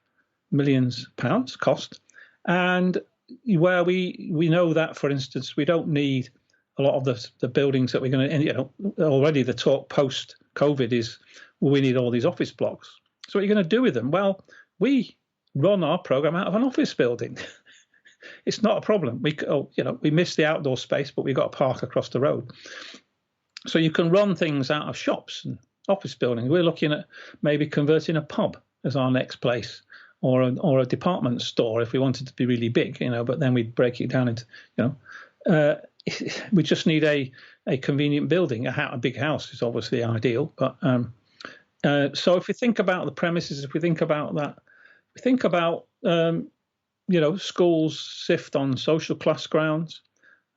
millions of pounds cost. And where we know that, for instance, we don't need a lot of the buildings that we're going to, already the talk post-COVID is, well, we need all these office blocks. So what are you going to do with them? Well, we run our program out of an office building. It's not a problem. We miss the outdoor space, but we've got a park across the road. So you can run things out of shops and office buildings. We're looking at maybe converting a pub as our next place, or a department store if we wanted to be really big, but then we'd break it down into, we just need a convenient building. A big house is obviously ideal, but so if we think about the premises, if we think about that, we think about schools sift on social class grounds.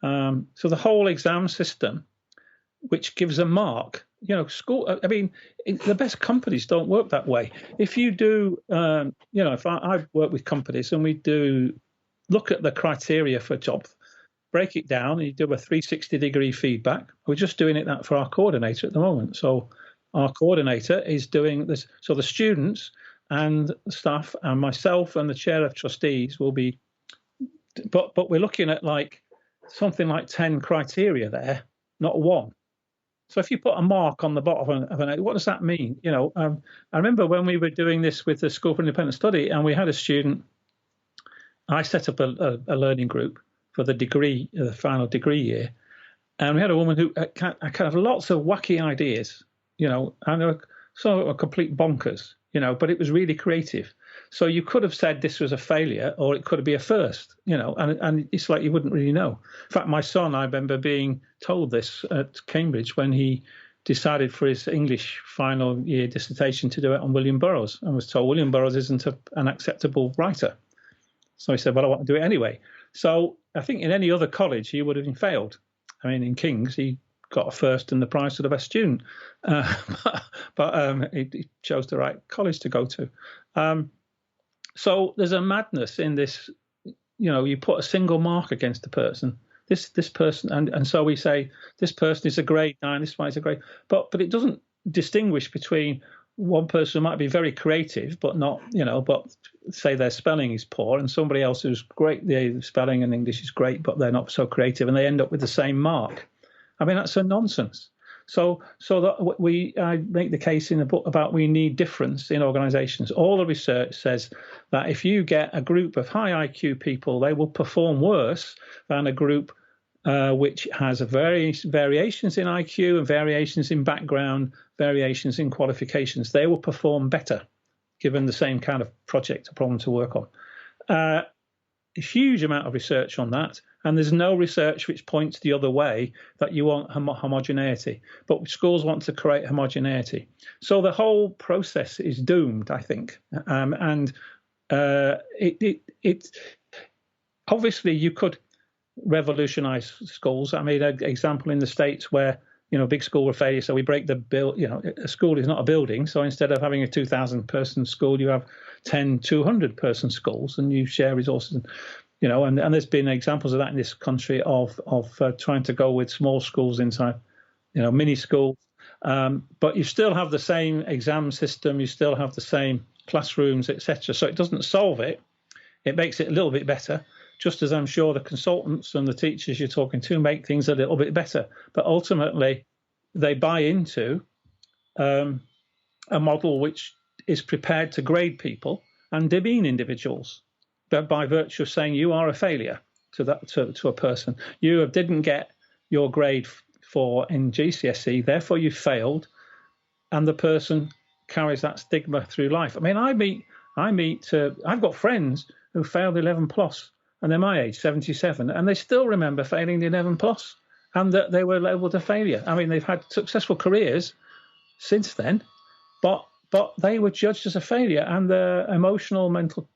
So the whole exam system, which gives a mark, school. I mean, the best companies don't work that way. If you do, if I work with companies and we do look at the criteria for jobs, break it down, and you do a 360-degree feedback. We're just doing that for our coordinator at the moment. So our coordinator is doing this. So the students and the staff and myself and the chair of trustees will be, but we're looking at something like 10 criteria there, not one. So if you put a mark on the bottom of an, what does that mean? I remember when we were doing this with the School for Independent Study, and we had a student. I set up a learning group for the final degree year, and we had a woman who had kind of lots of wacky ideas, and they were sort of complete bonkers, but it was really creative. So you could have said this was a failure, or it could be a first, and it's like you wouldn't really know. In fact, my son, I remember being told this at Cambridge when he decided for his English final year dissertation to do it on William Burroughs, and was told William Burroughs isn't an acceptable writer. So he said, well, I want to do it anyway. So I think in any other college, he would have been failed. I mean, in King's, he got a first and the prize for the best student. But he chose the right college to go to. So there's a madness in this, you put a single mark against the person. This person, and so we say this person is a grade 9, this one is a grade, but it doesn't distinguish between one person who might be very creative, but not, but say their spelling is poor, and somebody else who's great, the spelling and English is great, but they're not so creative, and they end up with the same mark. I mean, that's a nonsense. So that I make the case in the book about we need difference in organisations. All the research says that if you get a group of high IQ people, they will perform worse than a group which has variations in IQ and variations in background, variations in qualifications. They will perform better given the same kind of project or problem to work on. A huge amount of research on that. And there's no research which points the other way that you want homogeneity. But schools want to create homogeneity. So the whole process is doomed, I think. It obviously you could revolutionize schools. I made an example in the States where, a big school were failure. So we break the bill. A school is not a building. So instead of having a 2,000 person school, you have 10, 200 person schools and you share resources. And there's been examples of that in this country of trying to go with small schools inside, mini schools. But you still have the same exam system. You still have the same classrooms, etc. So it doesn't solve it. It makes it a little bit better, just as I'm sure the consultants and the teachers you're talking to make things a little bit better. But ultimately, they buy into a model which is prepared to grade people and demean individuals. But by virtue of saying you are a failure to a person, you didn't get your grade 4 in GCSE, therefore you failed, and the person carries that stigma through life. I mean, I've got friends who failed 11 plus, and they're my age, 77, and they still remember failing the 11 plus, and that they were labelled a failure. I mean, they've had successful careers since then, but they were judged as a failure, and the emotional, mental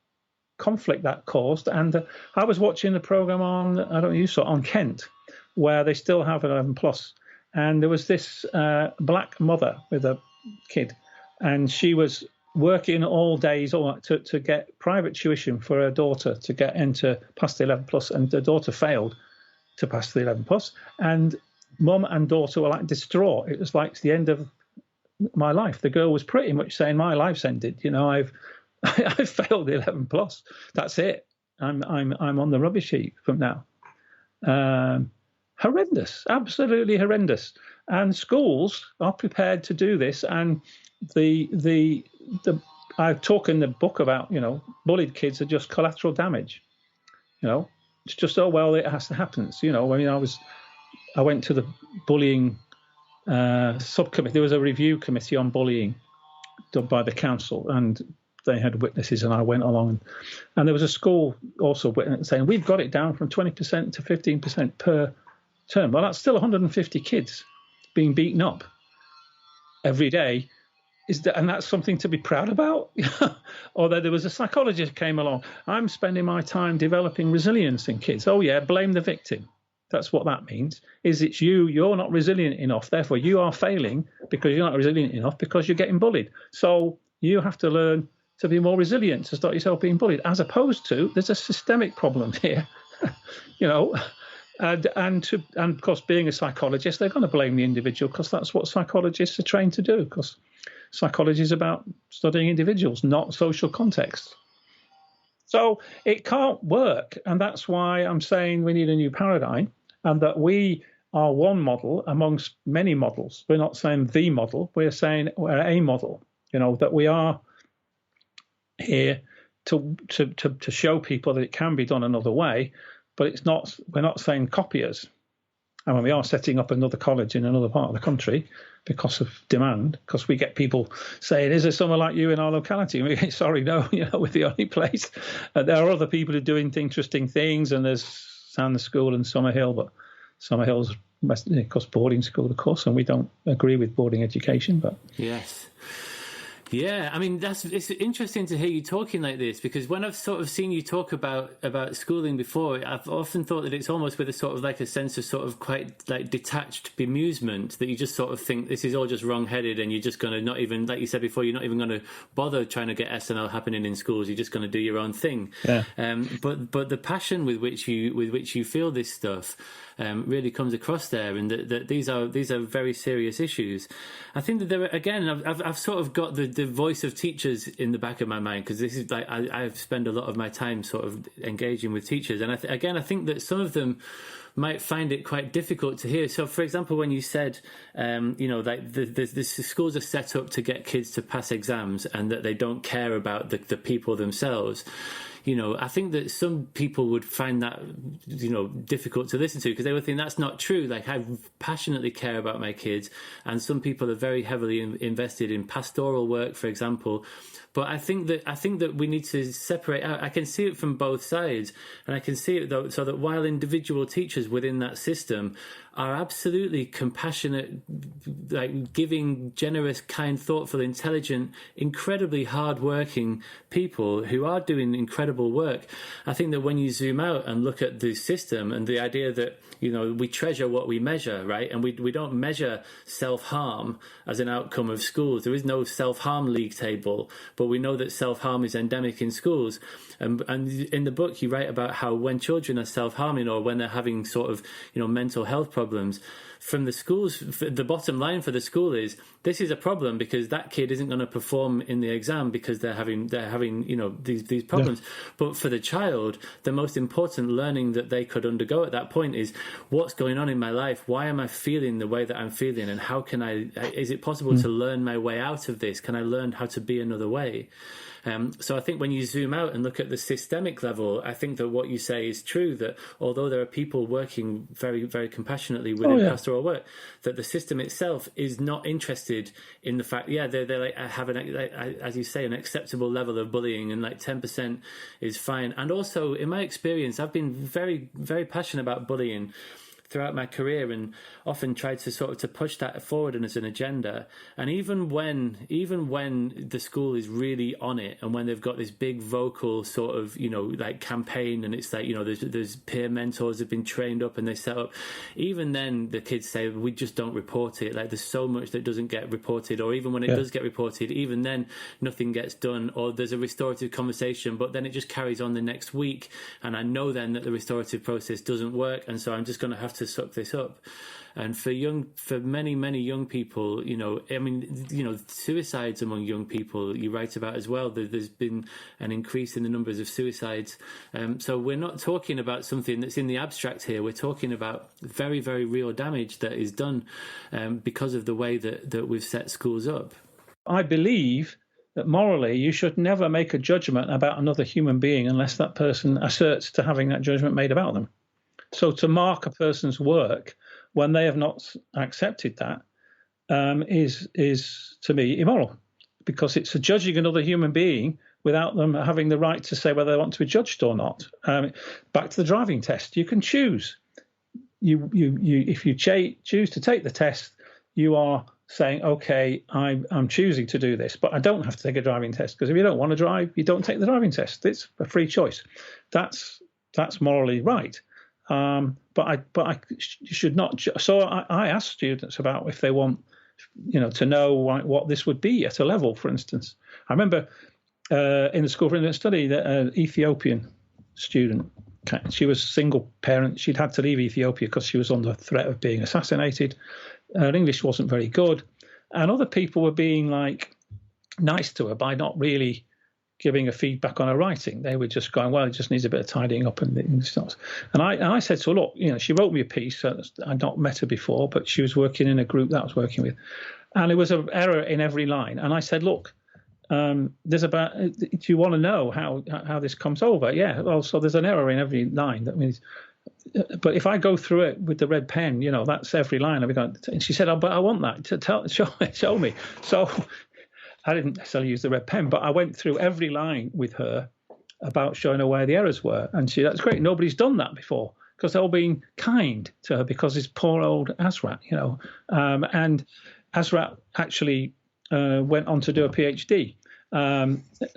conflict that caused. And I was watching the program on Kent, where they still have an 11 plus, and there was this black mother with a kid, and she was working all days to get private tuition for her daughter to get into past the 11 plus, and the daughter failed to pass the 11 plus, and mum and daughter were like distraught. It was like it's the end of my life. The girl was pretty much saying my life's ended. I've failed the 11 plus. That's it. I'm on the rubbish heap from now. Horrendous, absolutely horrendous. And schools are prepared to do this. And I talk in the book about bullied kids are just collateral damage. It's just it has to happen. I went to the bullying subcommittee. There was a review committee on bullying done by the council, and they had witnesses, and I went along, and there was a school also saying we've got it down from 20% to 15% per term. Well, that's still 150 kids being beaten up every day. And that's something to be proud about? Or that there was a psychologist came along. I'm spending my time developing resilience in kids. Oh yeah, blame the victim. That's what that means. It's you're not resilient enough. Therefore, you are failing because you're not resilient enough because you're getting bullied. So you have to learn to be more resilient, to stop yourself being bullied, as opposed to there's a systemic problem here, and of course, being a psychologist, they're going to blame the individual because that's what psychologists are trained to do, because psychology is about studying individuals, not social context. So it can't work, and that's why I'm saying we need a new paradigm, and that we are one model amongst many models. We're not saying the model, we're saying we're a model, that we are here to show people that it can be done another way, but we're not saying copiers. I mean, we are setting up another college in another part of the country because of demand, because we get people saying, is there someone like you in our locality? And we go, sorry, no, we're the only place. There are other people who are doing interesting things, and there's Sanders School and Summerhill, but Summerhill's boarding school, of course, and we don't agree with boarding education. But yes. Yeah, I mean, it's interesting to hear you talking like this, because when I've sort of seen you talk about schooling before, I've often thought that it's almost with a sort of like a sense of sort of quite like detached bemusement, that you just sort of think this is all just wrong-headed, and you're just going to not even, like you said before, you're not even going to bother trying to get SNL happening in schools. You're just going to do your own thing. Yeah. But the passion with which you feel this stuff really comes across there, and that these are very serious issues. I think that there are, again, I've sort of got the voice of teachers in the back of my mind, because this is like I've spent a lot of my time sort of engaging with teachers, and I think that some of them might find it quite difficult to hear. So, for example, when you said, like the schools are set up to get kids to pass exams, and that they don't care about the people themselves. I think that some people would find that, difficult to listen to, because they would think that's not true. Like, I passionately care about my kids, and some people are very heavily invested in pastoral work, for example. But I think that we need to separate out. I can see it from both sides, and I can see it though, so that while individual teachers within that system are absolutely compassionate, like giving, generous, kind, thoughtful, intelligent, incredibly hard-working people who are doing incredible work, I think that when you zoom out and look at the system and the idea that, we treasure what we measure, right? And we don't measure self-harm as an outcome of schools. There is no self-harm league table, but we know that self-harm is endemic in schools. And in the book, you write about how when children are self-harming, or when they're having sort of, mental health problems, from the schools, the bottom line for the school is, this is a problem because that kid isn't going to perform in the exam because they're having these problems. Yeah. But for the child, the most important learning that they could undergo at that point is, what's going on in my life? Why am I feeling the way that I'm feeling? And how can is it possible to learn my way out of this? Can I learn how to be another way? So I think when you zoom out and look at the systemic level, I think that what you say is true, that although there are people working very, very compassionately within pastoral work, that the system itself is not interested in the fact, they're like, have as you say, an acceptable level of bullying, and like 10% is fine. And also, in my experience, I've been very, very passionate about bullying throughout my career, and often tried to sort of to push that forward and as an agenda. And even when the school is really on it, and when they've got this big vocal sort of like campaign, and it's like there's peer mentors have been trained up and they set up, even then the kids say, we just don't report it. Like, there's so much that doesn't get reported, or even when it does get reported, even then nothing gets done, or there's a restorative conversation, but then it just carries on the next week, and I know then that the restorative process doesn't work, and so I'm just going to have to suck this up. And for many young people, suicides among young people, you write about as well. There's been an increase in the numbers of suicides. So we're not talking about something that's in the abstract here. We're talking about very, very real damage that is done because of the way that we've set schools up. I believe that morally you should never make a judgment about another human being unless that person asserts to having that judgment made about them. So to mark a person's work when they have not accepted that is to me immoral, because it's judging another human being without them having the right to say whether they want to be judged or not. Back to the driving test, you can choose. If you choose to take the test, you are saying, okay, I'm choosing to do this, but I don't have to take a driving test, because if you don't want to drive, you don't take the driving test. It's a free choice. That's morally right. But I should not. So I ask students about if they want, to know what this would be at a level. For instance, I remember in the School for Independent Study, an Ethiopian student. She was a single parent. She'd had to leave Ethiopia because she was under threat of being assassinated. Her English wasn't very good, and other people were being like nice to her by not really giving a feedback on her writing. They were just going, well, it just needs a bit of tidying up and stuff. And I said to her, look, she wrote me a piece. I'd not met her before, but she was working in a group that I was working with, and there was an error in every line. And I said, look, do you want to know how this comes over? Yeah. Well, so there's an error in every line. That means, but if I go through it with the red pen, that's every line. And she said, oh, but I want that to show me. So I didn't necessarily use the red pen, but I went through every line with her about showing her where the errors were. And that's great. Nobody's done that before, because they're all being kind to her, because it's poor old Azrat, And Azrat actually went on to do a PhD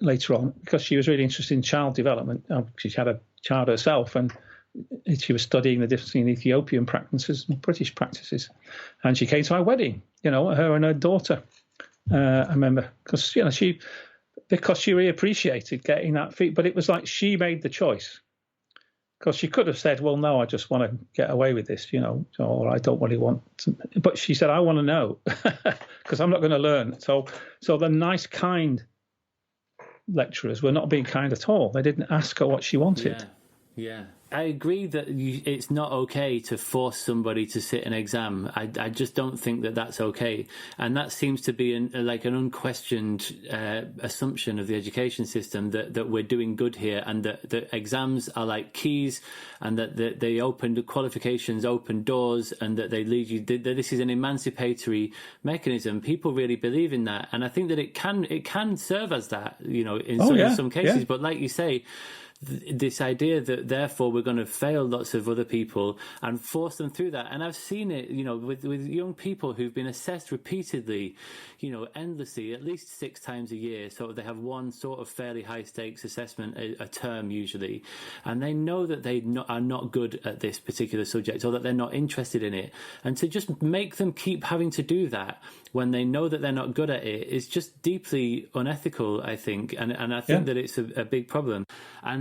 later on because she was really interested in child development. She had a child herself, and she was studying the difference in Ethiopian practices and British practices. And she came to our wedding, her and her daughter. I remember because she really appreciated getting that feat, but it was like she made the choice. Because she could have said, well, no, I just want to get away with this, or I don't really want to. But she said, I want to know because I'm not going to learn. So the nice, kind lecturers were not being kind at all. They didn't ask her what she wanted. Yeah. I agree that it's not okay to force somebody to sit an exam. I just don't think that that's okay. And that seems to be an unquestioned assumption of the education system that we're doing good here, and that exams are like keys, and that they the qualifications open doors, and that they lead you. That this is an emancipatory mechanism. People really believe in that, and I think that it can serve as that, in some cases. Yeah. But like you say, this idea that therefore we're going to fail lots of other people and force them through that. And I've seen it, with young people who've been assessed repeatedly, endlessly, at least 6 times a year. So they have one sort of fairly high stakes assessment a term usually. And they know that they are not good at this particular subject, or that they're not interested in it. And to just make them keep having to do that when they know that they're not good at it is just deeply unethical, I think. And I think that it's a big problem.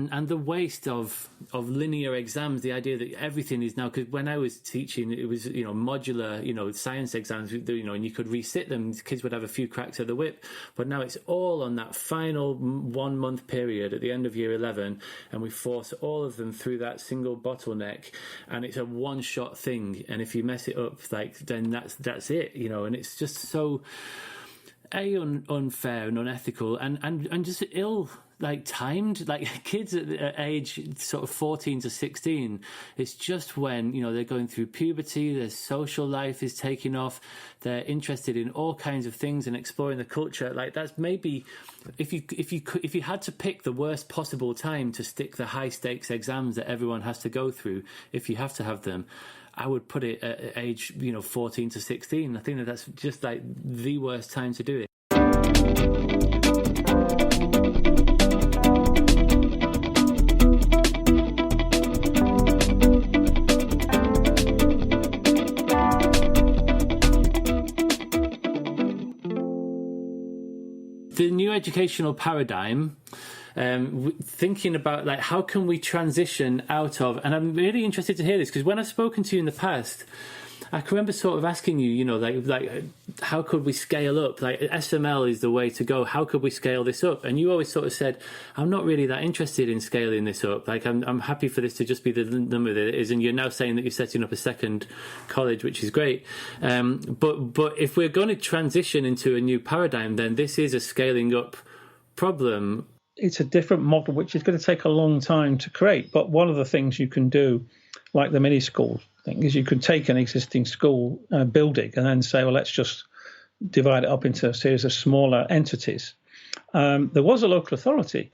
And the waste of linear exams, the idea that everything is now, because when I was teaching, it was, modular, science exams, and you could resit them. Kids would have a few cracks of the whip. But now it's all on that final 1 month period at the end of year 11. And we force all of them through that single bottleneck. And it's a one-shot thing. And if you mess it up, then that's it, and it's just so unfair and unethical and just ill timed. Kids at age sort of 14 to 16, it's just when they're going through puberty, their social life is taking off, they're interested in all kinds of things and exploring the culture. That's maybe if you had to pick the worst possible time to stick the high stakes exams that everyone has to go through, if you have to have them, I would put it at age 14 to 16. I think that's just the worst time to do it. The new educational paradigm, thinking about how can we transition out of, and I'm really interested to hear this because when I've spoken to you in the past, I can remember sort of asking you, how could we scale up? SML is the way to go. How could we scale this up? And you always sort of said, I'm not really that interested in scaling this up. I'm happy for this to just be the number that it is. And you're now saying that you're setting up a second college, which is great. But if we're going to transition into a new paradigm, then this is a scaling up problem. It's a different model, which is going to take a long time to create. But one of the things you can do, like the mini school thing, is you could take an existing school building and then say, well, let's just divide it up into a series of smaller entities. There was a local authority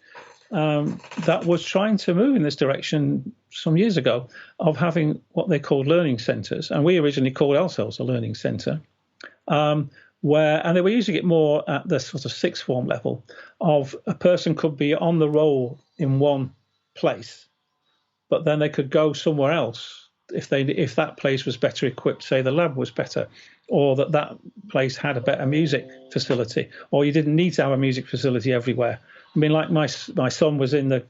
that was trying to move in this direction some years ago of having what they called learning centres. And we originally called ourselves a learning centre. And they were using it more at the sort of sixth form level of a person could be on the roll in one place, but then they could go somewhere else if that place was better equipped, say the lab was better, or that place had a better music facility, or you didn't need to have a music facility everywhere. I mean, like my son was in the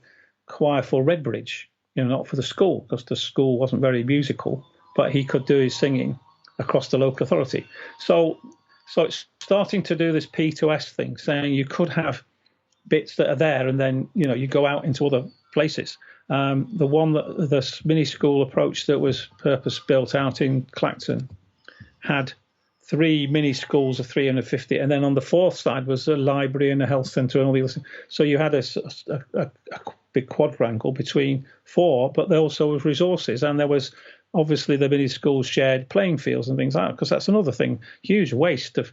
choir for Redbridge, not for the school, because the school wasn't very musical, but he could do his singing across the local authority. So it's starting to do this P2S thing, saying you could have bits that are there and then, you go out into other places. The one that the mini school approach that was purpose built out in Clacton had 3 mini schools of 350, and then on the fourth side was a library and a health centre and all the other things. So you had a big quadrangle between 4, but there also was resources, and there was obviously the mini schools shared playing fields and things like that, because that's another thing, huge waste of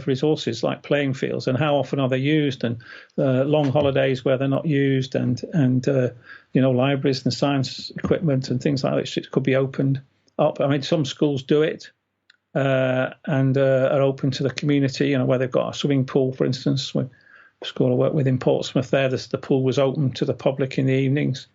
resources like playing fields, and how often are they used, and long holidays where they're not used, and libraries and science equipment and things like that. It could be opened up. I mean, some schools do it, and are open to the community, where they've got a swimming pool, for instance. When the school I work with in Portsmouth there, the pool was open to the public in the evenings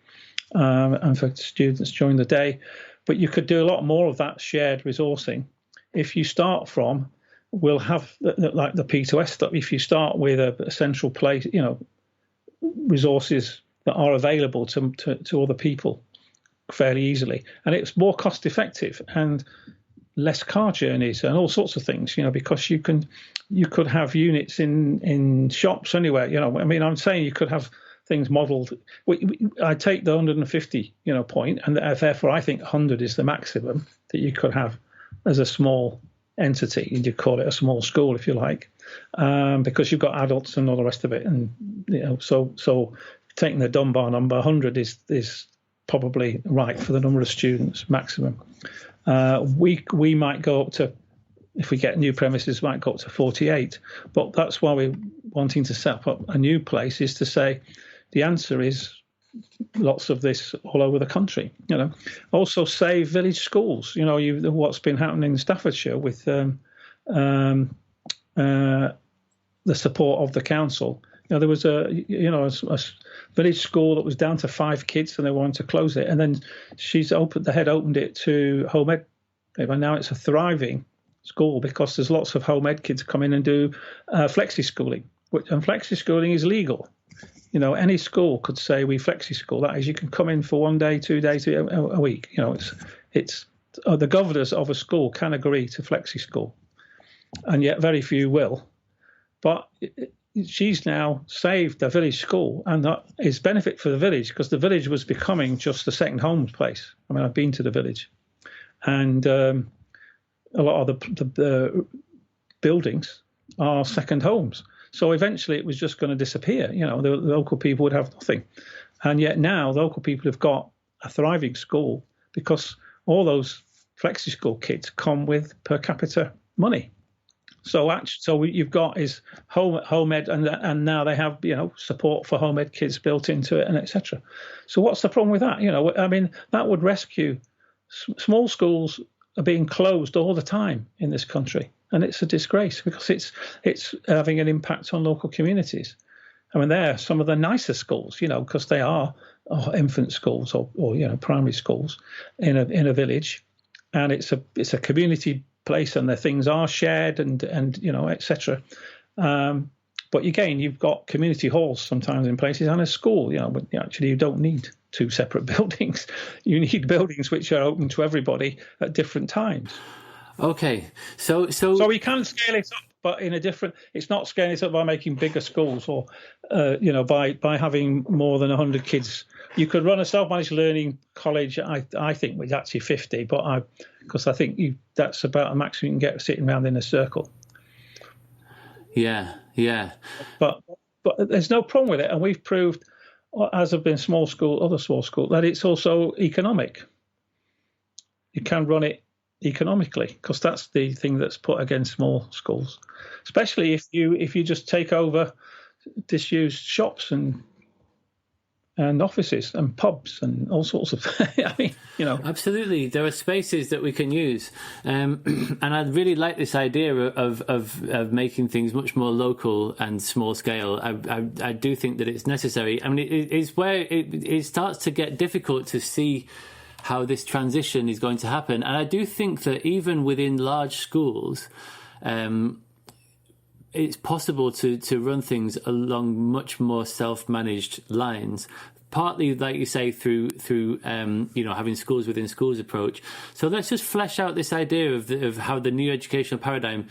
and for students during the day. But you could do a lot more of that shared resourcing. If you start from, we'll have like the P2S stuff. If you start with a central place, resources that are available to other people fairly easily, and it's more cost effective and less car journeys and all sorts of things, because you could have units in shops anywhere. I'm saying you could have things modelled. I take the 150 point, and therefore I think 100 is the maximum that you could have as a small entity. You call it a small school if you like, because you've got adults and all the rest of it, and so taking the Dunbar number, 100 is probably right for the number of students maximum. We might go up to, if we get new premises, might go up to 48. But that's why we're wanting to set up a new place, is to say the answer is lots of this all over the country. Also save village schools. What's been happening in Staffordshire with the support of the council. There was a village school that was down to 5 kids, and they wanted to close it. And then the head opened it to home ed, and now it's a thriving school because there's lots of home ed kids come in and do flexi schooling, and flexi schooling is legal. Any school could say we flexi school. That is, you can come in for 1 day, 2 days a week. It's the governors of a school can agree to flexi school, and yet very few will. But she's now saved the village school, and that is benefit for the village, because the village was becoming just a second home place. I've been to the village, and a lot of the buildings are second homes. So eventually it was just going to disappear. The local people would have nothing. And yet now the local people have got a thriving school because all those flexi school kids come with per capita money. So what you've got is home ed, and now they have support for home ed kids built into it, and etc. So what's the problem with that? That would rescue. Small schools are being closed all the time in this country, and it's a disgrace because it's having an impact on local communities. They're some of the nicer schools, because they are infant schools or primary schools in a village, and it's a community place, and the things are shared and etc. But again, you've got community halls sometimes in places and a school, but actually you don't need 2 separate buildings. You need buildings which are open to everybody at different times. Okay, so we can scale it up, but in a different. It's not scaling it up by making bigger schools or by having more than 100 kids. You could run a self-managed learning college. I think with actually 50, but because I think that's about a maximum you can get sitting around in a circle. Yeah. But there's no problem with it, and we've proved, as have been other small schools, that it's also economic. You can run it economically, because that's the thing that's put against small schools, especially if you just take over disused shops and offices and pubs and all sorts of Absolutely, there are spaces that we can use, and I really like this idea of making things much more local and small scale. I do think that it's necessary. It is where it starts to get difficult to see how this transition is going to happen, and I do think that even within large schools, it's possible to run things along much more self-managed lines. Partly, like you say, through having schools within schools approach. So let's just flesh out this idea of how the new educational paradigm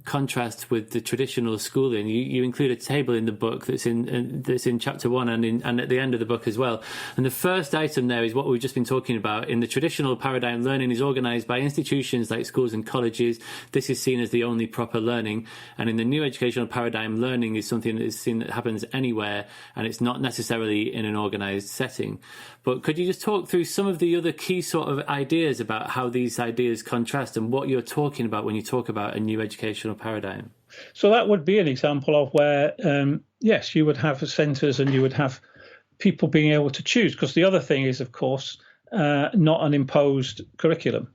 contrasts with the traditional schooling. You include a table in the book that's in chapter 1 and at the end of the book as well. And the first item there is what we've just been talking about. In the traditional paradigm, learning is organised by institutions like schools and colleges. This is seen as the only proper learning. And in the new educational paradigm, learning is something that is seen that happens anywhere, and it's not necessarily in an organised setting. But could you just talk through some of the other key sort of ideas about how these ideas contrast and what you're talking about when you talk about a new educational paradigm? So that would be an example of where, yes, you would have centres and you would have people being able to choose. Because the other thing is, of course, not an imposed curriculum.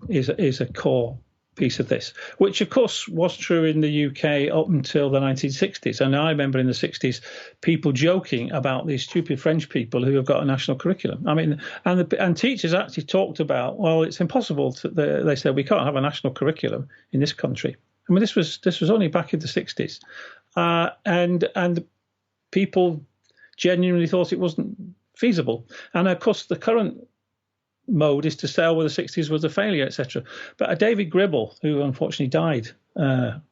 is a core piece of this, which of course was true in the UK up until the 1960s. And I remember in the 60s people joking about these stupid French people who have got a national curriculum. I mean, and teachers actually talked about, well, it's impossible they said we can't have a national curriculum in this country. I mean, this was only back in the 60s, and people genuinely thought it wasn't feasible. And of course the current mode is to say, well, the 60s was a failure, etc. But David Gribble, who unfortunately died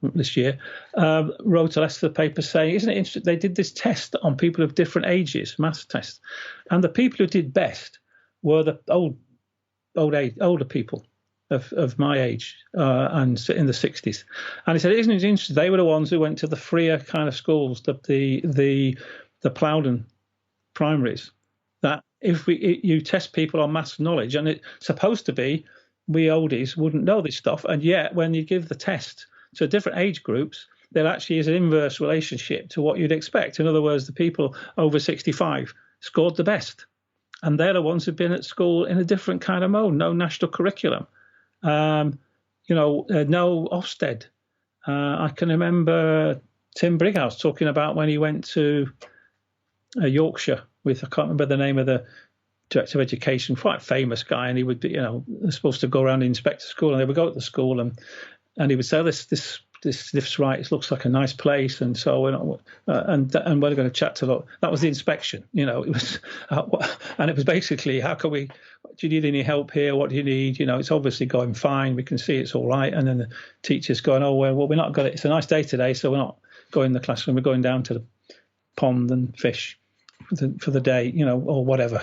this year, wrote a letter to the paper saying, isn't it interesting, they did this test on people of different ages, maths test, and the people who did best were the older people of my age and in the 60s. And he said, isn't it interesting, they were the ones who went to the freer kind of schools, the Plowden primaries, that if you test people on maths knowledge, and it's supposed to be we oldies wouldn't know this stuff, and yet when you give the test to different age groups, there actually is an inverse relationship to what you'd expect. In other words, the people over 65 scored the best, and they're the ones who've been at school in a different kind of mode, no national curriculum, no Ofsted. I can remember Tim Brighouse talking about when he went to Yorkshire with, I can't remember the name of the director of education, quite famous guy, and he would be, supposed to go around and inspect the school, and they would go to the school, and he would say, this right, it looks like a nice place, and so and we're going to chat to that was the inspection, it was, and it was basically, do you need any help here? What do you need? It's obviously going fine. We can see it's all right. And then the teacher's going, oh well, we're not going. It's a nice day today, so we're not going in the classroom. We're going down to the pond and fish for the day, or whatever,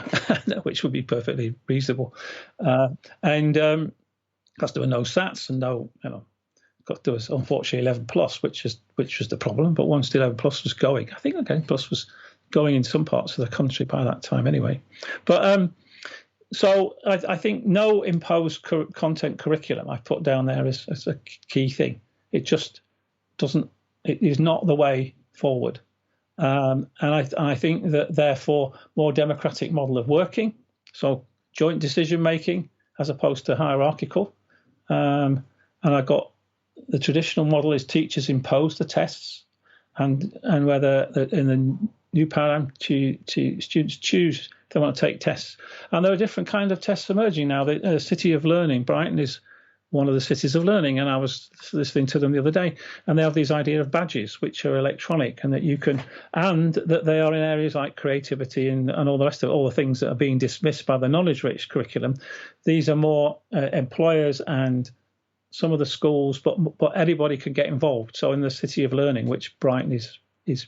which would be perfectly reasonable. Because there were no SATs and no, there was unfortunately 11 plus, which was the problem. But once the 11 plus was going, I think 11 plus was going in some parts of the country by that time anyway. But so I think no imposed content curriculum I put down there as a key thing. It just doesn't. It is not the way forward. And I think that therefore more democratic model of working, so joint decision making as opposed to hierarchical. And I got the traditional model is teachers impose the tests, and whether in the new paradigm students choose if they want to take tests. And there are different kinds of tests emerging now. The City of Learning, Brighton is one of the cities of learning, and I was listening to them the other day, and they have these idea of badges which are electronic, and that you can, and that they are in areas like creativity and all the rest of all the things that are being dismissed by the knowledge-rich curriculum. These are more employers and some of the schools, but anybody can get involved. So in the City of Learning, which Brighton is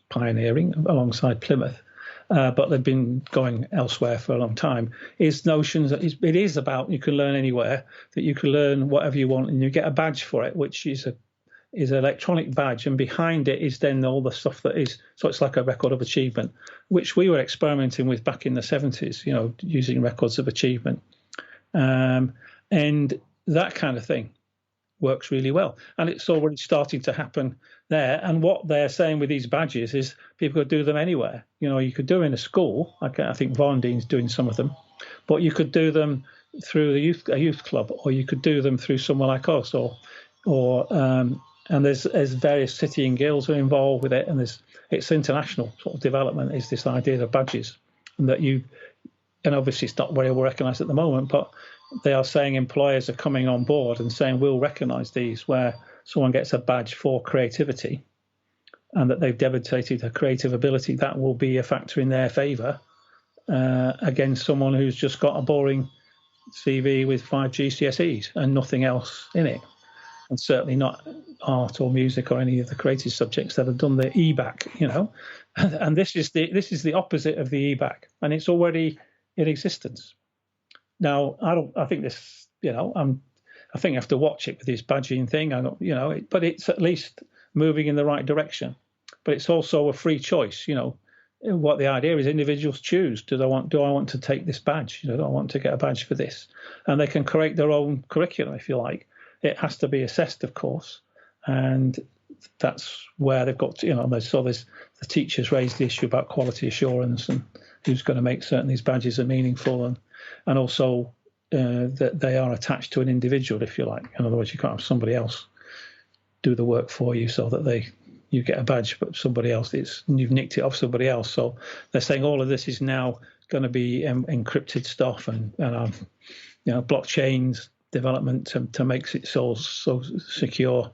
pioneering alongside Plymouth, but they've been going elsewhere for a long time, is notions that it is about you can learn anywhere, that you can learn whatever you want, and you get a badge for it, which is an electronic badge, and behind it is then all the stuff that is, so it's like a record of achievement, which we were experimenting with back in the 70s, using records of achievement. And that kind of thing works really well. And it's already starting to happen there. And what they're saying with these badges is people could do them anywhere. You could do them in a school. I think Varndene's doing some of them, but you could do them through a youth club, or you could do them through someone like us, and there's various city and guilds who are involved with it. And it's international sort of development is this idea of badges, and that and obviously it's not very well recognised at the moment, but they are saying employers are coming on board and saying we'll recognise these, where someone gets a badge for creativity and that they've demonstrated a creative ability, that will be a factor in their favour against someone who's just got a boring CV with 5 GCSEs and nothing else in it, and certainly not art or music or any of the creative subjects that have done the EBAC, And this is the opposite of the EBAC, and it's already in existence. Now, I think this, I think I have to watch it with this badging thing. But it's at least moving in the right direction. But it's also a free choice. What the idea is, individuals choose. Do I want to take this badge? Do I want to get a badge for this? And they can create their own curriculum, if you like. It has to be assessed, of course, and that's where they've got to. The teachers raised the issue about quality assurance and who's going to make certain these badges are meaningful, and also that they are attached to an individual, if you like. In other words, you can't have somebody else do the work for you so that you get a badge, but somebody else, you've nicked it off somebody else. So they're saying all of this is now going to be encrypted stuff and blockchains development to make it so secure.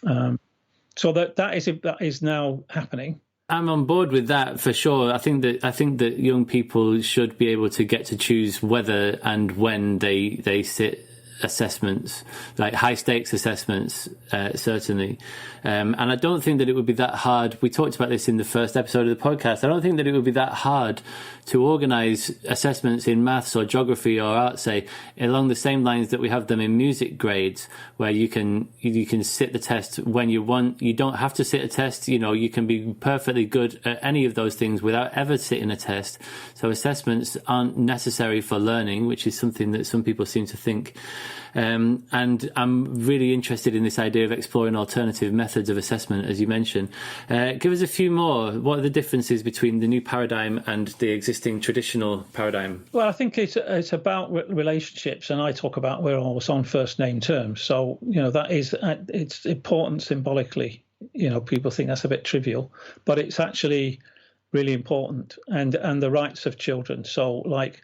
So that is now happening. I'm on board with that for sure. I think that young people should be able to get to choose whether and when they sit assessments, like high stakes assessments, certainly. And I don't think that it would be that hard. We talked about this in the first episode of the podcast. I don't think that it would be that hard to organise assessments in maths or geography or art, say, along the same lines that we have them in music grades, where you can sit the test when you want. You don't have to sit a test. You can be perfectly good at any of those things without ever sitting a test. So assessments aren't necessary for learning, which is something that some people seem to think. And I'm really interested in this idea of exploring alternative methods of assessment, as you mentioned. Give us a few more. What are the differences between the new paradigm and the existing traditional paradigm? Well, I think it's about relationships, and I talk about we're always on first name terms. So, that is, it's important symbolically. People think that's a bit trivial, but it's actually really important, and the rights of children. So, like,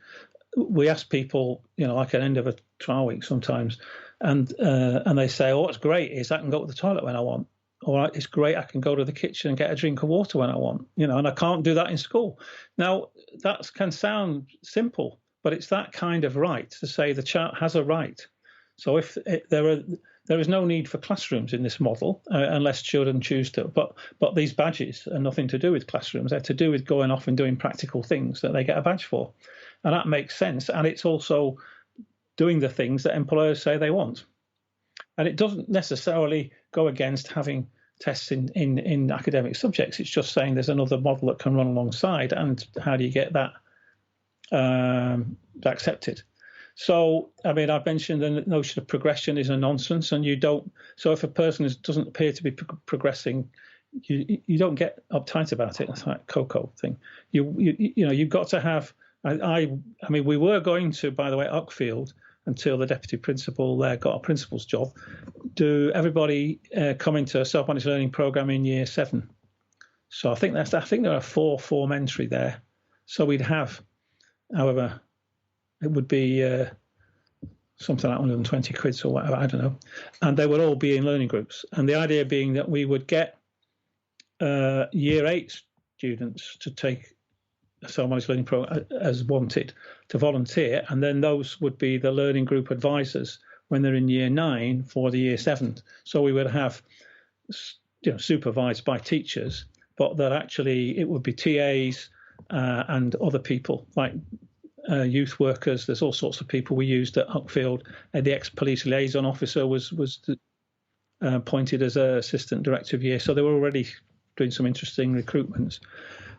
we ask people, like at the end of a trial week sometimes, and they say, "Oh, what's great is I can go to the toilet when I want," or "It's great I can go to the kitchen and get a drink of water when I want," and I can't do that in school. Now, that can sound simple, but it's that kind of right to say the child has a right. So if there is no need for classrooms in this model unless children choose to. But these badges are nothing to do with classrooms. They're to do with going off and doing practical things that they get a badge for. And that makes sense. And it's also doing the things that employers say they want. And it doesn't necessarily go against having tests in academic subjects. It's just saying there's another model that can run alongside. And how do you get that accepted? So, I mean, I've mentioned the notion of progression is a nonsense, and you don't. So if a person doesn't appear to be progressing, you don't get uptight about it. It's like Coco thing. You've got to have. I mean, we were going to, by the way, Uckfield until the deputy principal there got a principal's job. Do everybody come into a self-managed learning program in year 7? So I think there are 4 form entry there. So we'd have, however, it would be something like 120 quids or whatever, I don't know. And they would all be in learning groups. And the idea being that we would get year 8 students to take a self-managed learning program as wanted to volunteer, and then those would be the learning group advisors when they're in year 9 for the year 7. So we would have, supervised by teachers, but that actually it would be TAs and other people like youth workers. There's all sorts of people we used at Uckfield. The ex-police liaison officer was appointed as an assistant director of year, so they were already doing some interesting recruitments.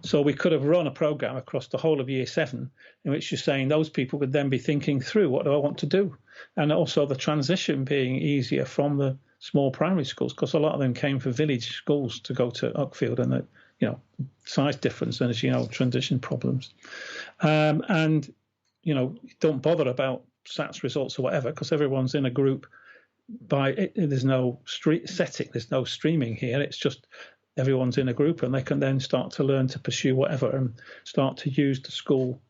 So we could have run a program across the whole of year 7 in which you're saying those people would then be thinking through, what do I want to do? And also the transition being easier from the small primary schools, because a lot of them came from village schools to go to Uckfield, and the size difference and, as you know, transition problems. And don't bother about SATs results or whatever, because everyone's in a group. There's no setting, there's no streaming here. It's just everyone's in a group, and they can then start to learn to pursue whatever and start to use the school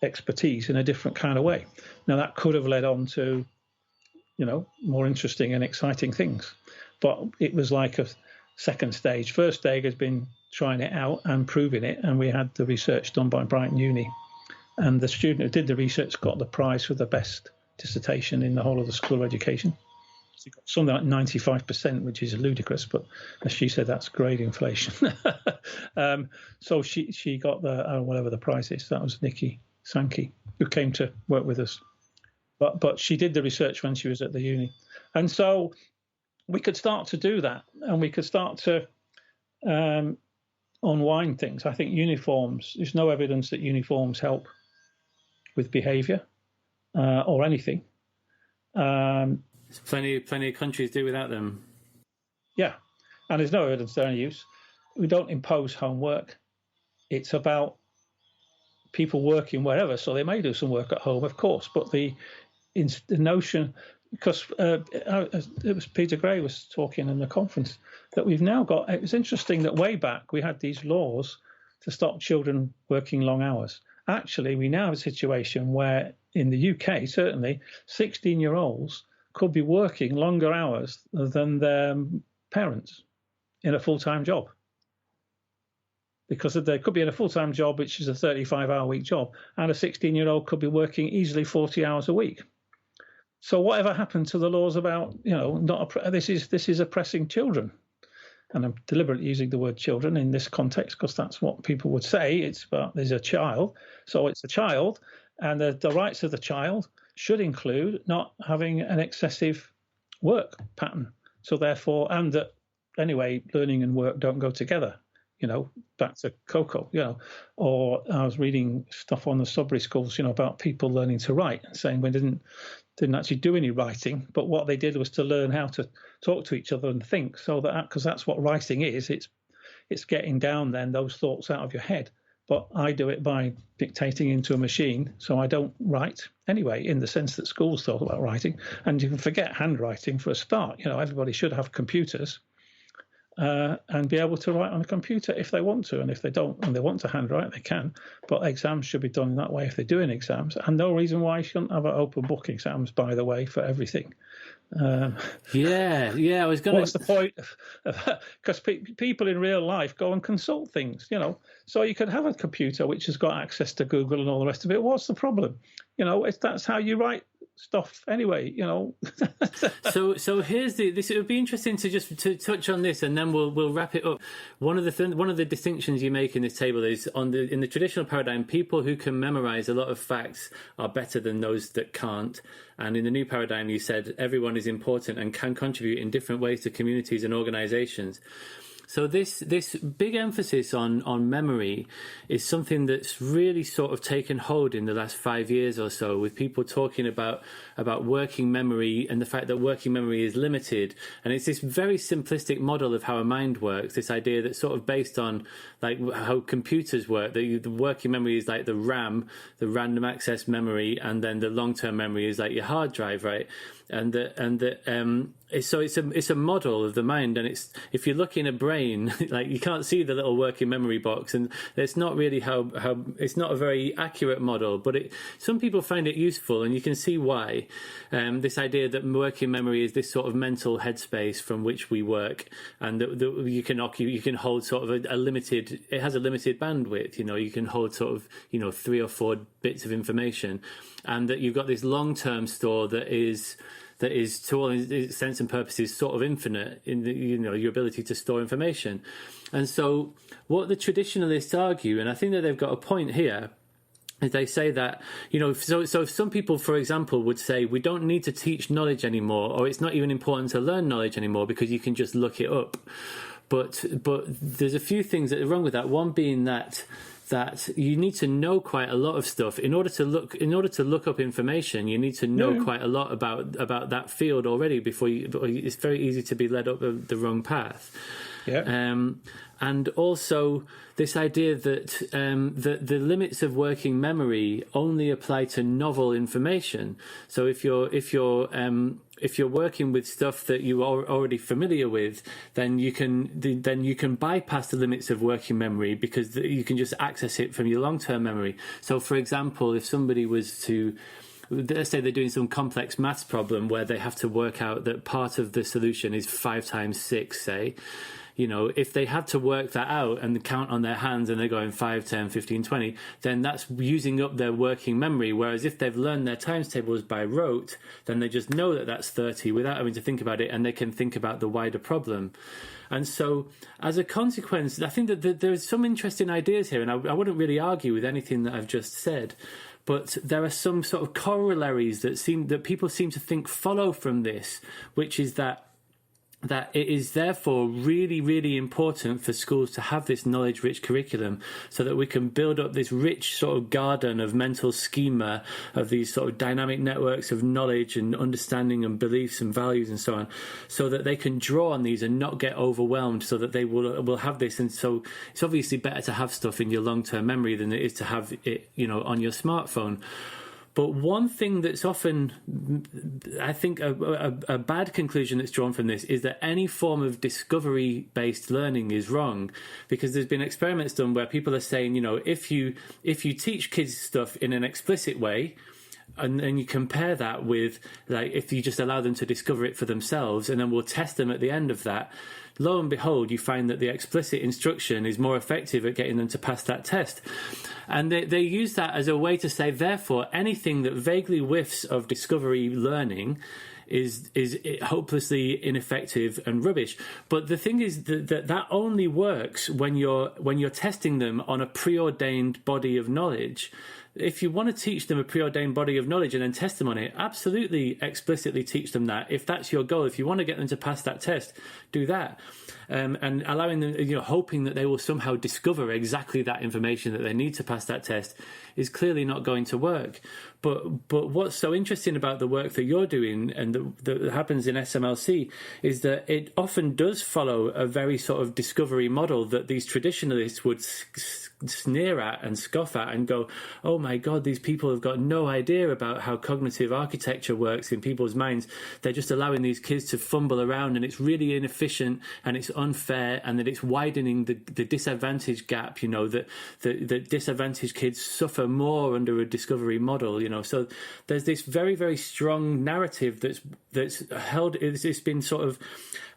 expertise in a different kind of way. Now, that could have led on to, more interesting and exciting things. But it was like a second stage. First stage has been trying it out and proving it, and we had the research done by Brighton Uni. And the student who did the research got the prize for the best dissertation in the whole of the School of Education. She got something like 95%, which is ludicrous, but as she said, that's grade inflation. So she got the whatever the prize is. That was Nikki Sankey, who came to work with us. But she did the research when she was at the uni, and so we could start to do that, and we could start to unwind things. I think uniforms. There's no evidence that uniforms help with behaviour or anything. Plenty of countries do without them. Yeah, and there's no evidence they're any use. We don't impose homework. It's about people working wherever, so they may do some work at home, of course. But the notion, because it was Peter Gray was talking in the conference, that we've now got, it was interesting that way back we had these laws to stop children working long hours. Actually, we now have a situation where in the UK, certainly, 16-year-olds could be working longer hours than their parents in a full-time job. Because they could be in a full-time job, which is a 35-hour-week job, and a 16-year-old could be working easily 40 hours a week. So whatever happened to the laws about, this is oppressing children? And I'm deliberately using the word children in this context because that's what people would say. It's about there's a child, so it's a child, and the rights of the child should include not having an excessive work pattern. So therefore, and that anyway, learning and work don't go together. Back to Coco, or I was reading stuff on the Sudbury schools, about people learning to write and saying we didn't actually do any writing, but what they did was to learn how to talk to each other and think. So that, because that's what writing is, it's getting down then those thoughts out of your head. But I do it by dictating into a machine, so I don't write anyway, in the sense that schools talk about writing, and you can forget handwriting for a start. Everybody should have computers. And be able to write on a computer if they want to, and if they don't and they want to handwrite, they can. But exams should be done in that way if they're doing exams, and no reason why you shouldn't have open book exams, by the way, for everything. I was going to... What's the point? Because people in real life go and consult things, So you could have a computer which has got access to Google and all the rest of it. What's the problem? That's how you write stuff anyway, So here's this. It would be interesting to touch on this, and then we'll wrap it up. One of the distinctions you make in this table is in the traditional paradigm, people who can memorize a lot of facts are better than those that can't. And in the new paradigm, you said everyone is important and can contribute in different ways to communities and organizations. So this big emphasis on memory is something that's really sort of taken hold in the last 5 years or so, with people talking about working memory and the fact that working memory is limited. And it's this very simplistic model of how a mind works, this idea that's sort of based on like how computers work. The working memory is like the RAM, the random access memory, and then the long-term memory is like your hard drive, right? So it's a model of the mind, and it's, if you look in a brain, like you can't see the little working memory box, and it's not really how it's not a very accurate model, but some people find it useful, and you can see why. This idea that working memory is this sort of mental headspace from which we work, and that you can hold sort of a limited. It has a limited bandwidth. You can hold sort of 3 or 4 bits of information, and that you've got this long-term store that is to all intents and purposes sort of infinite in your ability to store information. And so what the traditionalists argue, and I think that they've got a point here, is they say that, so some people, for example, would say we don't need to teach knowledge anymore, or it's not even important to learn knowledge anymore because you can just look it up. But there's a few things that are wrong with that. One being that you need to know quite a lot of stuff in order to look up information. You need to know quite a lot about that field already before it's very easy to be led up the wrong path. And also this idea that the limits of working memory only apply to novel information. So if you're working with stuff that you are already familiar with, then you can bypass the limits of working memory because you can just access it from your long-term memory. So, for example, if somebody was to, let's say they're doing some complex maths problem where they have to work out that part of the solution is 5 times 6, say, if they had to work that out and count on their hands and they're going 5, 10, 15, 20, then that's using up their working memory. Whereas if they've learned their times tables by rote, then they just know that that's 30 without having to think about it, and they can think about the wider problem. And so as a consequence, I think that there's some interesting ideas here, and I wouldn't really argue with anything that I've just said. But there are some sort of corollaries that people seem to think follow from this, which is that that it is therefore really, really important for schools to have this knowledge-rich curriculum so that we can build up this rich sort of garden of mental schema of these sort of dynamic networks of knowledge and understanding and beliefs and values and so on, so that they can draw on these and not get overwhelmed, so that they will have this. And so it's obviously better to have stuff in your long-term memory than it is to have it, on your smartphone. But one thing that's often, I think, a bad conclusion that's drawn from this is that any form of discovery-based learning is wrong, because there's been experiments done where people are saying, if you teach kids stuff in an explicit way, and then you compare that with, like, if you just allow them to discover it for themselves, and then we'll test them at the end of that, lo and behold, you find that the explicit instruction is more effective at getting them to pass that test. And they use that as a way to say, therefore, anything that vaguely whiffs of discovery learning is hopelessly ineffective and rubbish. But the thing is that only works when you're testing them on a preordained body of knowledge. If you want to teach them a preordained body of knowledge and then test them on it, absolutely explicitly teach them that. If that's your goal, if you want to get them to pass that test, do that. And allowing them, hoping that they will somehow discover exactly that information that they need to pass that test is clearly not going to work. But what's so interesting about the work that you're doing and that happens in SMLC is that it often does follow a very sort of discovery model that these traditionalists would sneer at and scoff at and go, oh my God, these people have got no idea about how cognitive architecture works in people's minds. They're just allowing these kids to fumble around, and it's really inefficient and it's unfair, and that it's widening the disadvantage gap, that the disadvantaged kids suffer more under a discovery model, So there's this very, very strong narrative that's held. It's been sort of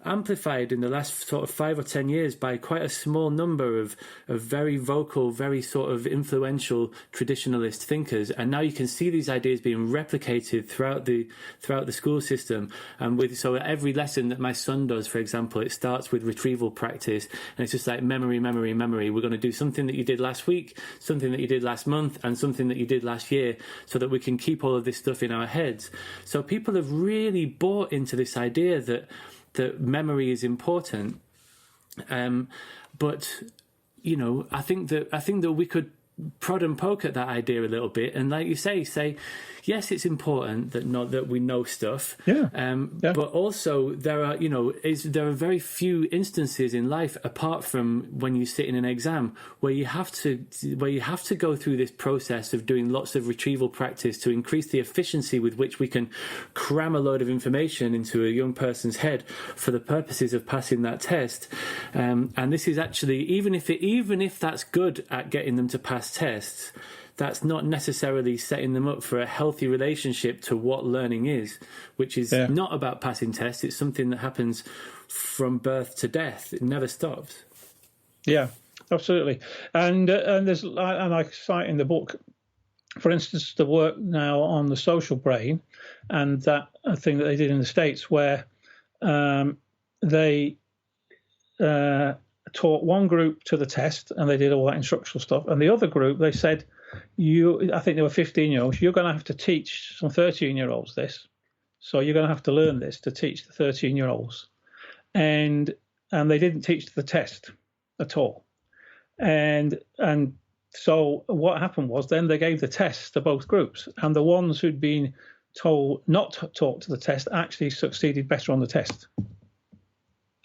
amplified in the last sort of 5 or 10 years by quite a small number of very vocal, very sort of influential traditionalist thinkers, and now you can see these ideas being replicated throughout the school system. And so every lesson that my son does, for example, it starts with retrieval practice, and it's just like memory. We're going to do something that you did last week, something that you did last month, and something that you did last year, so that we can keep all of this stuff in our heads. So people have really bought into this idea that memory is important, but I think that we could prod and poke at that idea a little bit, and like you say yes, it's important that we know stuff, but also there are very few instances in life, apart from when you sit in an exam, where you have to go through this process of doing lots of retrieval practice to increase the efficiency with which we can cram a load of information into a young person's head for the purposes of passing that test. And this is actually, even if that's good at getting them to pass tests, that's not necessarily setting them up for a healthy relationship to what learning is, which is not about passing tests. It's something that happens from birth to death. It never stops. Yeah, absolutely. And I cite in the book, for instance, the work now on the social brain, and that thing that they did in the States, where they taught one group to the test and they did all that instructional stuff, and the other group, they said, I think they were 15-year-olds, you're going to have to teach some 13-year-olds this. So you're going to have to learn this to teach the 13-year-olds. And they didn't teach the test at all. And so what happened was then they gave the test to both groups, and the ones who'd been told not to talk to the test actually succeeded better on the test.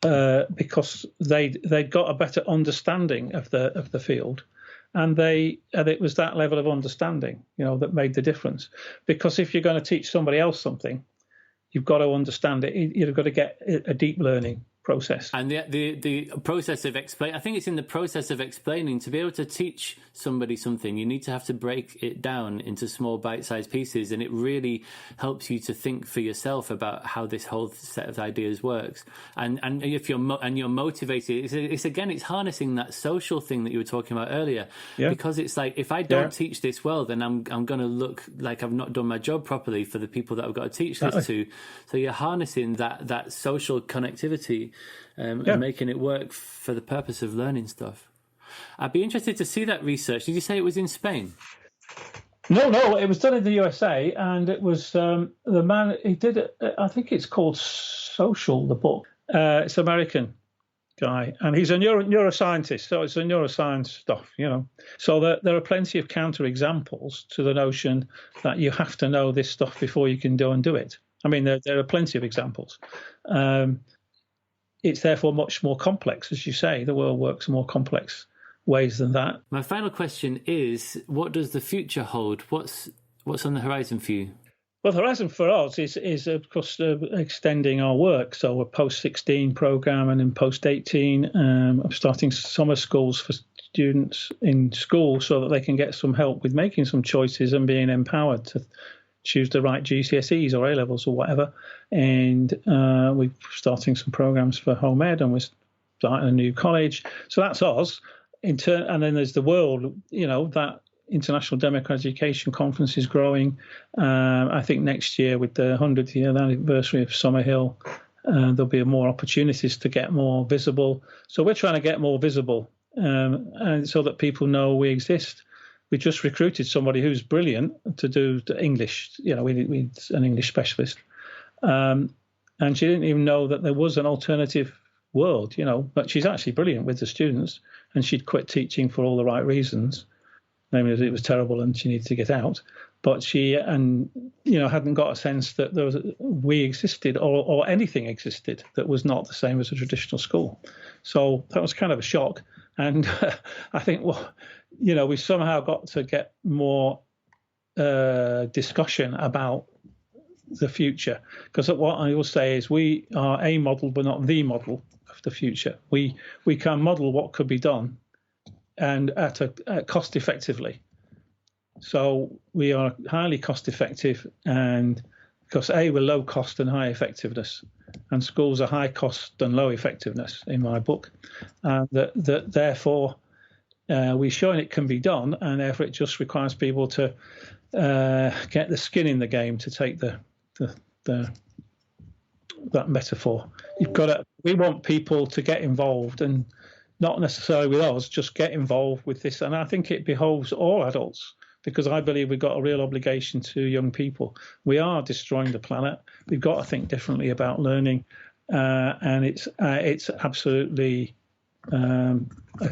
Because they'd got a better understanding of the field, and it was that level of understanding, that made the difference. Because if you're going to teach somebody else something, you've got to understand it. You've got to get a deep learning process. And the process of I think it's in the process of explaining. To be able to teach somebody something, you need to have to break it down into small bite-sized pieces, and it really helps you to think for yourself about how this whole set of ideas works. And if you're motivated, it's harnessing that social thing that you were talking about earlier. Yeah. Because it's like, if I don't teach this well, then I'm going to look like I've not done my job properly for the people that I've got to teach this to. So you're harnessing that social connectivity. And making it work for the purpose of learning stuff. I'd be interested to see that research. Did you say it was in Spain? No, it was done in the USA, and it was the man, he did it, I think it's called Social, the book, It's American guy, and he's a neuroscientist, so it's a neuroscience stuff, So there are plenty of counter examples to the notion that you have to know this stuff before you can do it. I mean, there are plenty of examples. It's therefore much more complex, as you say. The world works in more complex ways than that. My final question is, what does the future hold? What's on the horizon for you? Well, the horizon for us is of course, extending our work. So a post-16 programme, and in post-18, I'm starting summer schools for students in school so that they can get some help with making some choices and being empowered to choose the right GCSEs or A-levels or whatever. And we're starting some programmes for home ed, and we're starting a new college. So that's us. And then there's the world, that International Democratic Education Conference is growing. I think next year, with the 100th year anniversary of Summerhill, there'll be more opportunities to get more visible. So we're trying to get more visible, and so that people know we exist. We just recruited somebody who's brilliant to do the English. We need an English specialist, and she didn't even know that there was an alternative world. But she's actually brilliant with the students, and she'd quit teaching for all the right reasons. Namely, that it was terrible and she needed to get out. But she hadn't got a sense that we existed or anything existed that was not the same as a traditional school. So that was kind of a shock. And I think, we somehow got to get more discussion about the future. Because what I will say is we are a model, but not the model of the future. We can model what could be done, and at cost effectively. So we are highly cost effective, and because we're low cost and high effectiveness, and schools are high cost and low effectiveness in my book. That therefore we're showing it can be done, and therefore it just requires people to get the skin in the game, to take that metaphor. We want people to get involved, and not necessarily with us, just get involved with this. And I think it behoves all adults, because I believe we've got a real obligation to young people. We are destroying the planet. We've got to think differently about learning. And it's absolutely a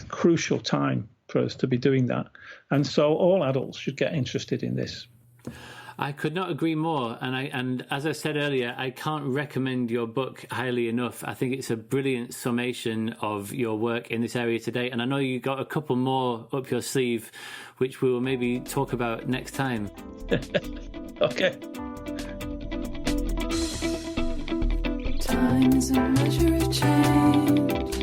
crucial time for us to be doing that. And so all adults should get interested in this. I could not agree more. And as I said earlier, I can't recommend your book highly enough. I think it's a brilliant summation of your work in this area today. And I know you got a couple more up your sleeve, which we will maybe talk about next time. Okay. Time is a measure of change.